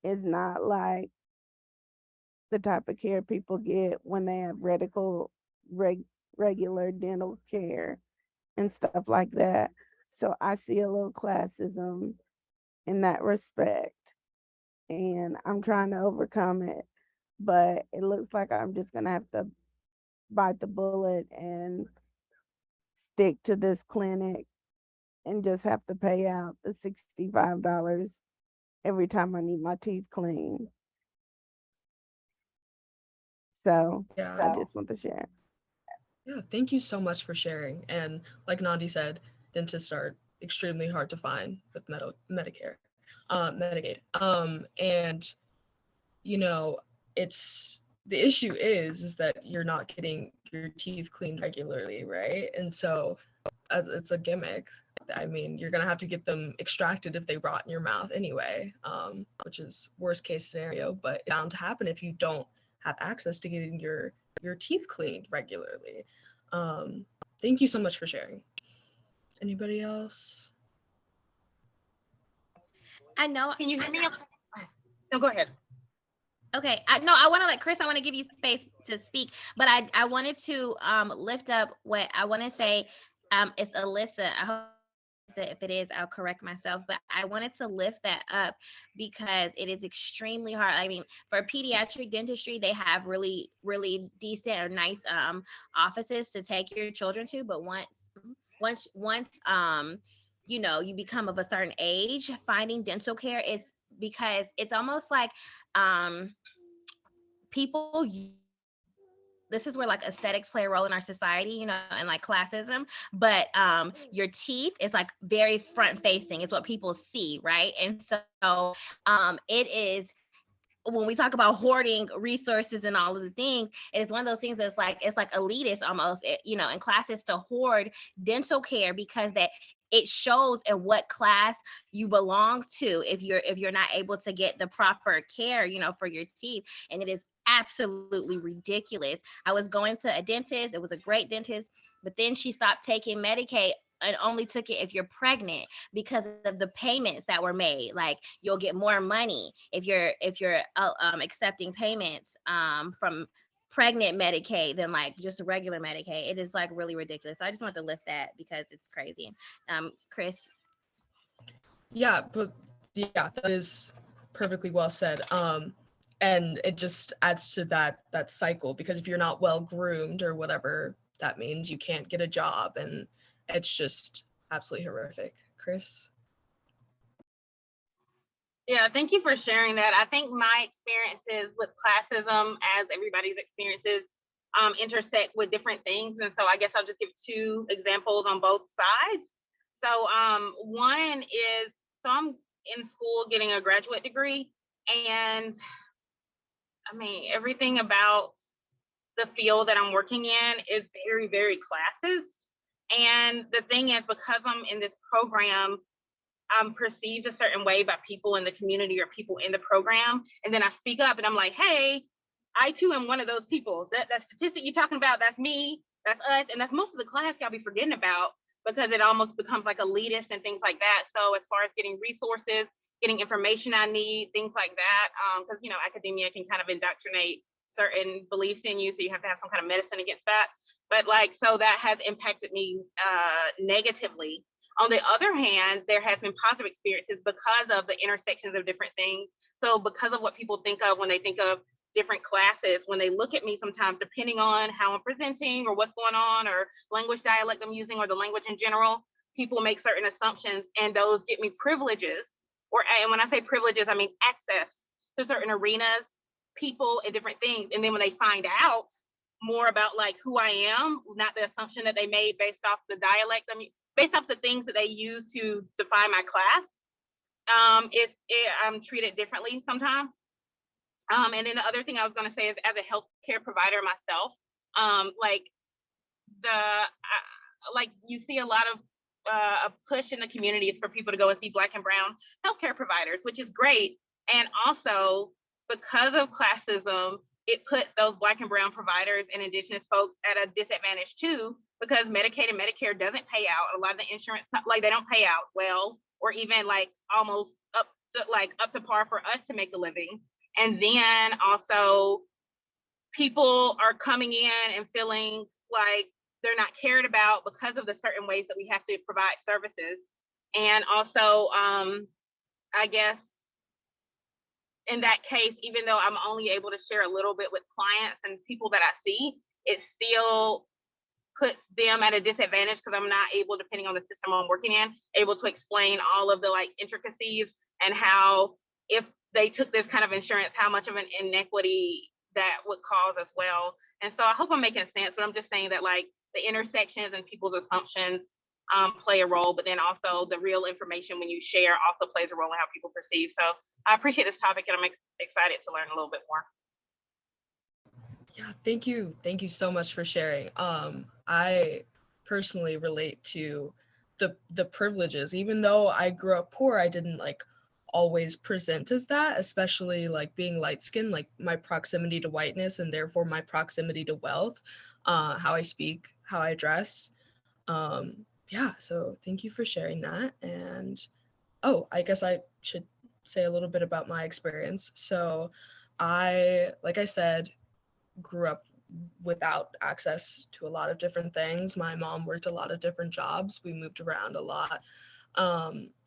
is not like the type of care people get when they have regular dental care and stuff like that. So I see a little classism in that respect, and I'm trying to overcome it. But it looks like I'm just gonna have to bite the bullet and stick to this clinic and just have to pay out the $65 every time I need my teeth cleaned. So Yeah. I just want to share. Yeah, thank you so much for sharing. And like Nandi said, dentists are extremely hard to find with Medicaid. And you know, it's the issue is that you're not getting your teeth cleaned regularly, right? And so as it's a gimmick. I mean, you're gonna have to get them extracted if they rot in your mouth anyway, which is worst case scenario, but it's bound to happen if you don't have access to getting your teeth cleaned regularly. Thank you so much for sharing. Anybody else? I know. Can you hear me? No, go ahead. Okay, I want to let Chris, I want to give you space to speak, but I wanted to lift up what I want to say. It's Alyssa. I hope if it is, I'll correct myself, but I wanted to lift that up because it is extremely hard. I mean, for pediatric dentistry, they have really, really decent or nice offices to take your children to, but once you know, you become of a certain age, finding dental care is, because it's almost like people, this is where like aesthetics play a role in our society, you know, and like classism, but your teeth is like very front facing, it's what people see, right? And so it is, when we talk about hoarding resources and all of the things, it's one of those things that's like, it's like elitist almost, you know, in classes to hoard dental care because that it shows in what class you belong to if you're not able to get the proper care, you know, for your teeth. And it is absolutely ridiculous. I was going to a dentist, it was a great dentist, but then she stopped taking Medicaid and only took it if you're pregnant because of the payments that were made. Like you'll get more money if you're accepting payments from pregnant Medicaid than like just regular Medicaid. It is like really ridiculous. So I just want to lift that because it's crazy. Chris. Yeah, but yeah, that is perfectly well said. and it just adds to that cycle, because if you're not well groomed or whatever that means, you can't get a job, and it's just absolutely horrific. Chris? Yeah, thank you for sharing that. I think my experiences with classism, as everybody's experiences, intersect with different things. And so I guess I'll just give two examples on both sides. So one is, so I'm in school getting a graduate degree, and I mean, everything about the field that I'm working in is very, very classist. And the thing is, because I'm in this program, I'm perceived a certain way by people in the community or people in the program. And then I speak up and I'm like, hey, I too am one of those people. That statistic you're talking about, that's me, that's us. And that's most of the class y'all be forgetting about, because it almost becomes like elitist and things like that. So as far as getting resources, getting information I need, things like that, because academia can kind of indoctrinate certain beliefs in you, so you have to have some kind of medicine against that. But so that has impacted me negatively. On the other hand, there has been positive experiences because of the intersections of different things. So because of what people think of when they think of different classes, when they look at me sometimes, depending on how I'm presenting or what's going on or language dialect I'm using or the language in general, people make certain assumptions, and those get me privileges. And when I say privileges, I mean access to certain arenas, people, and different things. And then when they find out more about who I am, not the assumption that they made based off the dialect, based off the things that they use to define my class, I'm treated differently sometimes. And then the other thing I was going to say is, as a healthcare provider myself, you see a lot of a push in the communities for people to go and see Black and brown healthcare providers, which is great. And also, because of classism, it puts those Black and brown providers and Indigenous folks at a disadvantage too, because Medicaid and Medicare doesn't pay out. A lot of the insurance, they don't pay out well, or even almost up to par for us to make a living. And then also, people are coming in and feeling like they're not cared about because of the certain ways that we have to provide services. And also, I guess in that case, even though I'm only able to share a little bit with clients and people that I see, it still puts them at a disadvantage, because I'm not able, depending on the system I'm working in, able to explain all of the intricacies and how, if they took this kind of insurance, how much of an inequity that would cause as well. And so I hope I'm making sense, but I'm just saying that the intersections and people's assumptions play a role, but then also the real information when you share also plays a role in how people perceive. So I appreciate this topic, and I'm excited to learn a little bit more. Yeah, thank you. Thank you so much for sharing. I personally relate to the privileges. Even though I grew up poor, I didn't always present as that, especially being light skinned, my proximity to whiteness and therefore my proximity to wealth, how I speak, how I dress. Yeah, so thank you for sharing that. And I guess I should say a little bit about my experience. So like I said, grew up without access to a lot of different things. My mom worked a lot of different jobs. We moved around a lot.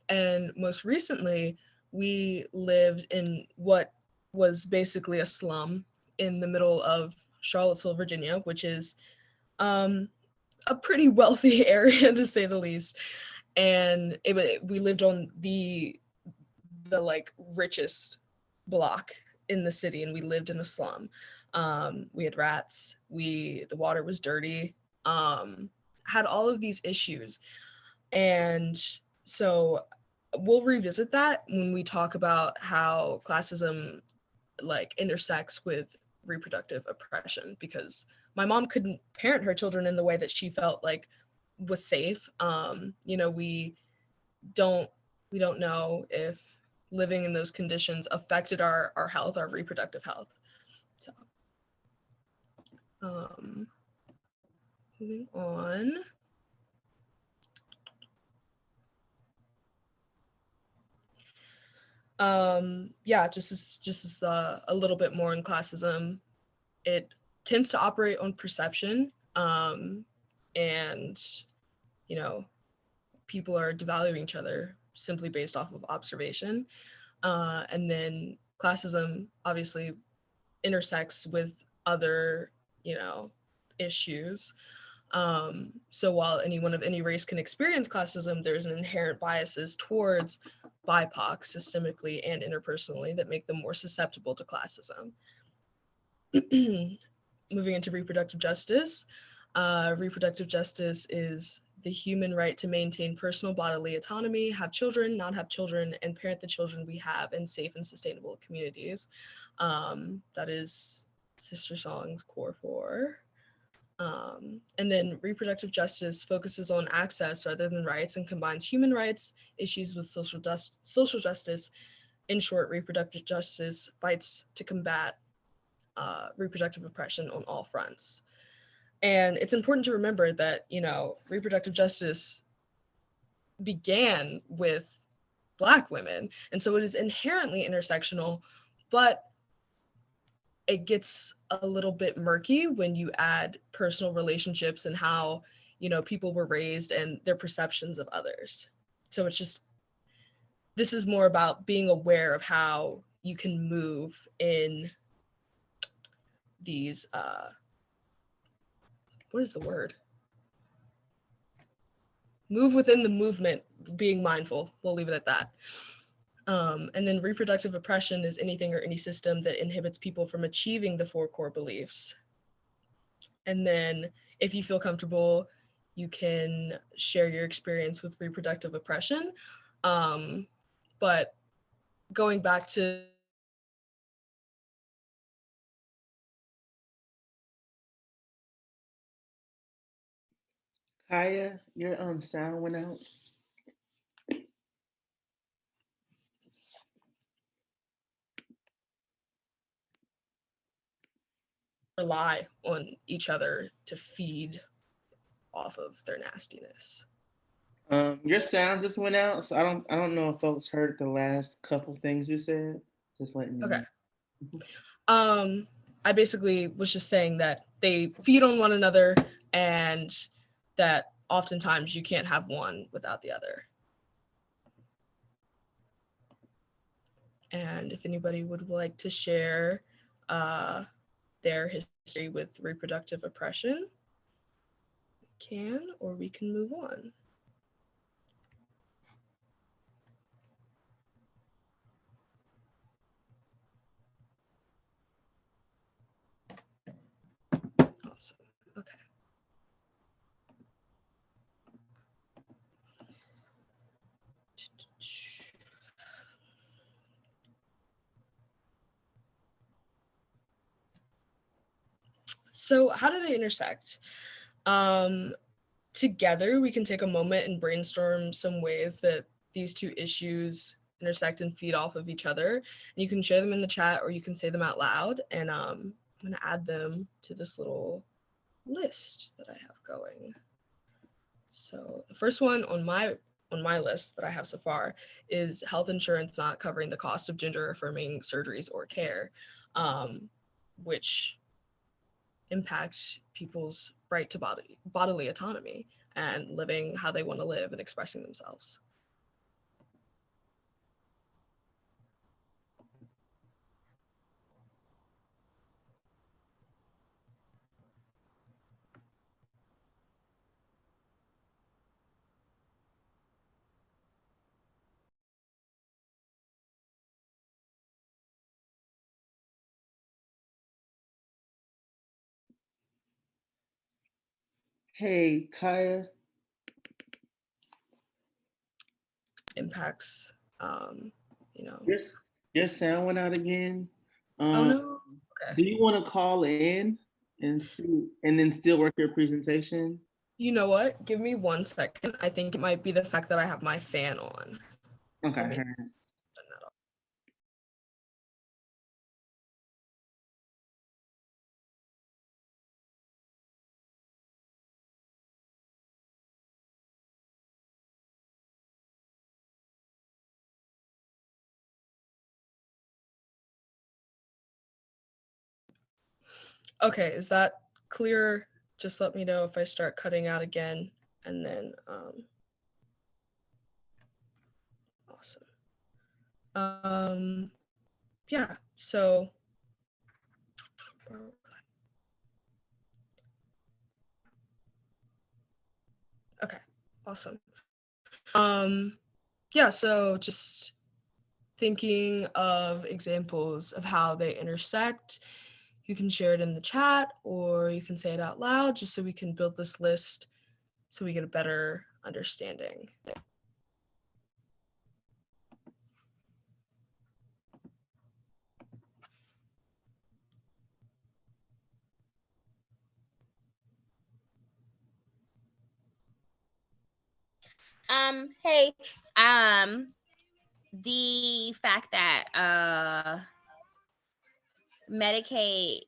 And most recently, we lived in what was basically a slum in the middle of Charlottesville, Virginia, which is a pretty wealthy area, to say the least. And we lived on the richest block in the city, and we lived in a slum. We had rats, the water was dirty, had all of these issues. And so we'll revisit that when we talk about how classism intersects with reproductive oppression, because my mom couldn't parent her children in the way that she felt was safe. We don't know if living in those conditions affected our health, our reproductive health. So moving on. Yeah, just as a little bit more in classism, it tends to operate on perception, and people are devaluing each other simply based off of observation, and then classism obviously intersects with other, issues. So while anyone of any race can experience classism, there's an inherent biases towards BIPOC systemically and interpersonally that make them more susceptible to classism. Moving into reproductive justice. Reproductive justice is the human right to maintain personal bodily autonomy, have children, not have children, and parent the children we have in safe and sustainable communities. That is Sister Song's core 4. And then reproductive justice focuses on access rather than rights and combines human rights issues with social justice. In short, reproductive justice fights to combat reproductive oppression on all fronts. And it's important to remember that, reproductive justice began with Black women. And so it is inherently intersectional, but it gets a little bit murky when you add personal relationships and how, people were raised and their perceptions of others. So it's just, this is more about being aware of how you can move in these, what is the word? Move within the movement, being mindful. We'll leave it at that. And then reproductive oppression is anything or any system that inhibits people from achieving the 4 core beliefs. And then if you feel comfortable, you can share your experience with reproductive oppression. But going back to Kaya, your sound went out. rely on each other to feed off of their nastiness. Your sound just went out, so I don't know if folks heard the last couple things you said. Just letting you Okay. know. I basically was just saying that they feed on one another and that oftentimes you can't have one without the other. And if anybody would like to share their history with reproductive oppression, we can, or we can move on. Awesome. Okay. So how do they intersect? Together, we can take a moment and brainstorm some ways that these two issues intersect and feed off of each other. And you can share them in the chat or you can say them out loud. And I'm going to add them to this little list that I have going. So the first one on my list that I have so far is health insurance not covering the cost of gender affirming surgeries or care, which impact people's right to bodily autonomy and living how they want to live and expressing themselves. Hey, Kaya. Impacts, Your sound went out again. Oh no. Okay. Do you want to call in and see, and then still work your presentation? You know what? Give me 1 second. I think it might be the fact that I have my fan on. Okay. Okay, is that clear? Just let me know if I start cutting out again, and then awesome. yeah, so okay, awesome. Yeah, so just thinking of examples of how they intersect. You can share it in the chat or you can say it out loud just so we can build this list so we get a better understanding. Hey, the fact that Medicaid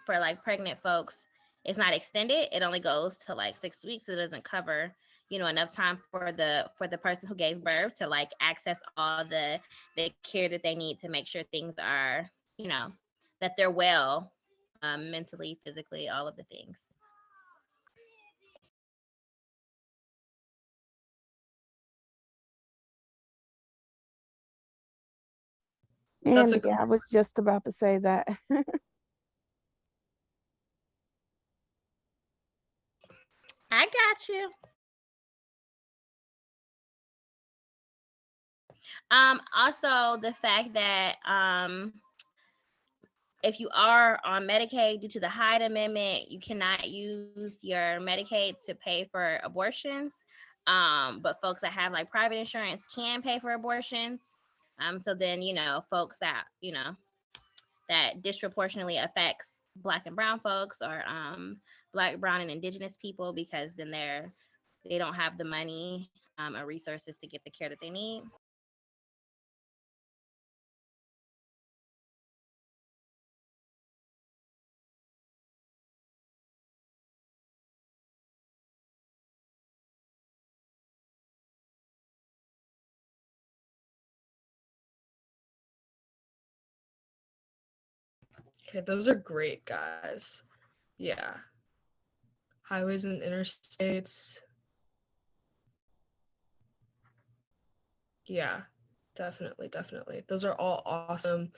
for like pregnant folks is not extended, it only goes to like 6 weeks. It doesn't cover, you know, enough time for the person who gave birth to like access all the care that they need to make sure things are, you know, that they're well, mentally, physically, all of the things. That's And I was just about to say that. I got you. Also the fact that if you are on Medicaid due to the Hyde Amendment, you cannot use your Medicaid to pay for abortions. But folks that have like private insurance can pay for abortions. So then, you know, folks that, you know, that disproportionately affects Black and brown folks or Black, brown, and indigenous people, because then they don't have the money or resources to get the care that they need. Okay, those are great, guys. Yeah. Highways and interstates. Yeah, definitely, definitely. Those are all awesome.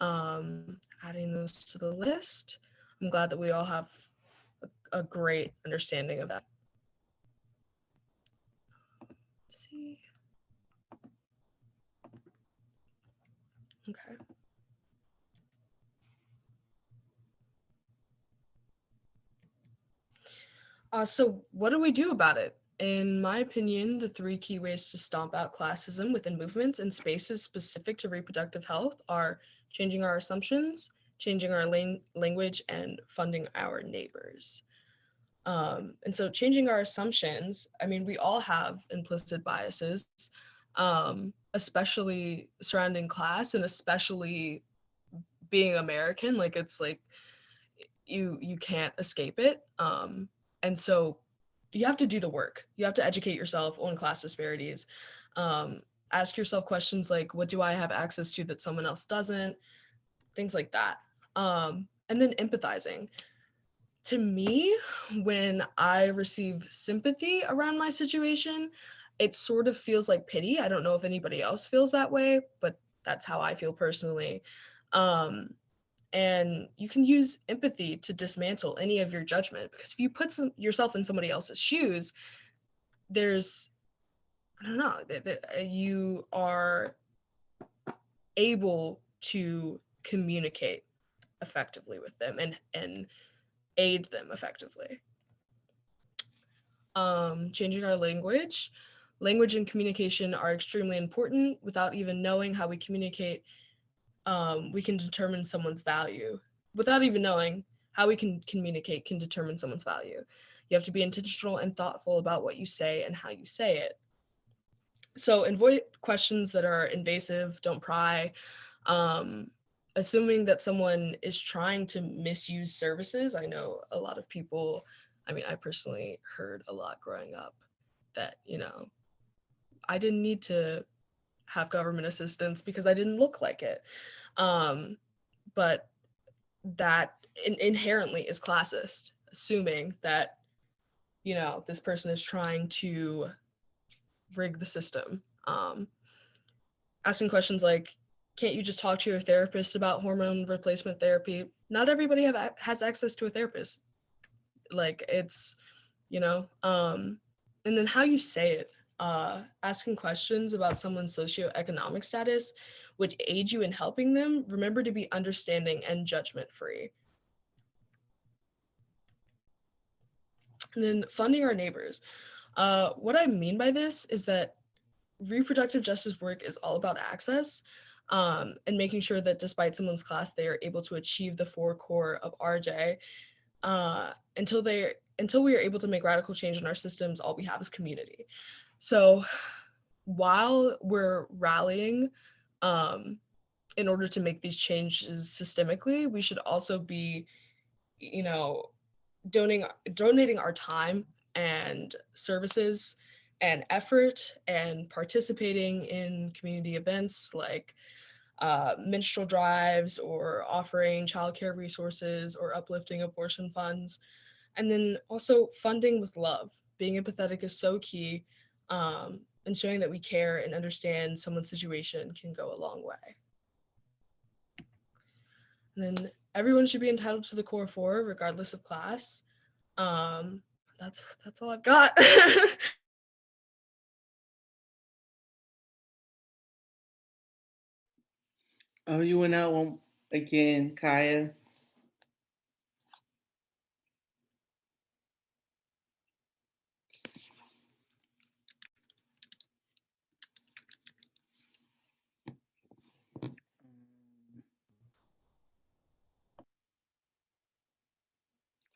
Adding those to the list. I'm glad that we all have a great understanding of that. Let's see. Okay. So what do we do about it? In my opinion, the 3 key ways to stomp out classism within movements and spaces specific to reproductive health are changing our assumptions, changing our language, and funding our neighbors. And so changing our assumptions, I mean, we all have implicit biases, especially surrounding class and especially being American. Like it's like you can't escape it. And so you have to do the work. You have to educate yourself on class disparities. Ask yourself questions like, what do I have access to that someone else doesn't? Things like that. And then empathizing. To me, when I receive sympathy around my situation, it sort of feels like pity. I don't know if anybody else feels that way, but that's how I feel personally. And you can use empathy to dismantle any of your judgment, because if you put yourself in somebody else's shoes, there's, I don't know, you are able to communicate effectively with them and aid them effectively. Changing our language. Language and communication are extremely important. Without even knowing how we communicate, we can determine someone's value. Without even knowing how we can communicate can determine someone's value. You have to be intentional and thoughtful about what you say and how you say it. So avoid questions that are invasive, don't pry. Assuming that someone is trying to misuse services. I know a lot of people, I mean, I personally heard a lot growing up that, you know, I didn't need to have government assistance because I didn't look like it. But that inherently is classist, assuming that, you know, this person is trying to rig the system. Asking questions like, can't you just talk to your therapist about hormone replacement therapy? Not everybody has access to a therapist. Like it's, and then how you say it, asking questions about someone's socioeconomic status, which aid you in helping them. Remember to be understanding and judgment free. And then funding our neighbors. What I mean by this is that reproductive justice work is all about access, and making sure that despite someone's class, they are able to achieve the 4 core of RJ. Until we are able to make radical change in our systems, all we have is community. So while we're rallying in order to make these changes systemically, we should also be, donating our time and services and effort and participating in community events like menstrual drives or offering childcare resources or uplifting abortion funds. And then also funding with love. Being empathetic is so key, and showing that we care and understand someone's situation can go a long way. And then everyone should be entitled to the core 4 regardless of class. That's all I've got. Oh, you went out one again, Kaya.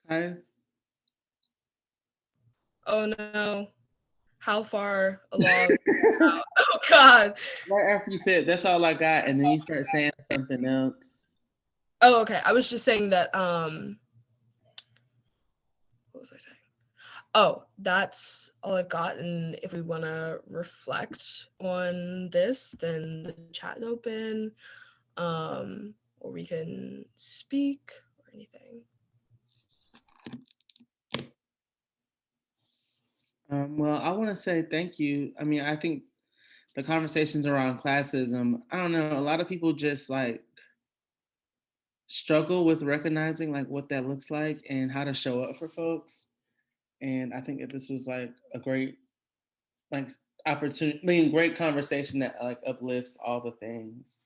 Kaya? Oh no. How far along? Oh God. Right after you said that's all I got, and then you start saying something else. Oh, okay. I was just saying that, what was I saying? Oh, that's all I've got. And if we want to reflect on this, then the chat is open, or we can speak or anything. Well, I want to say thank you. I mean, I think the conversations around classism, I don't know, a lot of people just like struggle with recognizing like what that looks like and how to show up for folks. And I think that this was like a great like opportunity, I mean, great conversation that like uplifts all the things.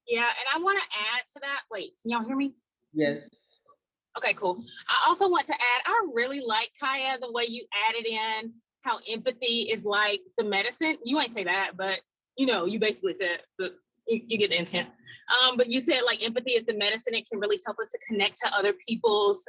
Yeah, and I want to add to that. Wait, can y'all hear me? Yes. Okay, cool. I also want to add, I really like, Kaya, the way you added in how empathy is like the medicine. You ain't say that, but you basically said you get the intent. But you said like empathy is the medicine. It can really help us to connect to other people's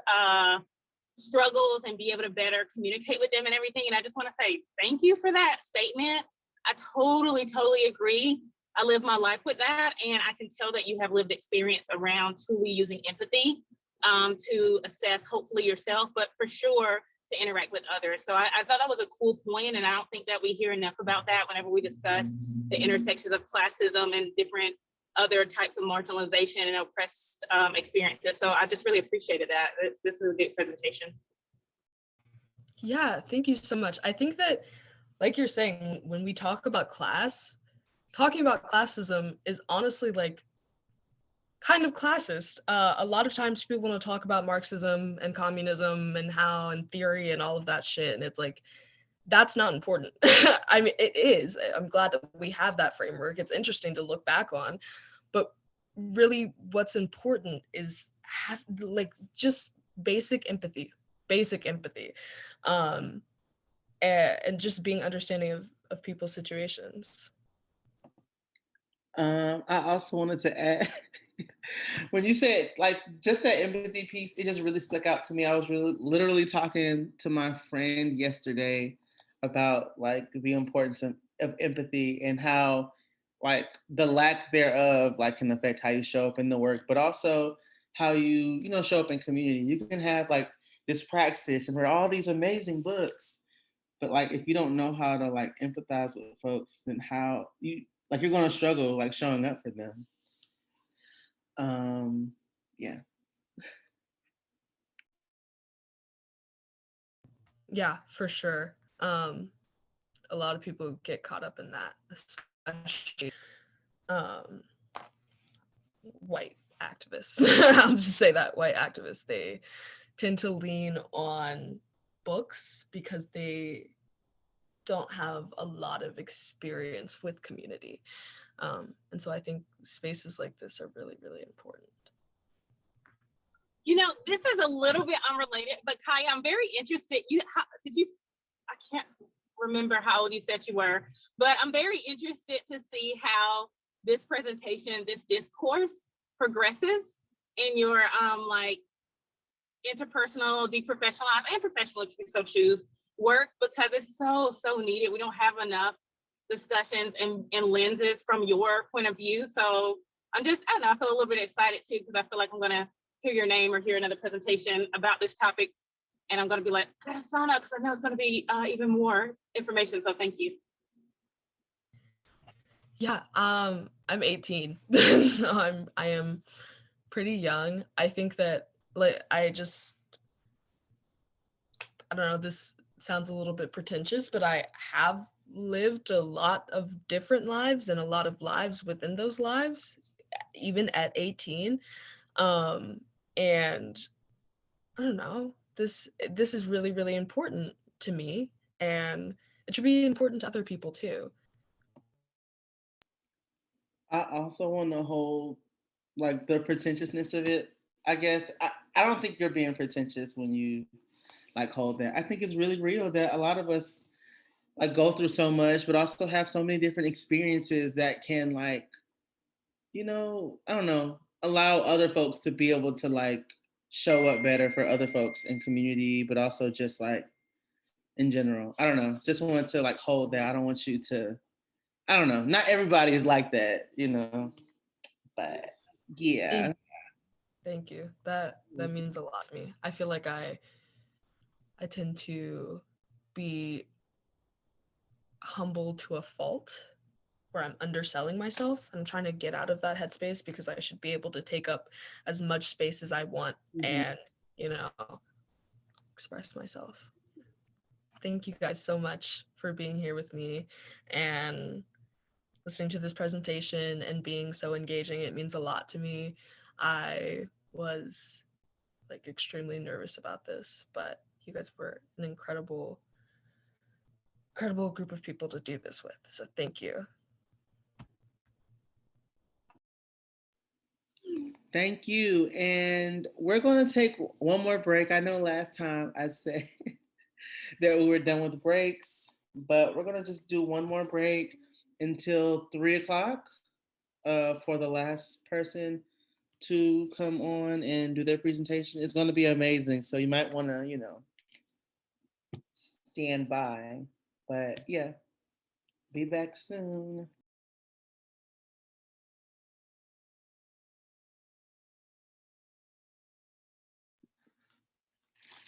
struggles and be able to better communicate with them and everything. And I just want to say thank you for that statement. I totally agree. I live my life with that. And I can tell that you have lived experience around truly using empathy to assess hopefully yourself, but for sure to interact with others. So I thought that was a cool point, and I don't think that we hear enough about that whenever we discuss the intersections of classism and different other types of marginalization and oppressed experiences. So I just really appreciated that. This is a good presentation. Yeah, thank you so much. I think that, like you're saying, when we talk about class, talking about classism is honestly like kind of classist. A lot of times people want to talk about Marxism and communism and how in theory and all of that shit. And it's like, that's not important. I mean, it is. I'm glad that we have that framework. It's interesting to look back on. But really what's important is just basic empathy. And just being understanding of people's situations. I also wanted to add, when you said like just that empathy piece, it just really stuck out to me. I was literally talking to my friend yesterday about like the importance of empathy and how like the lack thereof like can affect how you show up in the work, but also how you show up in community. You can have like this praxis and read all these amazing books, but like if you don't know how to like empathize with folks, then how you're going to struggle like showing up for them. Yeah. Yeah, for sure. A lot of people get caught up in that, especially white activists. I'll just say that, white activists, they tend to lean on books because they don't have a lot of experience with community. And so I think spaces like this are really, really important. You know, this is a little bit unrelated, but Kaya, I'm very interested. I can't remember how old you said you were, but I'm very interested to see how this presentation, this discourse progresses in your like interpersonal, deprofessionalized, and professional, if you so choose, work, because it's so needed. We don't have enough discussions and lenses from your point of view. So I don't know, I feel a little bit excited too, because I feel like I'm gonna hear your name or hear another presentation about this topic, and I'm gonna be like, I gotta sign up because I know it's gonna be even more information. So thank you. Yeah, I'm 18, so I am pretty young. I think that like I don't know, this sounds a little bit pretentious, but I have lived a lot of different lives and a lot of lives within those lives, even at 18. And I don't know, this is really, really important to me, and it should be important to other people too. I also want to hold like the pretentiousness of it. I guess I don't think you're being pretentious when you like hold that. I think it's really real that a lot of us like go through so much, but also have so many different experiences that can like, you know, I don't know, allow other folks to be able to like show up better for other folks in community, but also just like in general. I don't know. Just wanted to like hold that. I don't want you to, I don't know. Not everybody is like that, you know. But yeah. Thank you. That means a lot to me. I feel like I tend to be humble to a fault, where I'm underselling myself. I'm trying to get out of that headspace because I should be able to take up as much space as I want and, you know, express myself. Thank you guys so much for being here with me and listening to this presentation and being so engaging. It means a lot to me. I was like extremely nervous about this, but you guys were an incredible group of people to do this with. So thank you. Thank you. And we're going to take one more break. I know last time I said that we were done with breaks, but we're going to just do one more break until 3:00 for the last person to come on and do their presentation. It's going to be amazing. So you might want to, you know, stand by. But yeah, be back soon.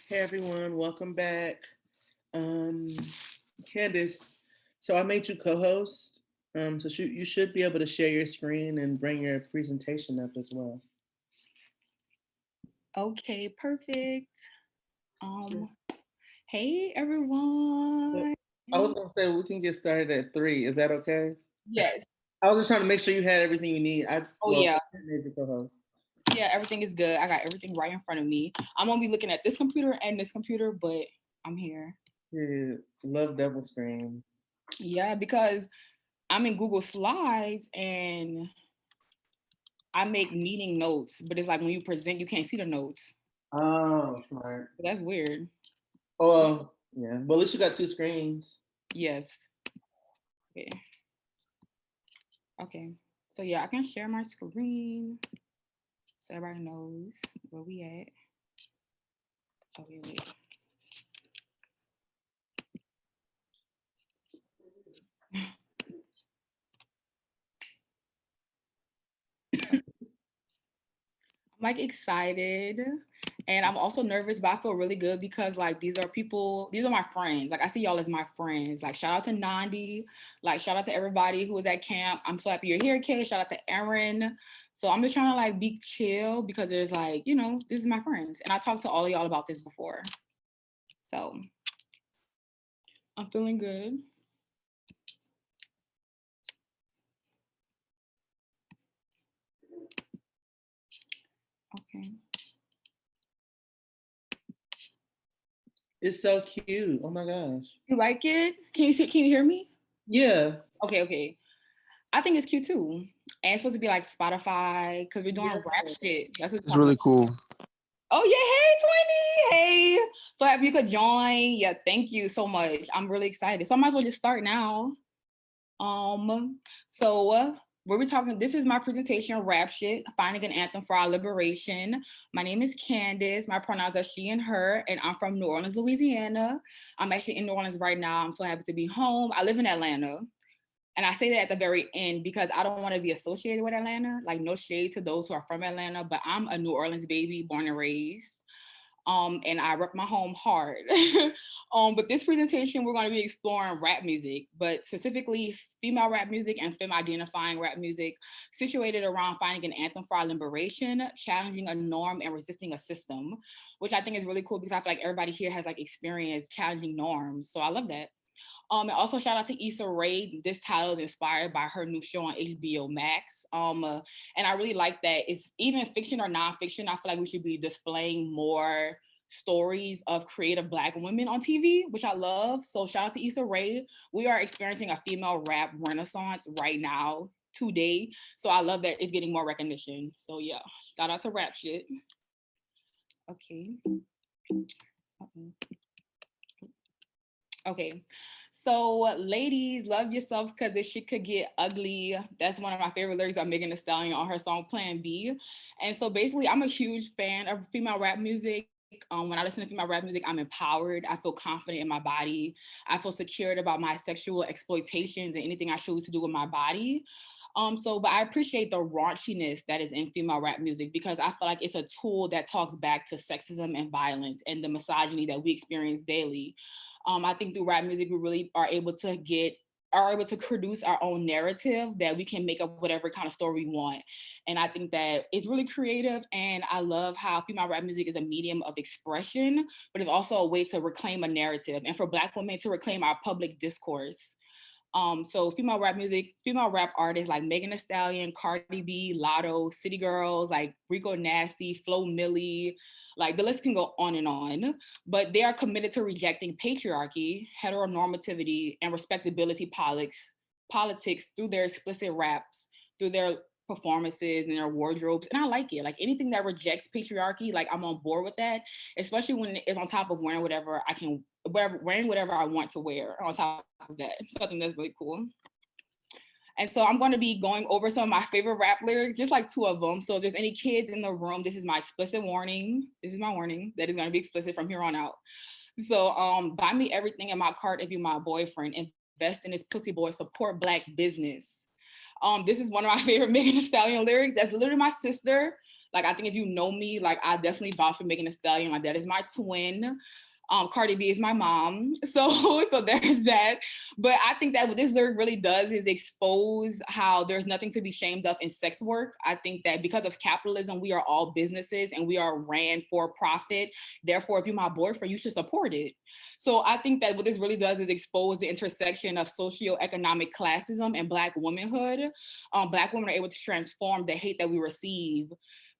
Hey everyone, welcome back. Candice, so I made you co-host. So you should be able to share your screen and bring your presentation up as well. Okay, perfect. Hey everyone. I was gonna say we can get started at 3. Is that okay? Yes. I was just trying to make sure you had everything you need. Yeah. I made you co-host. Yeah, everything is good. I got everything right in front of me. I'm gonna be looking at this computer and this computer, but I'm here. Yeah, love double screens. Yeah, because I'm in Google Slides and I make meeting notes, but it's like when you present, you can't see the notes. Oh, smart. That's weird. Oh, yeah. Well, at least you got 2 screens. Yes. Okay. Okay. So yeah, I can share my screen so everybody knows where we at. Okay, wait. I'm like excited and I'm also nervous, but I feel really good because like these are my friends. Like I see y'all as my friends. Like shout out to Nandi, like shout out to everybody who was at camp. I'm so happy you're here, Kay. Shout out to Erin. So I'm just trying to like be chill because there's like, you know, this is my friends. And I talked to all of y'all about this before. So I'm feeling good. Okay. It's so cute. Oh my gosh. You like it? Can you see? Can you hear me? Yeah. Okay. I think it's cute too. And it's supposed to be like Spotify because we're doing rap shit. That's what It's really cool. Oh yeah, hey 20. Hey. So if you could join, yeah, thank you so much. I'm really excited. So I might as well just start now. So where we talking, this is my presentation, rap shit, finding an anthem for our liberation. My name is Candace. My pronouns are she and her, and I'm from New Orleans, Louisiana. I'm actually in New Orleans right now. I'm so happy to be home. I live in Atlanta. And I say that at the very end because I don't want to be associated with Atlanta. Like, no shade to those who are from Atlanta, but I'm a New Orleans baby, born and raised. And I rep my home hard. But this presentation, we're going to be exploring rap music, but specifically female rap music and femme identifying rap music, situated around finding an anthem for our liberation, challenging a norm and resisting a system, which I think is really cool because I feel like everybody here has like experienced challenging norms. So I love that. And also shout out to Issa Rae. This title is inspired by her new show on HBO Max. And I really like that. It's even fiction or nonfiction. I feel like we should be displaying more stories of creative Black women on TV, which I love. So shout out to Issa Rae. We are experiencing a female rap renaissance right now, today. So I love that it's getting more recognition. So yeah, shout out to rap shit. Okay. Okay. So ladies, love yourself because this shit could get ugly. That's one of my favorite lyrics by Megan Thee Stallion on her song Plan B. And so basically, I'm a huge fan of female rap music. When I listen to female rap music, I'm empowered. I feel confident in my body. I feel secured about my sexual exploitations and anything I choose to do with my body. But I appreciate the raunchiness that is in female rap music because I feel like it's a tool that talks back to sexism and violence and the misogyny that we experience daily. I think through rap music, we really are able to produce our own narrative that we can make up whatever kind of story we want. And I think that it's really creative. And I love how female rap music is a medium of expression, but it's also a way to reclaim a narrative and for Black women to reclaim our public discourse. So female rap music, female rap artists like Megan Thee Stallion, Cardi B, Lotto, City Girls, like Rico Nasty, Flo Milli, like the list can go on, but they are committed to rejecting patriarchy, heteronormativity, and respectability politics through their explicit raps, through their performances and their wardrobes. And I like it. Like anything that rejects patriarchy, like I'm on board with that, especially when it's on top of wearing whatever I want to wear on top of that. So I think that's really cool. And so I'm going to be going over some of my favorite rap lyrics, just like 2 of them. So if there's any kids in the room, this is my explicit warning. This is my warning that is going to be explicit from here on out. So buy me everything in my cart if you're my boyfriend. Invest in this pussy boy, support Black business. This is one of my favorite Megan Thee Stallion lyrics. That's literally my sister. Like, I think if you know me, like I definitely vouch for Megan Thee Stallion. My dad is my twin. Cardi B is my mom. So there's that. But I think that what this lyric really does is expose how there's nothing to be shamed of in sex work. I think that because of capitalism, we are all businesses and we are ran for profit. Therefore, if you're my boyfriend, you should support it. So I think that what this really does is expose the intersection of socioeconomic classism and Black womanhood. Black women are able to transform the hate that we receive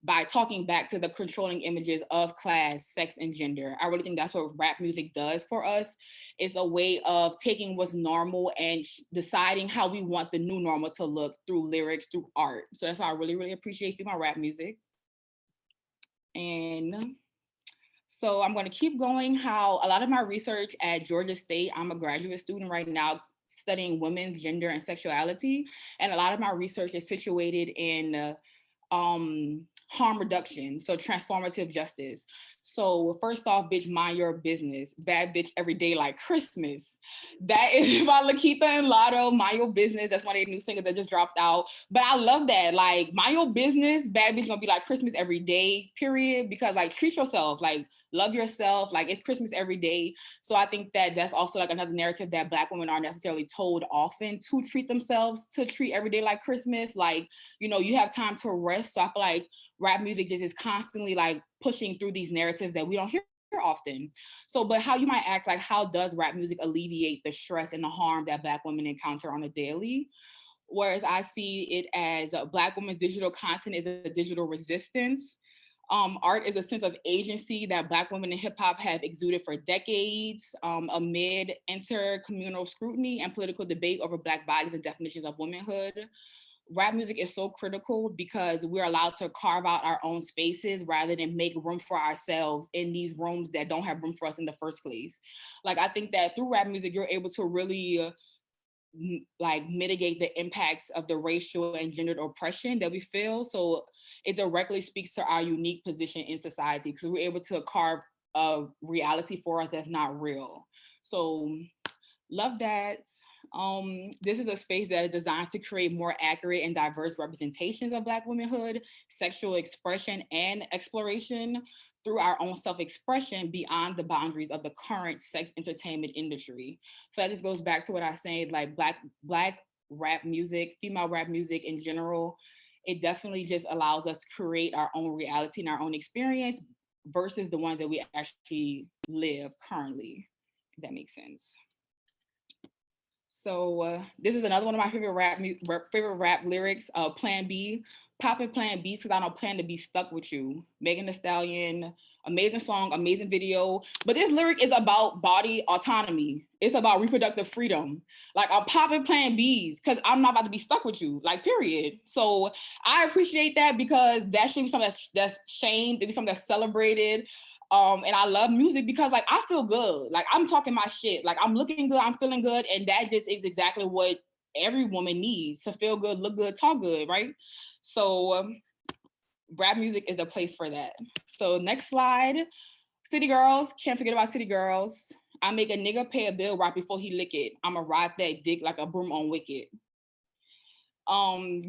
by talking back to the controlling images of class, sex, and gender. I really think that's what rap music does for us. It's a way of taking what's normal and deciding how we want the new normal to look through lyrics, through art. So that's why I really, really appreciate my rap music. And so I'm going to keep going how a lot of my research at Georgia State, I'm a graduate student right now studying women's gender and sexuality. And a lot of my research is situated in harm reduction, so transformative justice. So first off, bitch, mind your business. Bad bitch every day like Christmas. That is by Lakeitha and Lotto, Mind Your Business. That's one of their new singles that just dropped out. But I love that. Like, mind your business, bad bitch gonna be like Christmas every day, period. Because like, treat yourself, like love yourself, like it's Christmas every day. So I think that that's also like another narrative that Black women aren't necessarily told often, to treat themselves, to treat every day like Christmas. Like, you know, you have time to rest. So I feel like rap music just is constantly like pushing through these narratives that we don't hear often. So, but how you might ask, like, how does rap music alleviate the stress and the harm that Black women encounter on a daily? Whereas I see it as Black women's digital content is a digital resistance. Art is a sense of agency that Black women in hip hop have exuded for decades amid intercommunal scrutiny and political debate over Black bodies and definitions of womanhood. Rap music is so critical because we're allowed to carve out our own spaces rather than make room for ourselves in these rooms that don't have room for us in the first place. Like, I think that through rap music, you're able to really like mitigate the impacts of the racial and gendered oppression that we feel. So it directly speaks to our unique position in society because we're able to carve a reality for us that's not real. So love that. This is a space that is designed to create more accurate and diverse representations of Black womanhood, sexual expression, and exploration through our own self-expression beyond the boundaries of the current sex entertainment industry. So that just goes back to what I said, like Black rap music, female rap music in general, it definitely just allows us to create our own reality and our own experience versus the one that we actually live currently, if that makes sense. So this is another one of my favorite rap lyrics, Plan B. Poppin' Plan B, because I don't plan to be stuck with you. Megan Thee Stallion, amazing song, amazing video. But this lyric is about body autonomy. It's about reproductive freedom. Like, I'm popping Plan Bs because I'm not about to be stuck with you, like, period. So I appreciate that because that should be something that's shamed, it be something that's celebrated. And I love music because, like, I feel good. Like, I'm talking my shit. Like, I'm looking good, I'm feeling good. And that just is exactly what every woman needs, to feel good, look good, talk good, right? So rap music is a place for that. So next slide. City girls, can't forget about city girls. I make a nigga pay a bill right before he lick it. I'ma ride that dick like a broom on Wicked.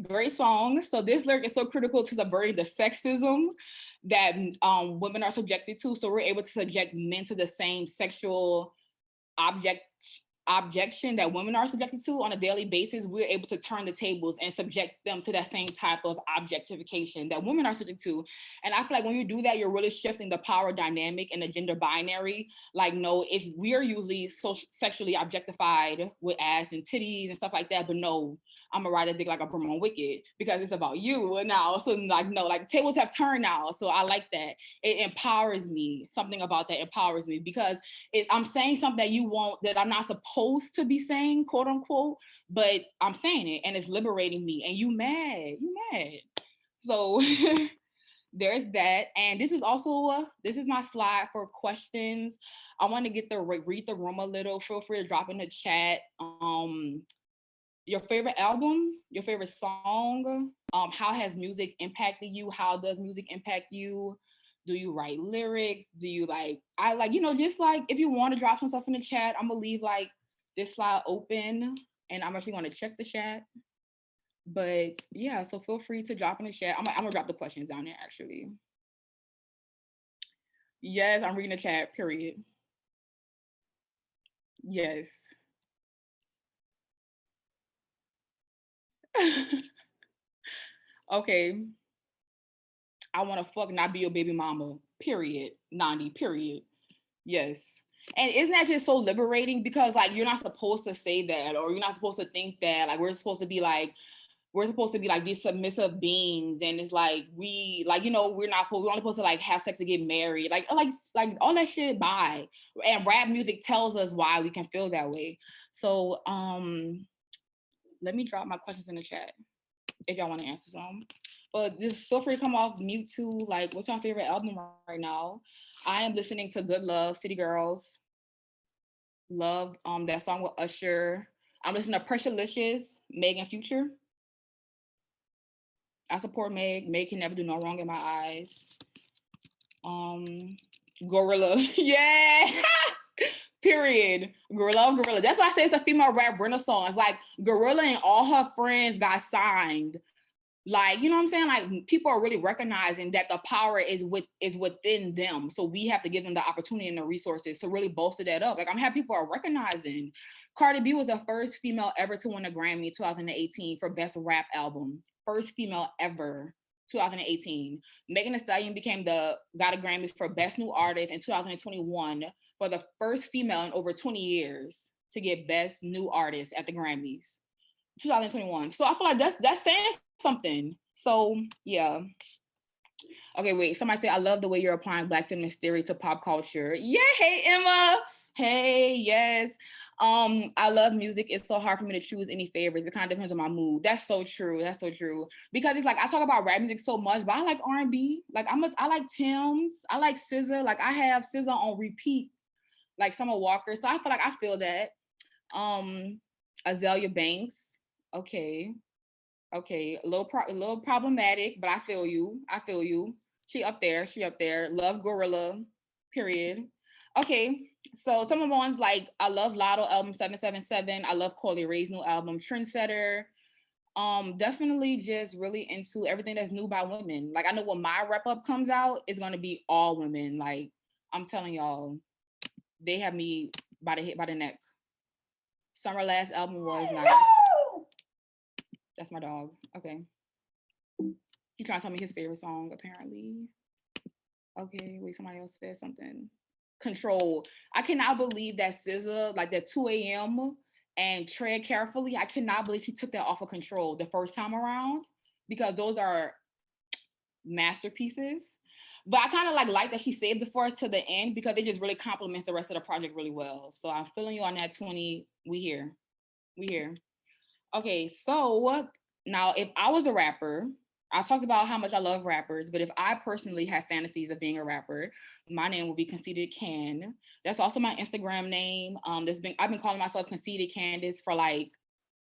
Great song. So this lyric is so critical to subverting the sexism that women are subjected to. So we're able to subject men to the same sexual objection that women are subjected to on a daily basis. We're able to turn the tables and subject them to that same type of objectification that women are subject to. And I feel like when you do that, you're really shifting the power dynamic and the gender binary. Like, no, if we're usually sexually objectified with ass and titties and stuff like that, but no, I'm gonna ride a dick like a broom on Wicked because it's about you now. So like, no, like, tables have turned now. So I like that. It empowers me. Something about that empowers me because I'm saying something that you won't, that I'm not supposed to be saying, quote unquote, but I'm saying it and it's liberating me. And you mad. So there's that. And this is also, this is my slide for questions. I want to read the room a little. Feel free to drop in the chat. Your favorite album, your favorite song, how has music impacted you? How does music impact you? Do you write lyrics? Do you just like, if you want to drop some stuff in the chat, I'm gonna leave like this slide open and I'm actually gonna check the chat. But yeah, so feel free to drop in the chat. I'm gonna drop the questions down there actually. Yes, I'm reading the chat, period. Yes. Okay. I want to fuck, not be your baby mama, period. Nandi, period. Yes. And isn't that just so liberating? Because like, you're not supposed to say that, or you're not supposed to think that. Like, we're supposed to be like these submissive beings. And it's like, we're only supposed to like have sex to get married. Like all that shit, bye. And rap music tells us why we can feel that way. So let me drop my questions in the chat if y'all want to answer some. But just feel free to come off mute too. Like, what's your favorite album right now? I am listening to Good Love, City Girls. Love that song with Usher. I'm listening to Pressurelicious, Meg and Future. I support Meg. Meg can never do no wrong in my eyes. Gorilla. Yeah. Period. Gorilla. That's why I say it's a female rap renaissance. Like, Gorilla and all her friends got signed. Like, you know what I'm saying? Like, people are really recognizing that the power is within them. So we have to give them the opportunity and the resources to really bolster that up. Like, I'm happy people are recognizing. Cardi B was the first female ever to win a Grammy in 2018 for Best Rap Album. First female ever, 2018. Megan Thee Stallion got a Grammy for Best New Artist in 2021 for the first female in over 20 years to get Best New Artist at the Grammys. 2021. So I feel like that's saying something. So yeah. Okay, wait. Somebody say, I love the way you're applying Black feminist theory to pop culture. Yeah, hey, Emma. Hey, yes. I love music. It's so hard for me to choose any favorites. It kind of depends on my mood. That's so true. That's so true. Because it's like, I talk about rap music so much, but I like R&B. Like, I like Tim's. I like SZA. Like, I have SZA on repeat, like Summer Walker. So I feel like I feel that. Azalea Banks. Okay. Okay, a little problematic, but I feel you. I feel you. She up there. She up there. Love Gorilla. Period. Okay, so some of the ones like I love Lotto album 777. I love Coily Ray's new album Trendsetter. Definitely just really into everything that's new by women. Like I know when my wrap up comes out, it's gonna be all women. Like I'm telling y'all, they have me by the neck. Summer last album was nice. That's my dog. Okay. He trying to tell me his favorite song, apparently. Okay, wait, somebody else said something. Control. I cannot believe that SZA, like that 2 a.m. and Tread Carefully, I cannot believe she took that off of Control the first time around, because those are masterpieces. But I kind of like that she saved it for us to the end, because it just really complements the rest of the project really well. So I'm feeling you on that 20. We here. Okay, so now if I was a rapper, I talked about how much I love rappers, but if I personally had fantasies of being a rapper, my name would be Conceited Can. That's also my Instagram name. I've been calling myself Conceited Candace for like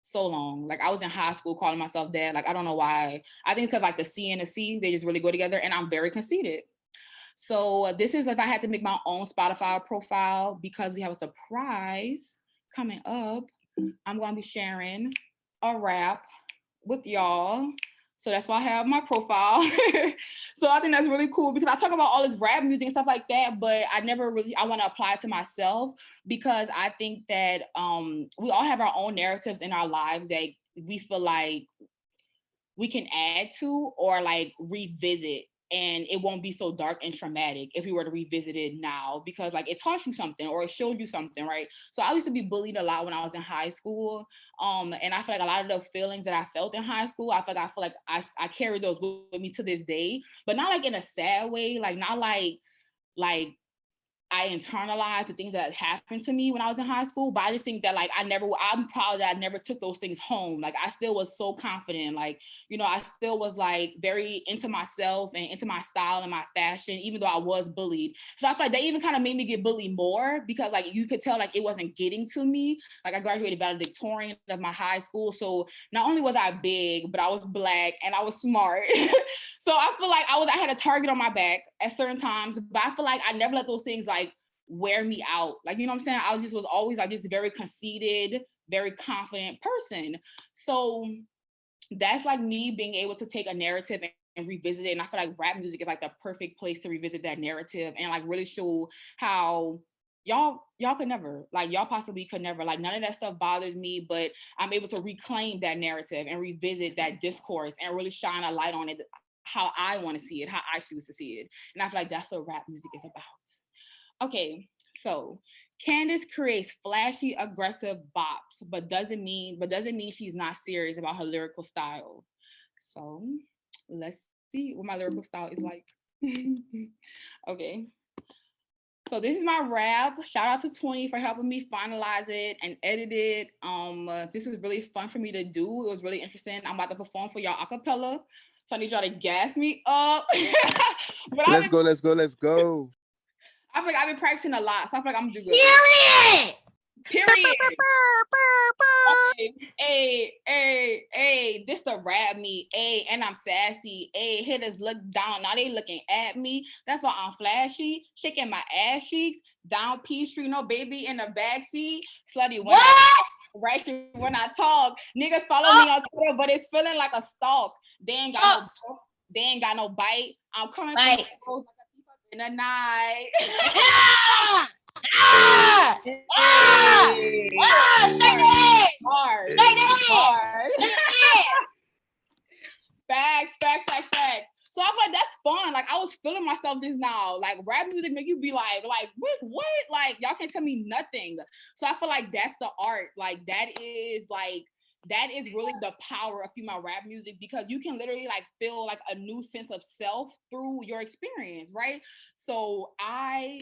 so long. Like I was in high school calling myself that. Like I don't know why. I think because like the C and the C, they just really go together, and I'm very conceited. So this is if I had to make my own Spotify profile, because we have a surprise coming up. I'm going to be sharing a rap with y'all. So that's why I have my profile. So I think that's really cool, because I talk about all this rap music and stuff like that, but I want to apply it to myself, because I think that we all have our own narratives in our lives that we feel like we can add to or like revisit, and it won't be so dark and traumatic if we were to revisit it now, because like it taught you something or it showed you something, right? So I used to be bullied a lot when I was in high school, and I feel like a lot of the feelings that I felt in high school, I feel like I carry those with me to this day, but not like in a sad way, like not like I internalized the things that happened to me when I was in high school, but I just think that like I'm proud that I never took those things home. Like I still was so confident, like, you know, I still was like very into myself and into my style and my fashion, even though I was bullied. So I feel like they even kind of made me get bullied more, because like you could tell like it wasn't getting to me. Like I graduated valedictorian of my high school. So not only was I big, but I was Black and I was smart. So I feel like I had a target on my back at certain times, but I feel like I never let those things like wear me out. Like, you know what I'm saying? I was always like this very conceited, very confident person. So that's like me being able to take a narrative and revisit it. And I feel like rap music is like the perfect place to revisit that narrative and like really show how y'all could never, like y'all possibly could never, like none of that stuff bothers me, but I'm able to reclaim that narrative and revisit that discourse and really shine a light on it, how I want to see it, how I choose to see it. And I feel like that's what rap music is about. Okay, so Candace creates flashy, aggressive bops, but doesn't mean she's not serious about her lyrical style. So let's see what my lyrical style is like. Okay. So this is my rap. Shout out to 20 for helping me finalize it and edit it. This is really fun for me to do. It was really interesting. I'm about to perform for y'all a cappella. So I need y'all to gas me up. Let's go. I feel like I've been practicing a lot, so I feel like I'm gonna do good. Period. Okay. Hey, this the rap me. Hey, and I'm sassy. Hey, hitters look down. Now they looking at me. That's why I'm flashy. Shaking my ass cheeks. Down Peachtree, no baby in the backseat. Slutty when when I talk. Niggas follow me on Twitter, but it's feeling like a stalk. They ain't got no bite. I'm coming from in the night. Facts. So I feel like that's fun. Like I was feeling myself just now. Like rap music make you be like what? Like y'all can't tell me nothing. So I feel like that's the art. Like that is like that is really the power of female rap music, because you can literally like feel like a new sense of self through your experience, right? So I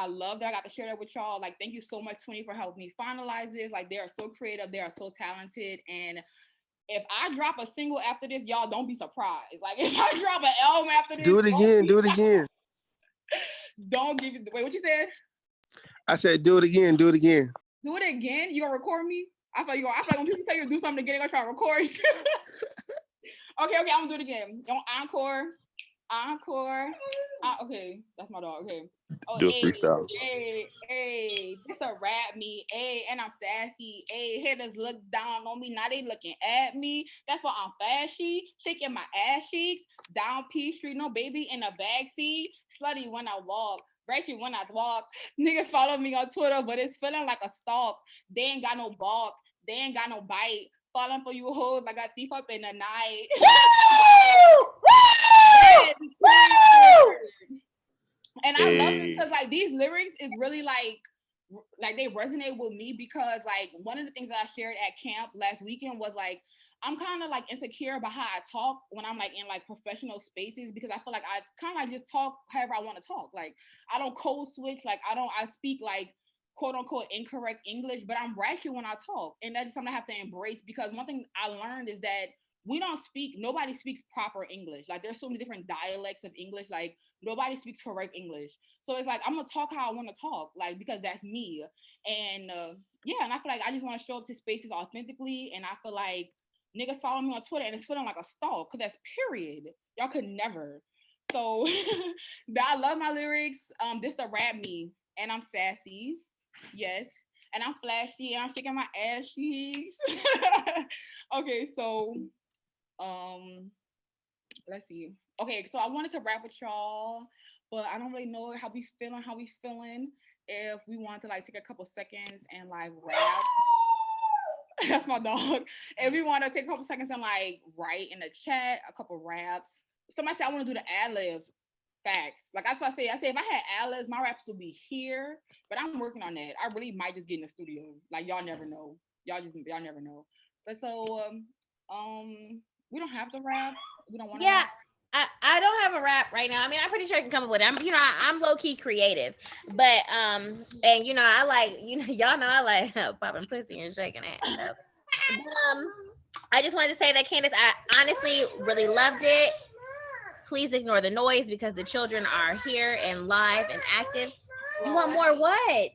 love that I got to share that with y'all. Like, thank you so much, 20, for helping me finalize this. Like, they are so creative, they are so talented, and if I drop a single after this, y'all don't be surprised. Like, if I drop an album after this, Do it again. Do it again. Don't give it. Wait, what you said? I said, do it again. Do it again. Do it again. You gonna record me? I feel like when people tell you to do something again, they're gonna try to record you. Okay, I'm gonna do it again. Encore. Okay, that's my dog. Okay. Oh, Do a hey, freestyle. this a rap me, and I'm sassy, haters look down on me, now they looking at me, that's why I'm flashy, shaking my ass cheeks, down P Street, no baby in the backseat, slutty when I walk, ratchet when I walk, niggas follow me on Twitter, but it's feeling like a stalk, they ain't got no balk, they ain't got no bite, falling for you hoes like I thief up in the night. And I love this because like these lyrics is really like they resonate with me, because like one of the things that I shared at camp last weekend was like I'm kind of like insecure about how I talk when I'm like in like professional spaces, because I feel like I kind of like just talk however I want to talk. Like I don't code switch, like I speak like quote unquote incorrect English, but I'm ratchet when I talk, and that's just something I have to embrace, because one thing I learned is that nobody speaks proper English. Like there's so many different dialects of English, like nobody speaks correct English. So it's like, I'm gonna talk how I wanna talk, like, because that's me. And yeah, and I feel like I just wanna show up to spaces authentically, and I feel like niggas follow me on Twitter and it's feeling like a stalk, cause that's period. Y'all could never. So I love my lyrics. This the rap me, and I'm sassy, yes. And I'm flashy, and I'm shaking my ass cheeks. Okay, so let's see. Okay, so I wanted to rap with y'all, but I don't really know how we feeling. If we want to like take a couple seconds and like rap. That's my dog. If we want to take a couple seconds and like write in the chat a couple raps. Somebody said I want to do the ad-libs. Facts. Like that's what I say. I say if I had ad-libs, my raps would be here, but I'm working on that. I really might just get in the studio. Like y'all never know. Y'all never know. But so we don't have to rap. We don't want to. Yeah, rap. I don't have a rap right now. I mean, I'm pretty sure I can come up with it. I'm low key creative, but and I like y'all know I like popping pussy and shaking it. So. I just wanted to say that, Candace, I honestly really loved it. Please ignore the noise because the children are here and live and active. You want more what?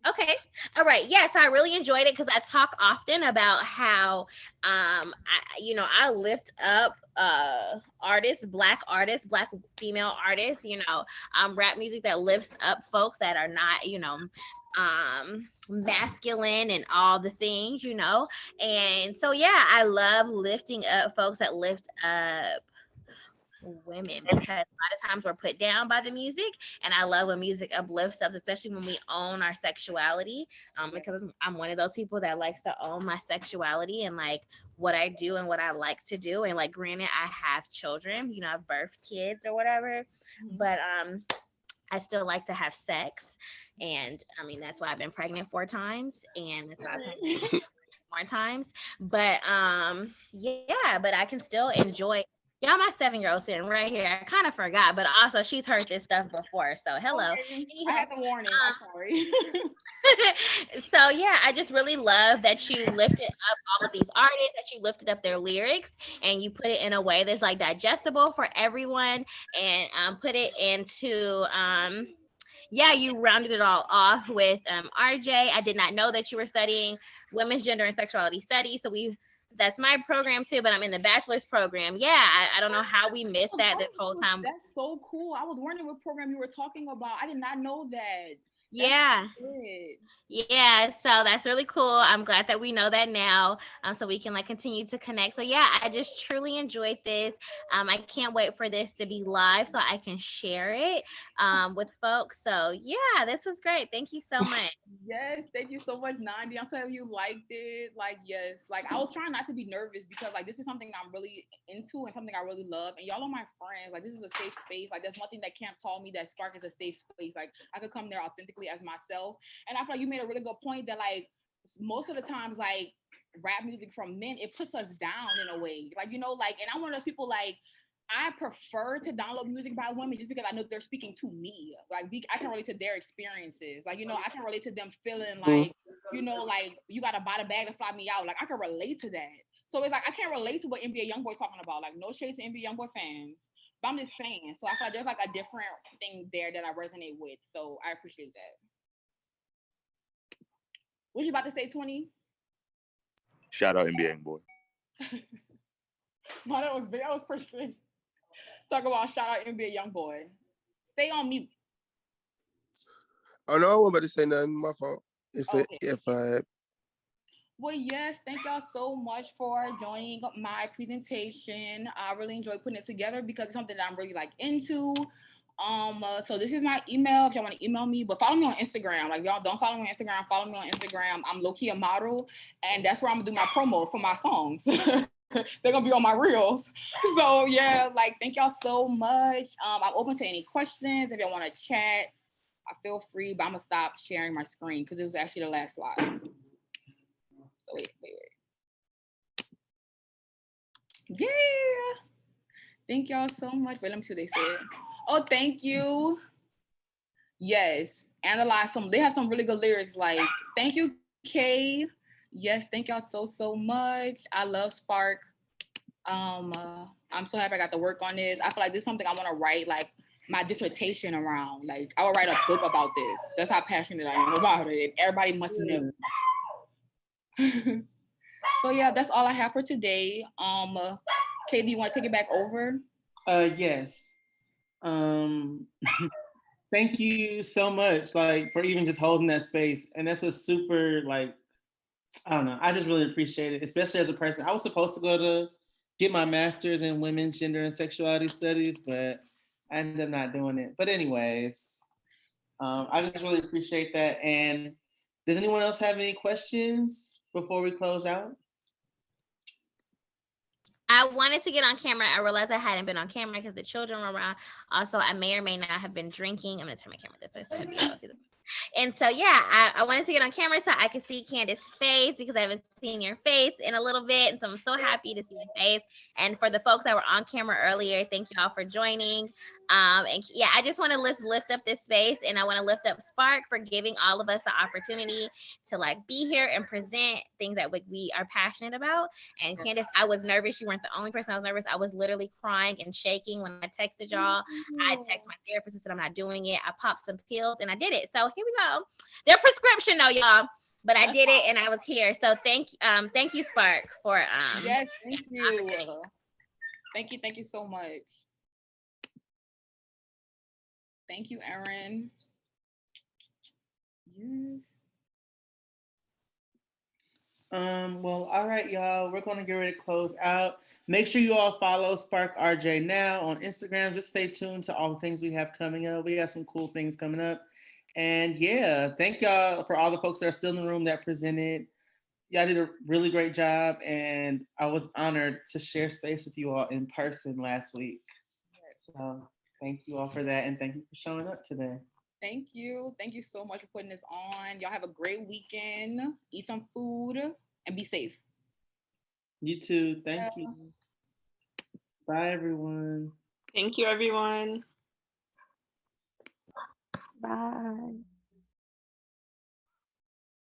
Okay. All right. Yes, I really enjoyed it because I talk often about how I lift up artists, black female artists, rap music that lifts up folks that are not, masculine and all the things, And so yeah, I love lifting up folks that lift up women, because a lot of times we're put down by the music, and I love when music uplifts us, especially when we own our sexuality, because I'm one of those people that likes to own my sexuality and like what I do and what I like to do. And like granted, I have children, I've birthed kids or whatever, but I still like to have sex, and I mean that's why I've been pregnant 4 times, and that's why I'm pregnant more times. But yeah, but I can still enjoy. Y'all, my 7-year-old sitting right here. I kind of forgot, but also she's heard this stuff before. So hello. Okay. I had the warning. I'm sorry. So yeah, I just really love that you lifted up all of these artists, that you lifted up their lyrics, and you put it in a way that's like digestible for everyone, and put it into you rounded it all off with RJ. I did not know that you were studying women's gender and sexuality studies. So that's my program too, but I'm in the bachelor's program. Yeah, I don't know how we missed that this whole time. That's so cool. I was wondering what program you were talking about. I did not know that. Yeah. Yeah, so that's really cool. I'm glad that we know that now, so we can like continue to connect. So yeah, I just truly enjoyed this. I can't wait for this to be live so I can share it with folks. So yeah, this was great. Thank you so much. Yes, thank you so much, Nandi. I'm so happy you liked it. Like, yes, like I was trying not to be nervous because like this is something I'm really into and something I really love. And y'all are my friends. Like this is a safe space. Like there's one thing that Camp taught me, that Spark is a safe space. Like I could come there authentically as myself. And I feel like you made a really good point that like most of the times, like rap music from men, it puts us down in a way. Like, you know, like, and I'm one of those people, like, I prefer to download music by women just because I know they're speaking to me. Like, I can relate to their experiences. Like, you know, I can relate to them feeling like, you know, like, you got to buy the bag to fly me out. Like, I can relate to that. So it's like, I can't relate to what NBA Youngboy talking about. Like, no shade to NBA Youngboy fans. But I'm just saying. So I feel like there's like a different thing there that I resonate with. So I appreciate that. What you about to say, 20? Shout out NBA Youngboy. No, that was perspective. Talk about shout out NBA Youngboy. Stay on mute. Oh no, I wasn't about to say nothing. My fault. Well, yes, thank y'all so much for joining my presentation. I really enjoyed putting it together because it's something that I'm really like into. So this is my email if y'all want to email me, but follow me on Instagram. Like, y'all don't follow me on Instagram, follow me on Instagram. I'm low-key a model, and that's where I'm gonna do my promo for my songs. They're gonna be on my reels. So yeah, like, thank y'all so much. I'm open to any questions. If y'all want to chat, I feel free, but I'm gonna stop sharing my screen because it was actually the last slide. So wait. Yeah. Thank y'all so much. Wait, let me see what they said. Oh, thank you. Yes. Analyze some. They have some really good lyrics. Like, thank you, Kay. Yes, thank y'all so much. I love Spark. I'm so happy I got to work on this. I feel like this is something I want to write like my dissertation around. Like, I will write a book about this. That's how passionate I am about it. Everybody must know. So yeah, that's all I have for today. Kay, do you want to take it back over? Yes. Thank you so much, like, for even just holding that space. And that's a super, like, I don't know, I just really appreciate it, especially as a person. I was supposed to go to get my master's in women's gender and sexuality studies, but I ended up not doing it. But anyways, I just really appreciate that. And does anyone else have any questions before we close out? I wanted to get on camera. I realized I hadn't been on camera because the children were around. Also, I may or may not have been drinking. I'm gonna turn my camera this way so I can see them. And so, yeah, I wanted to get on camera so I could see Candace's face because I haven't seen your face in a little bit. And so I'm so happy to see your face. And for the folks that were on camera earlier, thank you all for joining. And yeah, I just want to lift up this space, and I want to lift up Spark for giving all of us the opportunity to like be here and present things that we are passionate about. And Candace, I was nervous. You weren't the only person I was nervous. I was literally crying and shaking when I texted y'all. I texted my therapist and said I'm not doing it. I popped some pills and I did it. So here we go. They're prescription though, y'all. But I did it and I was here. So thank you, Spark, for yes, thank you. Thank you so much. Thank you, Erin. Yes. Well, all right, y'all. We're going to get ready to close out. Make sure you all follow Spark RJ now on Instagram. Just stay tuned to all the things we have coming up. We got some cool things coming up. And yeah, thank y'all for all the folks that are still in the room that presented. Y'all did a really great job, and I was honored to share space with you all in person last week. So thank you all for that, and thank you for showing up today. Thank you. Thank you so much for putting this on. Y'all have a great weekend. Eat some food and be safe. You too. Thank you. Bye, everyone. Thank you, everyone. Bye.